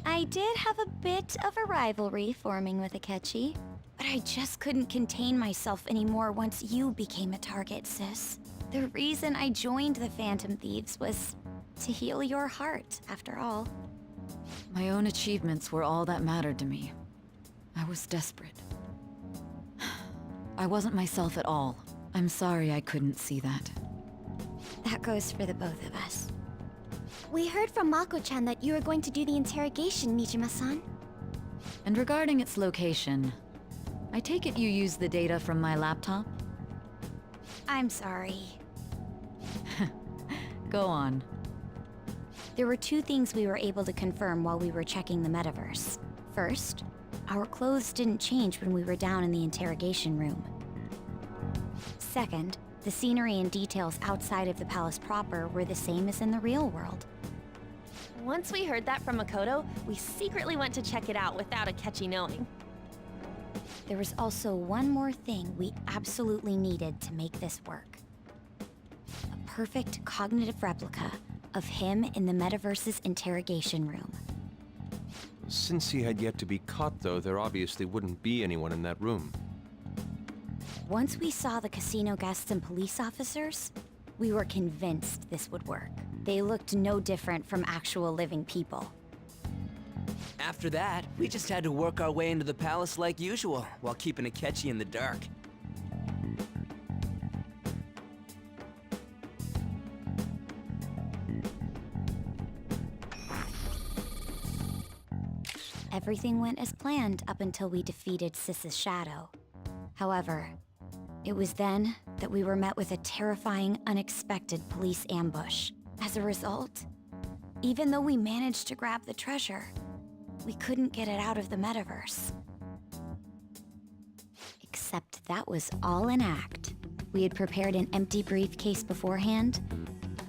Speaker 2: I did have a bit of a rivalry forming with Akechi, but I just couldn't contain myself anymore once you became a target, sis. The reason I joined the Phantom Thieves was to heal your heart, after all.
Speaker 7: My own achievements were all that mattered to me. I was desperate. I wasn't myself at all. I'm sorry I couldn't see that.
Speaker 2: That goes for the both of us. We heard from Mako-chan that you were going to do the interrogation, Nijima-san.
Speaker 7: And regarding its location, I take it you used the data from my laptop?
Speaker 2: I'm sorry.
Speaker 7: Go on.
Speaker 2: There were two things we were able to confirm while we were checking the metaverse. First, our clothes didn't change when we were down in the interrogation room. Second, the scenery and details outside of the palace proper were the same as in the real world.
Speaker 6: Once we heard that from Makoto, we secretly went to check it out without Akechi knowing.
Speaker 2: There was also one more thing we absolutely needed to make this work. A perfect cognitive replica of him in the metaverse's interrogation room.
Speaker 4: Since he had yet to be caught, though, there obviously wouldn't be anyone in that room.
Speaker 2: Once we saw the casino guests and police officers, we were convinced this would work. They looked no different from actual living people.
Speaker 5: After that, we just had to work our way into the palace like usual, while keeping Akechi in the dark.
Speaker 2: Everything went as planned up until we defeated Sis's shadow. However, it was then that we were met with a terrifying, unexpected police ambush. As a result, even though we managed to grab the treasure, we couldn't get it out of the metaverse. Except that was all an act. We had prepared an empty briefcase beforehand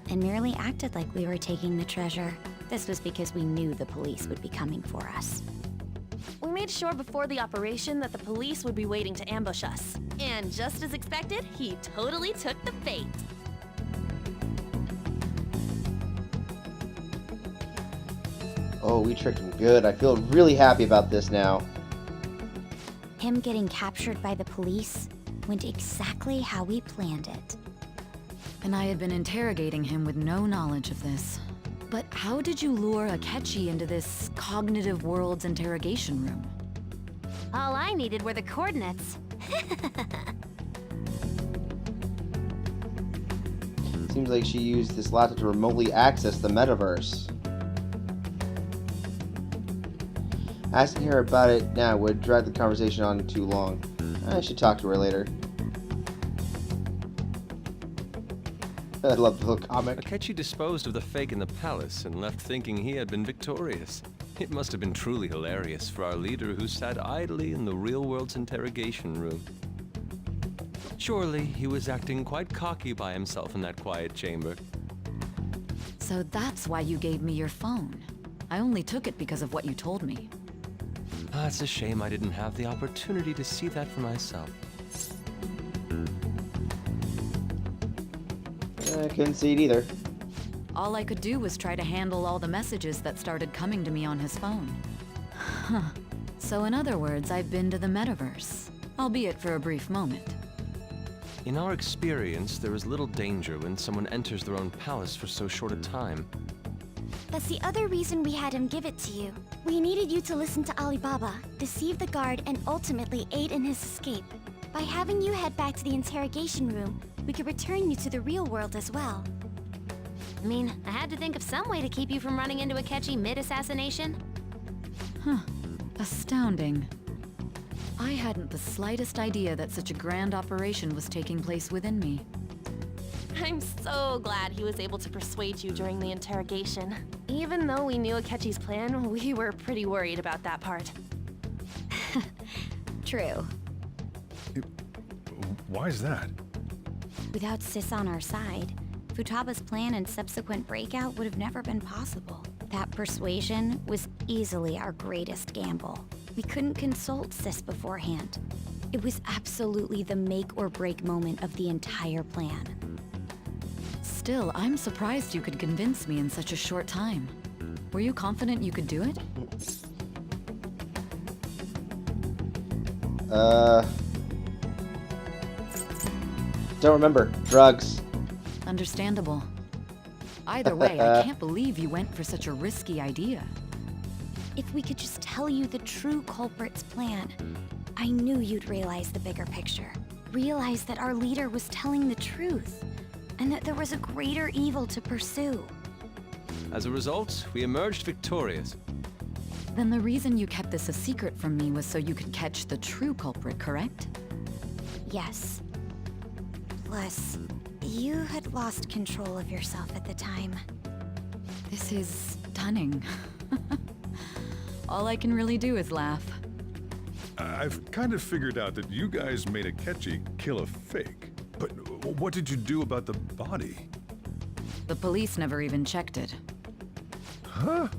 Speaker 2: and merely acted like we were taking the treasure. This was because we knew the police would be coming for us.
Speaker 6: We made sure before the operation that the police would be waiting to ambush us. And just as expected, he totally took the bait.
Speaker 1: Oh, we tricked him good. I feel really happy about this now.
Speaker 2: Him getting captured by the police went exactly how we planned it.
Speaker 7: And I had been interrogating him with no knowledge of this. But how did you lure Akechi into this cognitive world's interrogation room?
Speaker 2: All I needed were the coordinates.
Speaker 1: Seems like she used this laptop to remotely access the metaverse. Asking her about it now would drag the conversation on too long. I should talk to her later. I love the little comic.
Speaker 4: Akechi disposed of the fake in the palace and left thinking he had been victorious. It must have been truly hilarious for our leader who sat idly in the real world's interrogation room. Surely he was acting quite cocky by himself in that quiet chamber.
Speaker 7: So that's why you gave me your phone. I only took it because of what you told me.
Speaker 4: It's a shame I didn't have the opportunity to see that for myself.
Speaker 1: I couldn't see it either.
Speaker 7: All I could do was try to handle all the messages that started coming to me on his phone. Huh. So in other words, I've been to the metaverse, albeit for a brief moment.
Speaker 4: In our experience, there is little danger when someone enters their own palace for so short a time.
Speaker 2: That's the other reason we had him give it to you. We needed you to listen to Alibaba, deceive the guard, and ultimately aid in his escape. By having you head back to the interrogation room, we could return you to the real world as well.
Speaker 6: I mean, I had to think of some way to keep you from running into Akechi mid-assassination.
Speaker 7: Huh. Astounding. I hadn't the slightest idea that such a grand operation was taking place within me.
Speaker 6: I'm so glad he was able to persuade you during the interrogation. Even though we knew Akechi's plan, we were pretty worried about that part.
Speaker 2: True.
Speaker 8: Why is that?
Speaker 2: Without Sis on our side, Futaba's plan and subsequent breakout would have never been possible. That persuasion was easily our greatest gamble. We couldn't consult Sis beforehand. It was absolutely the make or break moment of the entire plan.
Speaker 7: Still, I'm surprised you could convince me in such a short time. Were you confident you could do it?
Speaker 1: Don't remember. Drugs.
Speaker 7: Understandable. Either way, I can't believe you went for such a risky idea.
Speaker 2: If we could just tell you the true culprit's plan, I knew you'd realize the bigger picture. Realize that our leader was telling the truth, and that there was a greater evil to pursue.
Speaker 4: As a result, we emerged victorious.
Speaker 7: Then the reason you kept this a secret from me was so you could catch the true culprit, correct?
Speaker 2: Yes. Plus, you had lost control of yourself at the time.
Speaker 7: This is stunning. All I can really do is laugh.
Speaker 8: I've kind of figured out that you guys made Akechi kill a fake. But what did you do about the body?
Speaker 7: The police never even checked it.
Speaker 8: Huh?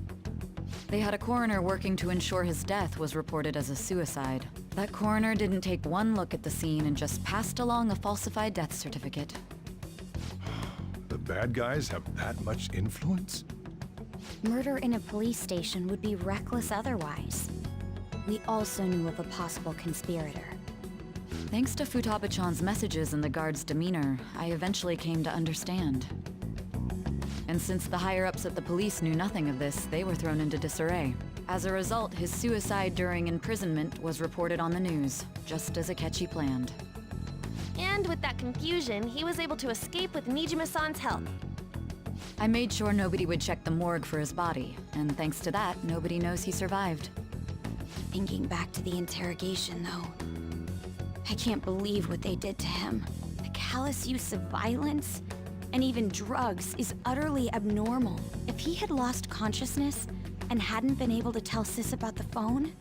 Speaker 7: They had a coroner working to ensure his death was reported as a suicide. That coroner didn't take one look at the scene and just passed along a falsified death certificate.
Speaker 8: The bad guys have that much influence?
Speaker 2: Murder in a police station would be reckless otherwise. We also knew of a possible conspirator.
Speaker 7: Thanks to Futaba-chan's messages and the guard's demeanor, I eventually came to understand. And since the higher-ups at the police knew nothing of this, they were thrown into disarray. As a result, his suicide during imprisonment was reported on the news, just as Akechi planned.
Speaker 6: And with that confusion, he was able to escape with Nijima-san's help.
Speaker 7: I made sure nobody would check the morgue for his body, and thanks to that, nobody knows he survived.
Speaker 2: Thinking back to the interrogation, though, I can't believe what they did to him. The callous use of violence, and even drugs, is utterly abnormal. If he had lost consciousness and hadn't been able to tell Sis about the phone,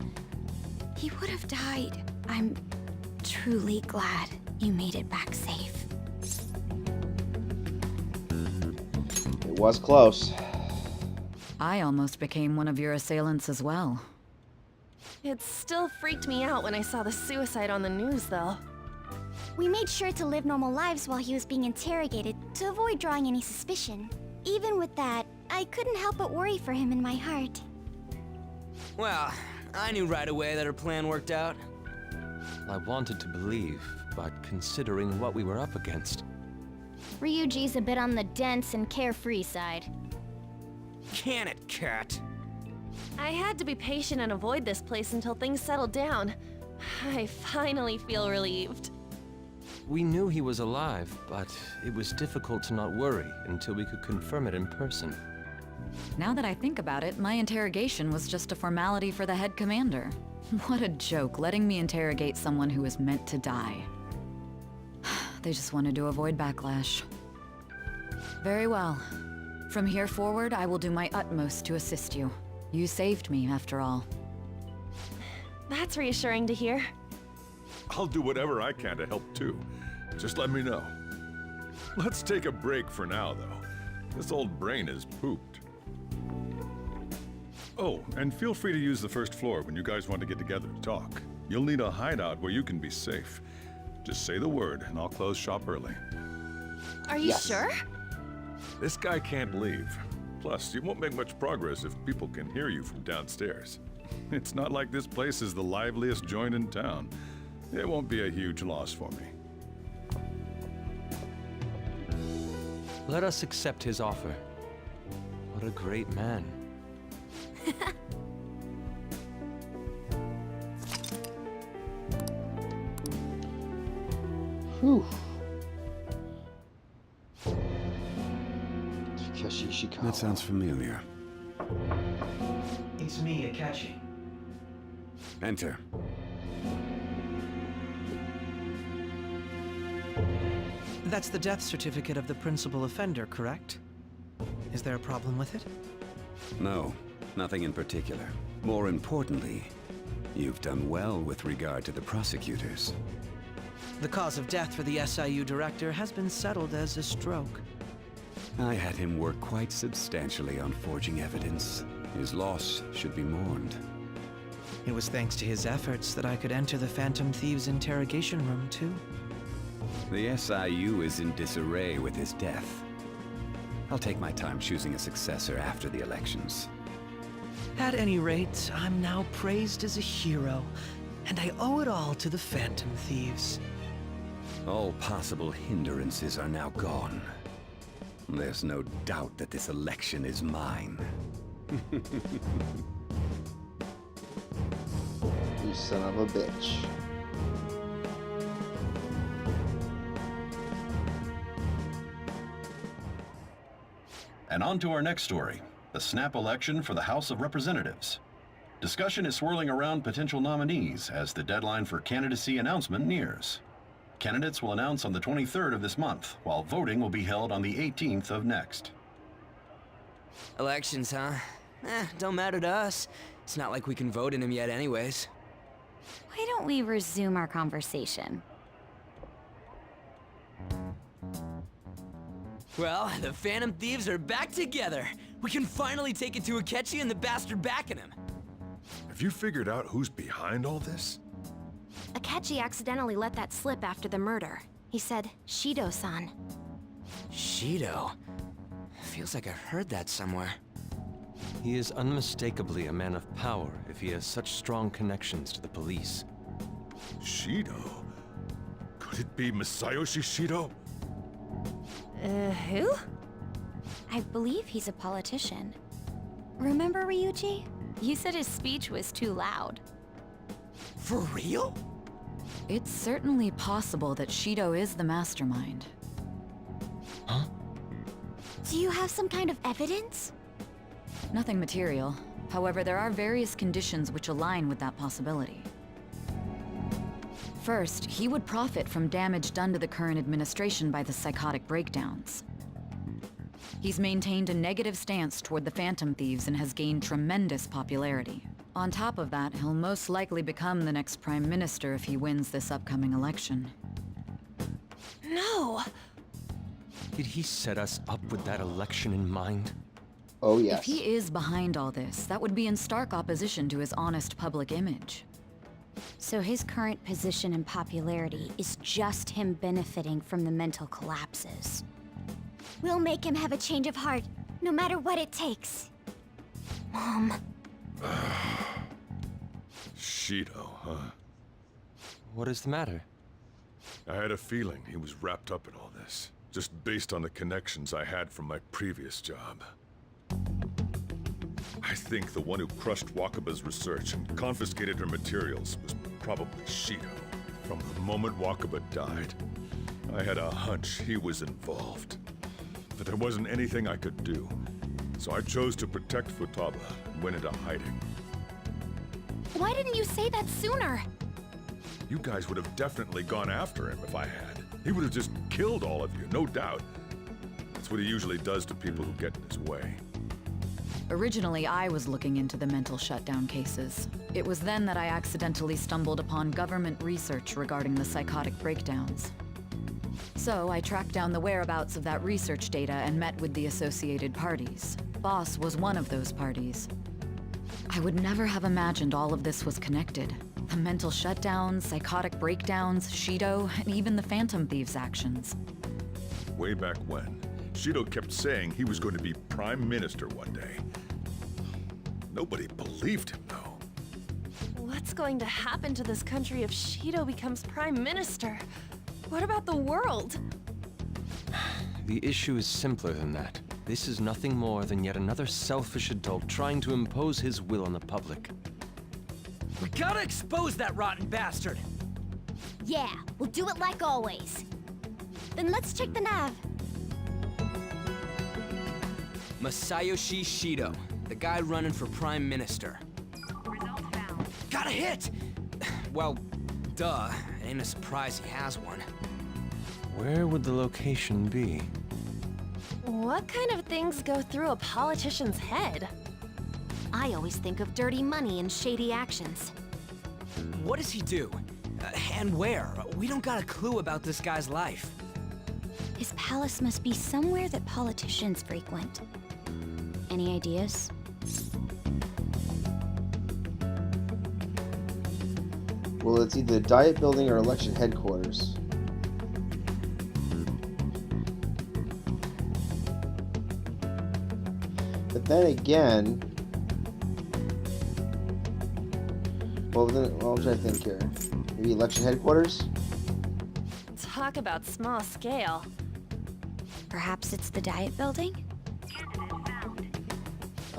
Speaker 2: he would have died. I'm truly glad you made it back safe.
Speaker 1: It was close.
Speaker 7: I almost became one of your assailants as well.
Speaker 6: It still freaked me out when I saw the suicide on the news, though.
Speaker 2: We made sure to live normal lives while he was being interrogated to avoid drawing any suspicion. Even with that, I couldn't help but worry for him in my heart.
Speaker 5: Well, I knew right away that her plan worked out.
Speaker 4: I wanted to believe, but considering what we were up against.
Speaker 2: Ryuji's a bit on the dense and carefree side.
Speaker 5: Can it, cat?
Speaker 6: I had to be patient and avoid this place until things settled down. I finally feel relieved.
Speaker 4: We knew he was alive, but it was difficult to not worry until we could confirm it in person.
Speaker 7: Now that I think about it, my interrogation was just a formality for the head commander. What a joke, letting me interrogate someone who was meant to die. They just wanted to avoid backlash. Very well. From here forward, I will do my utmost to assist you. You saved me, after all.
Speaker 6: That's reassuring to hear.
Speaker 8: I'll do whatever I can to help too. Just let me know. Let's take a break for now, though. This old brain is pooped. Oh, and feel free to use the first floor when you guys want to get together to talk. You'll need a hideout where you can be safe. Just say the word, and I'll close shop early.
Speaker 6: Are you sure?
Speaker 8: This guy can't leave. Plus, you won't make much progress if people can hear you from downstairs. It's not like this place is the liveliest joint in town. It won't be a huge loss for me.
Speaker 4: Let us accept his offer. What a great man.
Speaker 1: Whew. Takeshi Ishikawa.
Speaker 11: That sounds familiar.
Speaker 20: It's me, Akechi.
Speaker 11: Enter.
Speaker 10: That's the death certificate of the principal offender, correct? Is there a problem with it?
Speaker 11: No, nothing in particular. More importantly, you've done well with regard to the prosecutors.
Speaker 10: The cause of death for the SIU director has been settled as a stroke.
Speaker 11: I had him work quite substantially on forging evidence. His loss should be mourned.
Speaker 10: It was thanks to his efforts that I could enter the Phantom Thieves' interrogation room, too.
Speaker 11: The SIU is in disarray with his death. I'll take my time choosing a successor after the elections.
Speaker 10: At any rate, I'm now praised as a hero, and I owe it all to the Phantom Thieves.
Speaker 11: All possible hindrances are now gone. There's no doubt that this election is mine.
Speaker 1: You son of a bitch.
Speaker 3: And on to our next story, the snap election for the House of Representatives. Discussion is swirling around potential nominees as the deadline for candidacy announcement nears. Candidates will announce on the 23rd of this month, while voting will be held on the 18th of next.
Speaker 5: Elections, huh? Don't matter to us. It's not like we can vote in them yet anyways.
Speaker 13: Why don't we resume our conversation?
Speaker 5: Well, the Phantom Thieves are back together. We can finally take it to Akechi and the bastard backing him.
Speaker 8: Have you figured out who's behind all this?
Speaker 6: Akechi accidentally let that slip after the murder. He said, Shido-san.
Speaker 5: Shido? Feels like I heard that somewhere.
Speaker 4: He is unmistakably a man of power if he has such strong connections to the police.
Speaker 8: Shido? Could it be Masayoshi Shido?
Speaker 13: Who? I believe he's a politician. Remember, Ryuji? You said his speech was too loud.
Speaker 5: For real?
Speaker 7: It's certainly possible that Shido is the mastermind.
Speaker 5: Huh?
Speaker 13: Do you have some kind of evidence?
Speaker 7: Nothing material. However, there are various conditions which align with that possibility. First, he would profit from damage done to the current administration by the psychotic breakdowns. He's maintained a negative stance toward the Phantom Thieves and has gained tremendous popularity. On top of that, he'll most likely become the next Prime Minister if he wins this upcoming election.
Speaker 13: No!
Speaker 4: Did he set us up with that election in mind?
Speaker 1: Oh, yes.
Speaker 7: If he is behind all this, that would be in stark opposition to his honest public image.
Speaker 13: So his current position and popularity is just him benefiting from the mental collapses. We'll make him have a change of heart, no matter what it takes. Mom.
Speaker 8: Shido, huh?
Speaker 4: What is the matter?
Speaker 8: I had a feeling he was wrapped up in all this, just based on the connections I had from my previous job. I think the one who crushed Wakaba's research and confiscated her materials was probably Shido. From the moment Wakaba died, I had a hunch he was involved. But there wasn't anything I could do, so I chose to protect Futaba and went into hiding.
Speaker 6: Why didn't you say that sooner?
Speaker 8: You guys would have definitely gone after him if I had. He would have just killed all of you, no doubt. That's what he usually does to people who get in his way.
Speaker 7: Originally, I was looking into the mental shutdown cases. It was then that I accidentally stumbled upon government research regarding the psychotic breakdowns. So I tracked down the whereabouts of that research data and met with the associated parties. Boss was one of those parties. I would never have imagined all of this was connected. The mental shutdowns, psychotic breakdowns, Shido, and even the Phantom Thieves' actions.
Speaker 8: Way back when, Shido kept saying he was going to be Prime Minister one day. Nobody believed him, though.
Speaker 6: What's going to happen to this country if Shido becomes Prime Minister? What about the world?
Speaker 4: The issue is simpler than that. This is nothing more than yet another selfish adult trying to impose his will on the public.
Speaker 5: We gotta expose that rotten bastard!
Speaker 13: Yeah, we'll do it like always. Then let's check the nav.
Speaker 5: Masayoshi Shido, the guy running for Prime Minister. Got a hit! Well, duh. Ain't a surprise he has one.
Speaker 4: Where would the location be?
Speaker 6: What kind of things go through a politician's head? I always think of dirty money and shady actions.
Speaker 5: What does he do? And where? We don't got a clue about this guy's life.
Speaker 13: His palace must be somewhere that politicians frequent. Any ideas?
Speaker 1: Well, it's either the Diet Building or election headquarters. But then again... Well, I'm trying to think here. Maybe election headquarters?
Speaker 6: Talk about small scale.
Speaker 13: Perhaps it's the Diet Building?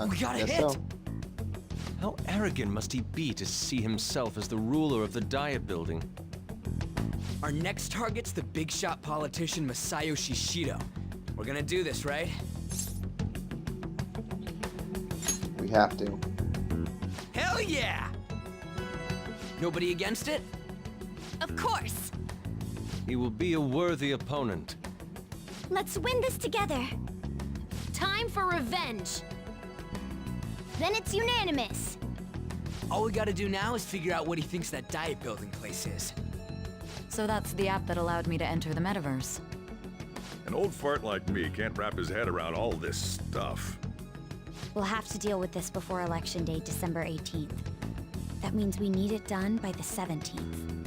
Speaker 5: We got a hit!
Speaker 1: So.
Speaker 4: How arrogant must he be to see himself as the ruler of the Diet Building?
Speaker 5: Our next target's the big shot politician Masayoshi Shido. We're gonna do this, right?
Speaker 1: We have to.
Speaker 5: Hell yeah! Nobody against it?
Speaker 6: Of course!
Speaker 4: He will be a worthy opponent.
Speaker 13: Let's win this together.
Speaker 6: Time for revenge!
Speaker 13: Then it's unanimous.
Speaker 5: All we gotta do now is figure out what he thinks that Diet Building place is.
Speaker 7: So that's the app that allowed me to enter the metaverse.
Speaker 8: An old fart like me can't wrap his head around all this stuff.
Speaker 13: We'll have to deal with this before Election Day, December 18th. That means we need it done by the 17th.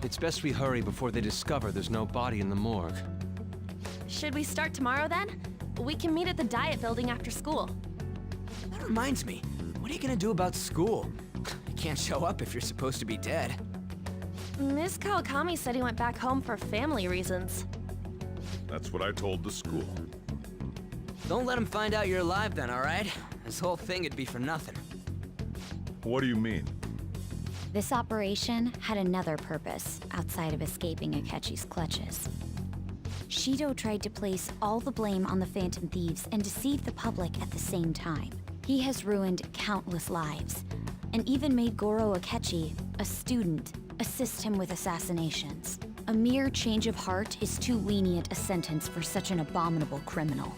Speaker 4: It's best we hurry before they discover there's no body in the morgue.
Speaker 6: Should we start tomorrow then? We can meet at the Diet Building after school.
Speaker 5: That reminds me, what are you gonna do about school? You can't show up if you're supposed to be dead.
Speaker 6: Miss Kawakami said he went back home for family reasons.
Speaker 8: That's what I told the school.
Speaker 5: Don't let him find out you're alive then, alright? This whole thing would be for nothing.
Speaker 8: What do you mean?
Speaker 13: This operation had another purpose outside of escaping Akechi's clutches. Shido tried to place all the blame on the Phantom Thieves and deceive the public at the same time. He has ruined countless lives, and even made Goro Akechi, a student, assist him with assassinations. A mere change of heart is too lenient a sentence for such an abominable criminal.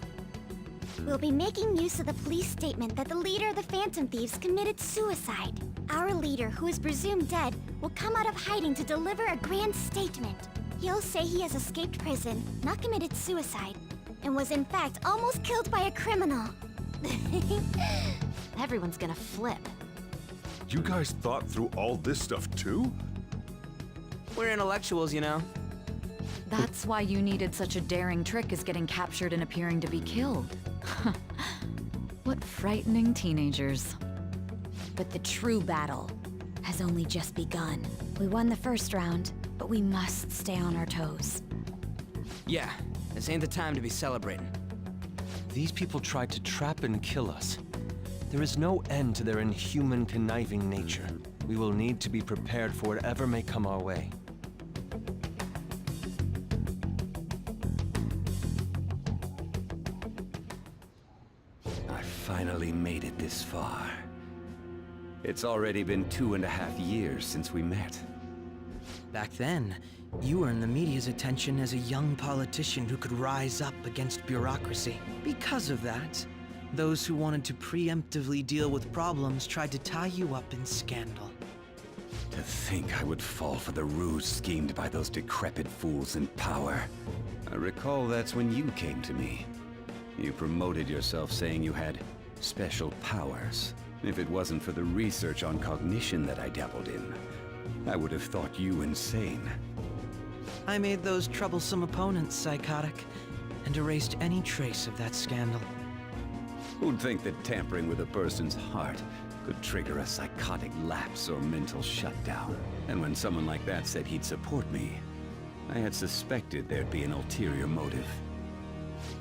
Speaker 13: We'll be making use of the police statement that the leader of the Phantom Thieves committed suicide. Our leader, who is presumed dead, will come out of hiding to deliver a grand statement. He'll say he has escaped prison, not committed suicide, and was in fact almost killed by a criminal.
Speaker 6: Everyone's gonna flip.
Speaker 8: You guys thought through all this stuff too?
Speaker 5: We're intellectuals, you know.
Speaker 7: That's why you needed such a daring trick as getting captured and appearing to be killed. What frightening teenagers.
Speaker 13: But the true battle has only just begun. We won the first round, but we must stay on our toes.
Speaker 5: Yeah, this ain't the time to be celebrating.
Speaker 4: These people tried to trap and kill us. There is no end to their inhuman, conniving nature. We will need to be prepared for whatever may come our way.
Speaker 11: I finally made it this far. It's already been 2.5 years since we met.
Speaker 10: Back then, you earned the media's attention as a young politician who could rise up against bureaucracy. Because of that, those who wanted to preemptively deal with problems tried to tie you up in scandal.
Speaker 11: To think I would fall for the ruse schemed by those decrepit fools in power. I recall that's when you came to me. You promoted yourself saying you had special powers. If it wasn't for the research on cognition that I dabbled in, I would have thought you insane.
Speaker 10: I made those troublesome opponents psychotic, and erased any trace of that scandal.
Speaker 11: Who'd think that tampering with a person's heart could trigger a psychotic lapse or mental shutdown? And when someone like that said he'd support me, I had suspected there'd be an ulterior motive.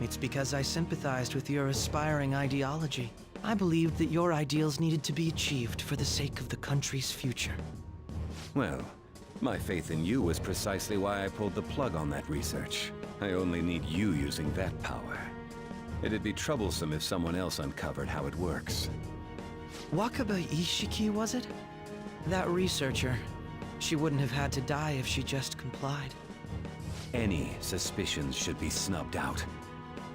Speaker 10: It's because I sympathized with your aspiring ideology. I believed that your ideals needed to be achieved for the sake of the country's future.
Speaker 11: Well, My faith in you was precisely why I pulled the plug on that research. I only need you using that power. It'd be troublesome if someone else uncovered how it works.
Speaker 10: Wakaba Ishiki, was it? That researcher. She wouldn't have had to die if she just complied.
Speaker 11: Any suspicions should be snubbed out.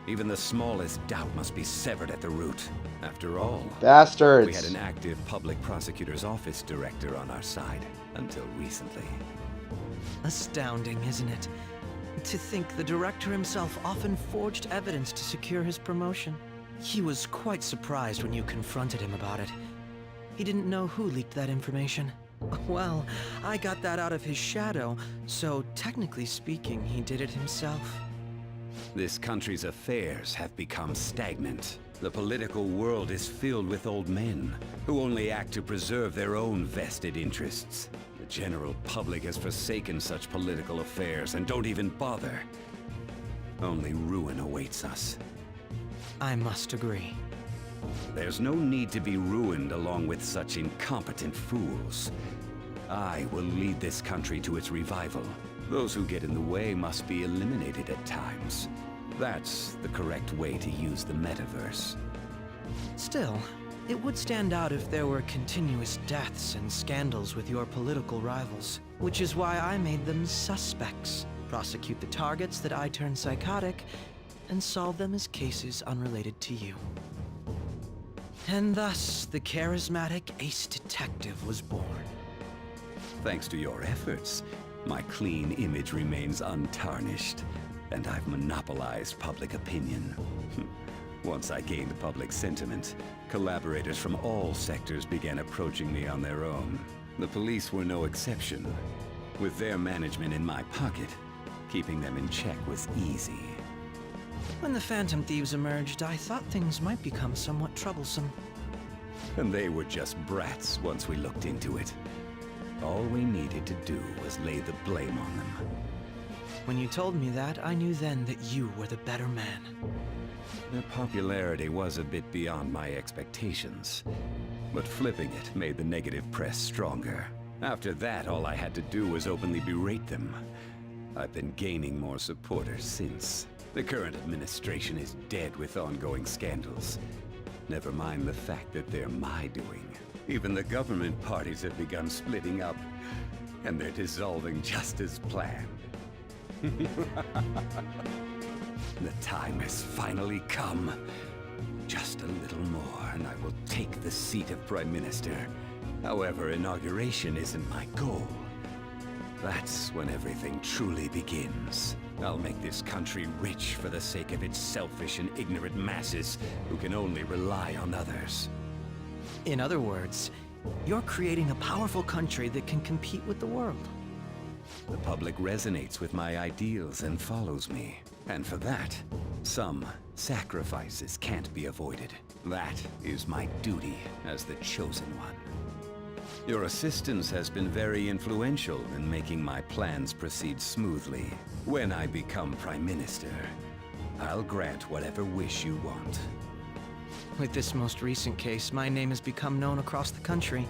Speaker 11: Even the smallest doubt must be severed at the root. After all,
Speaker 1: bastards.
Speaker 11: We had an active public prosecutor's office director on our side, until recently.
Speaker 10: Astounding, isn't it? To think the director himself often forged evidence to secure his promotion. He was quite surprised when you confronted him about it. He didn't know who leaked that information. Well, I got that out of his shadow, so technically speaking, he did it himself.
Speaker 11: This country's affairs have become stagnant. The political world is filled with old men who only act to preserve their own vested interests. The general public has forsaken such political affairs and don't even bother. Only ruin awaits us.
Speaker 10: I must agree.
Speaker 11: There's no need to be ruined along with such incompetent fools. I will lead this country to its revival. Those who get in the way must be eliminated at times. That's the correct way to use the metaverse.
Speaker 10: Still, it would stand out if there were continuous deaths and scandals with your political rivals, which is why I made them suspects. Prosecute the targets that I turn psychotic, and solve them as cases unrelated to you. And thus, the charismatic ace detective was born.
Speaker 11: Thanks to your efforts, my clean image remains untarnished, and I've monopolized public opinion. Once I gained public sentiment, collaborators from all sectors began approaching me on their own. The police were no exception. With their management in my pocket, keeping them in check was easy.
Speaker 10: When the Phantom Thieves emerged, I thought things might become somewhat troublesome.
Speaker 11: And they were just brats once we looked into it. All we needed to do was lay the blame on them.
Speaker 10: When you told me that, I knew then that you were the better man.
Speaker 11: Their popularity was a bit beyond my expectations, but flipping it made the negative press stronger. After that, all I had to do was openly berate them. I've been gaining more supporters since. The current administration is dead with ongoing scandals. Never mind the fact that they're my doing. Even the government parties have begun splitting up, and they're dissolving just as planned. The time has finally come. Just a little more, and I will take the seat of Prime Minister. However, inauguration isn't my goal. That's when everything truly begins. I'll make this country rich for the sake of its selfish and ignorant masses who can only rely on others.
Speaker 10: In other words, you're creating a powerful country that can compete with the world.
Speaker 11: The public resonates with my ideals and follows me. And for that, some sacrifices can't be avoided. That is my duty as the chosen one. Your assistance has been very influential in making my plans proceed smoothly. When I become Prime Minister, I'll grant whatever wish you want.
Speaker 10: With this most recent case, my name has become known across the country,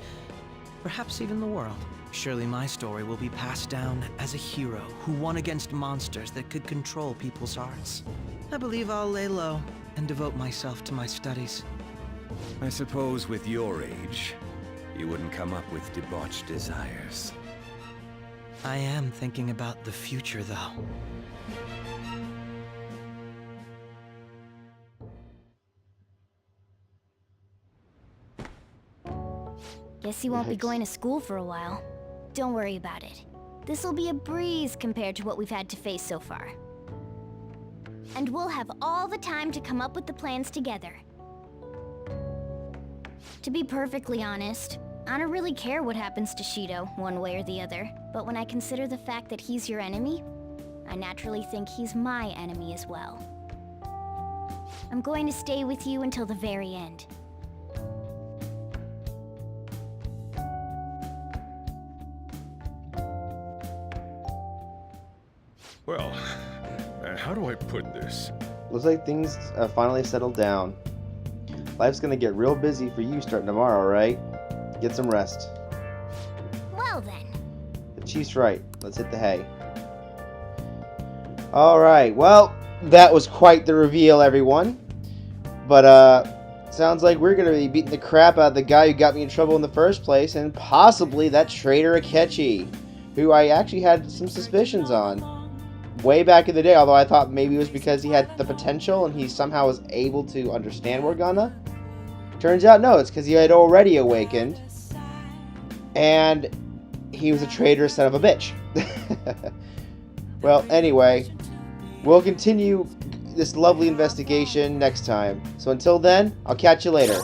Speaker 10: perhaps even the world. Surely my story will be passed down as a hero who won against monsters that could control people's hearts. I believe I'll lay low and devote myself to my studies.
Speaker 11: I suppose with your age, you wouldn't come up with debauched desires.
Speaker 10: I am thinking about the future, though.
Speaker 13: Guess you won't be going to school for a while. Don't worry about it. This'll be a breeze compared to what we've had to face so far. And we'll have all the time to come up with the plans together. To be perfectly honest, I don't really care what happens to Shido, one way or the other. But when I consider the fact that he's your enemy, I naturally think he's my enemy as well. I'm going to stay with you until the very end.
Speaker 8: Well, how do I put this?
Speaker 1: Looks like things have finally settled down. Life's gonna get real busy for you starting tomorrow, right? Get some rest.
Speaker 13: Well then.
Speaker 1: If The Chief's right. Let's hit the hay. Alright, well, that was quite the reveal, everyone. But, sounds like we're going to be beating the crap out of the guy who got me in trouble in the first place, and possibly that traitor Akechi, who I actually had some suspicions on way back in the day, although I thought maybe it was because he had the potential and he somehow was able to understand Morgana. Turns out, no, it's because he had already awakened, and he was a traitorous son of a bitch. Well, anyway, we'll continue this lovely investigation next time. So until then, I'll catch you later.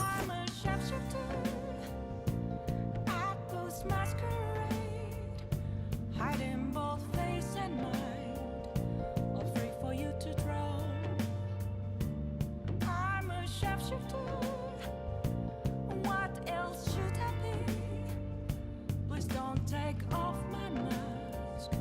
Speaker 2: Please don't take off my mask.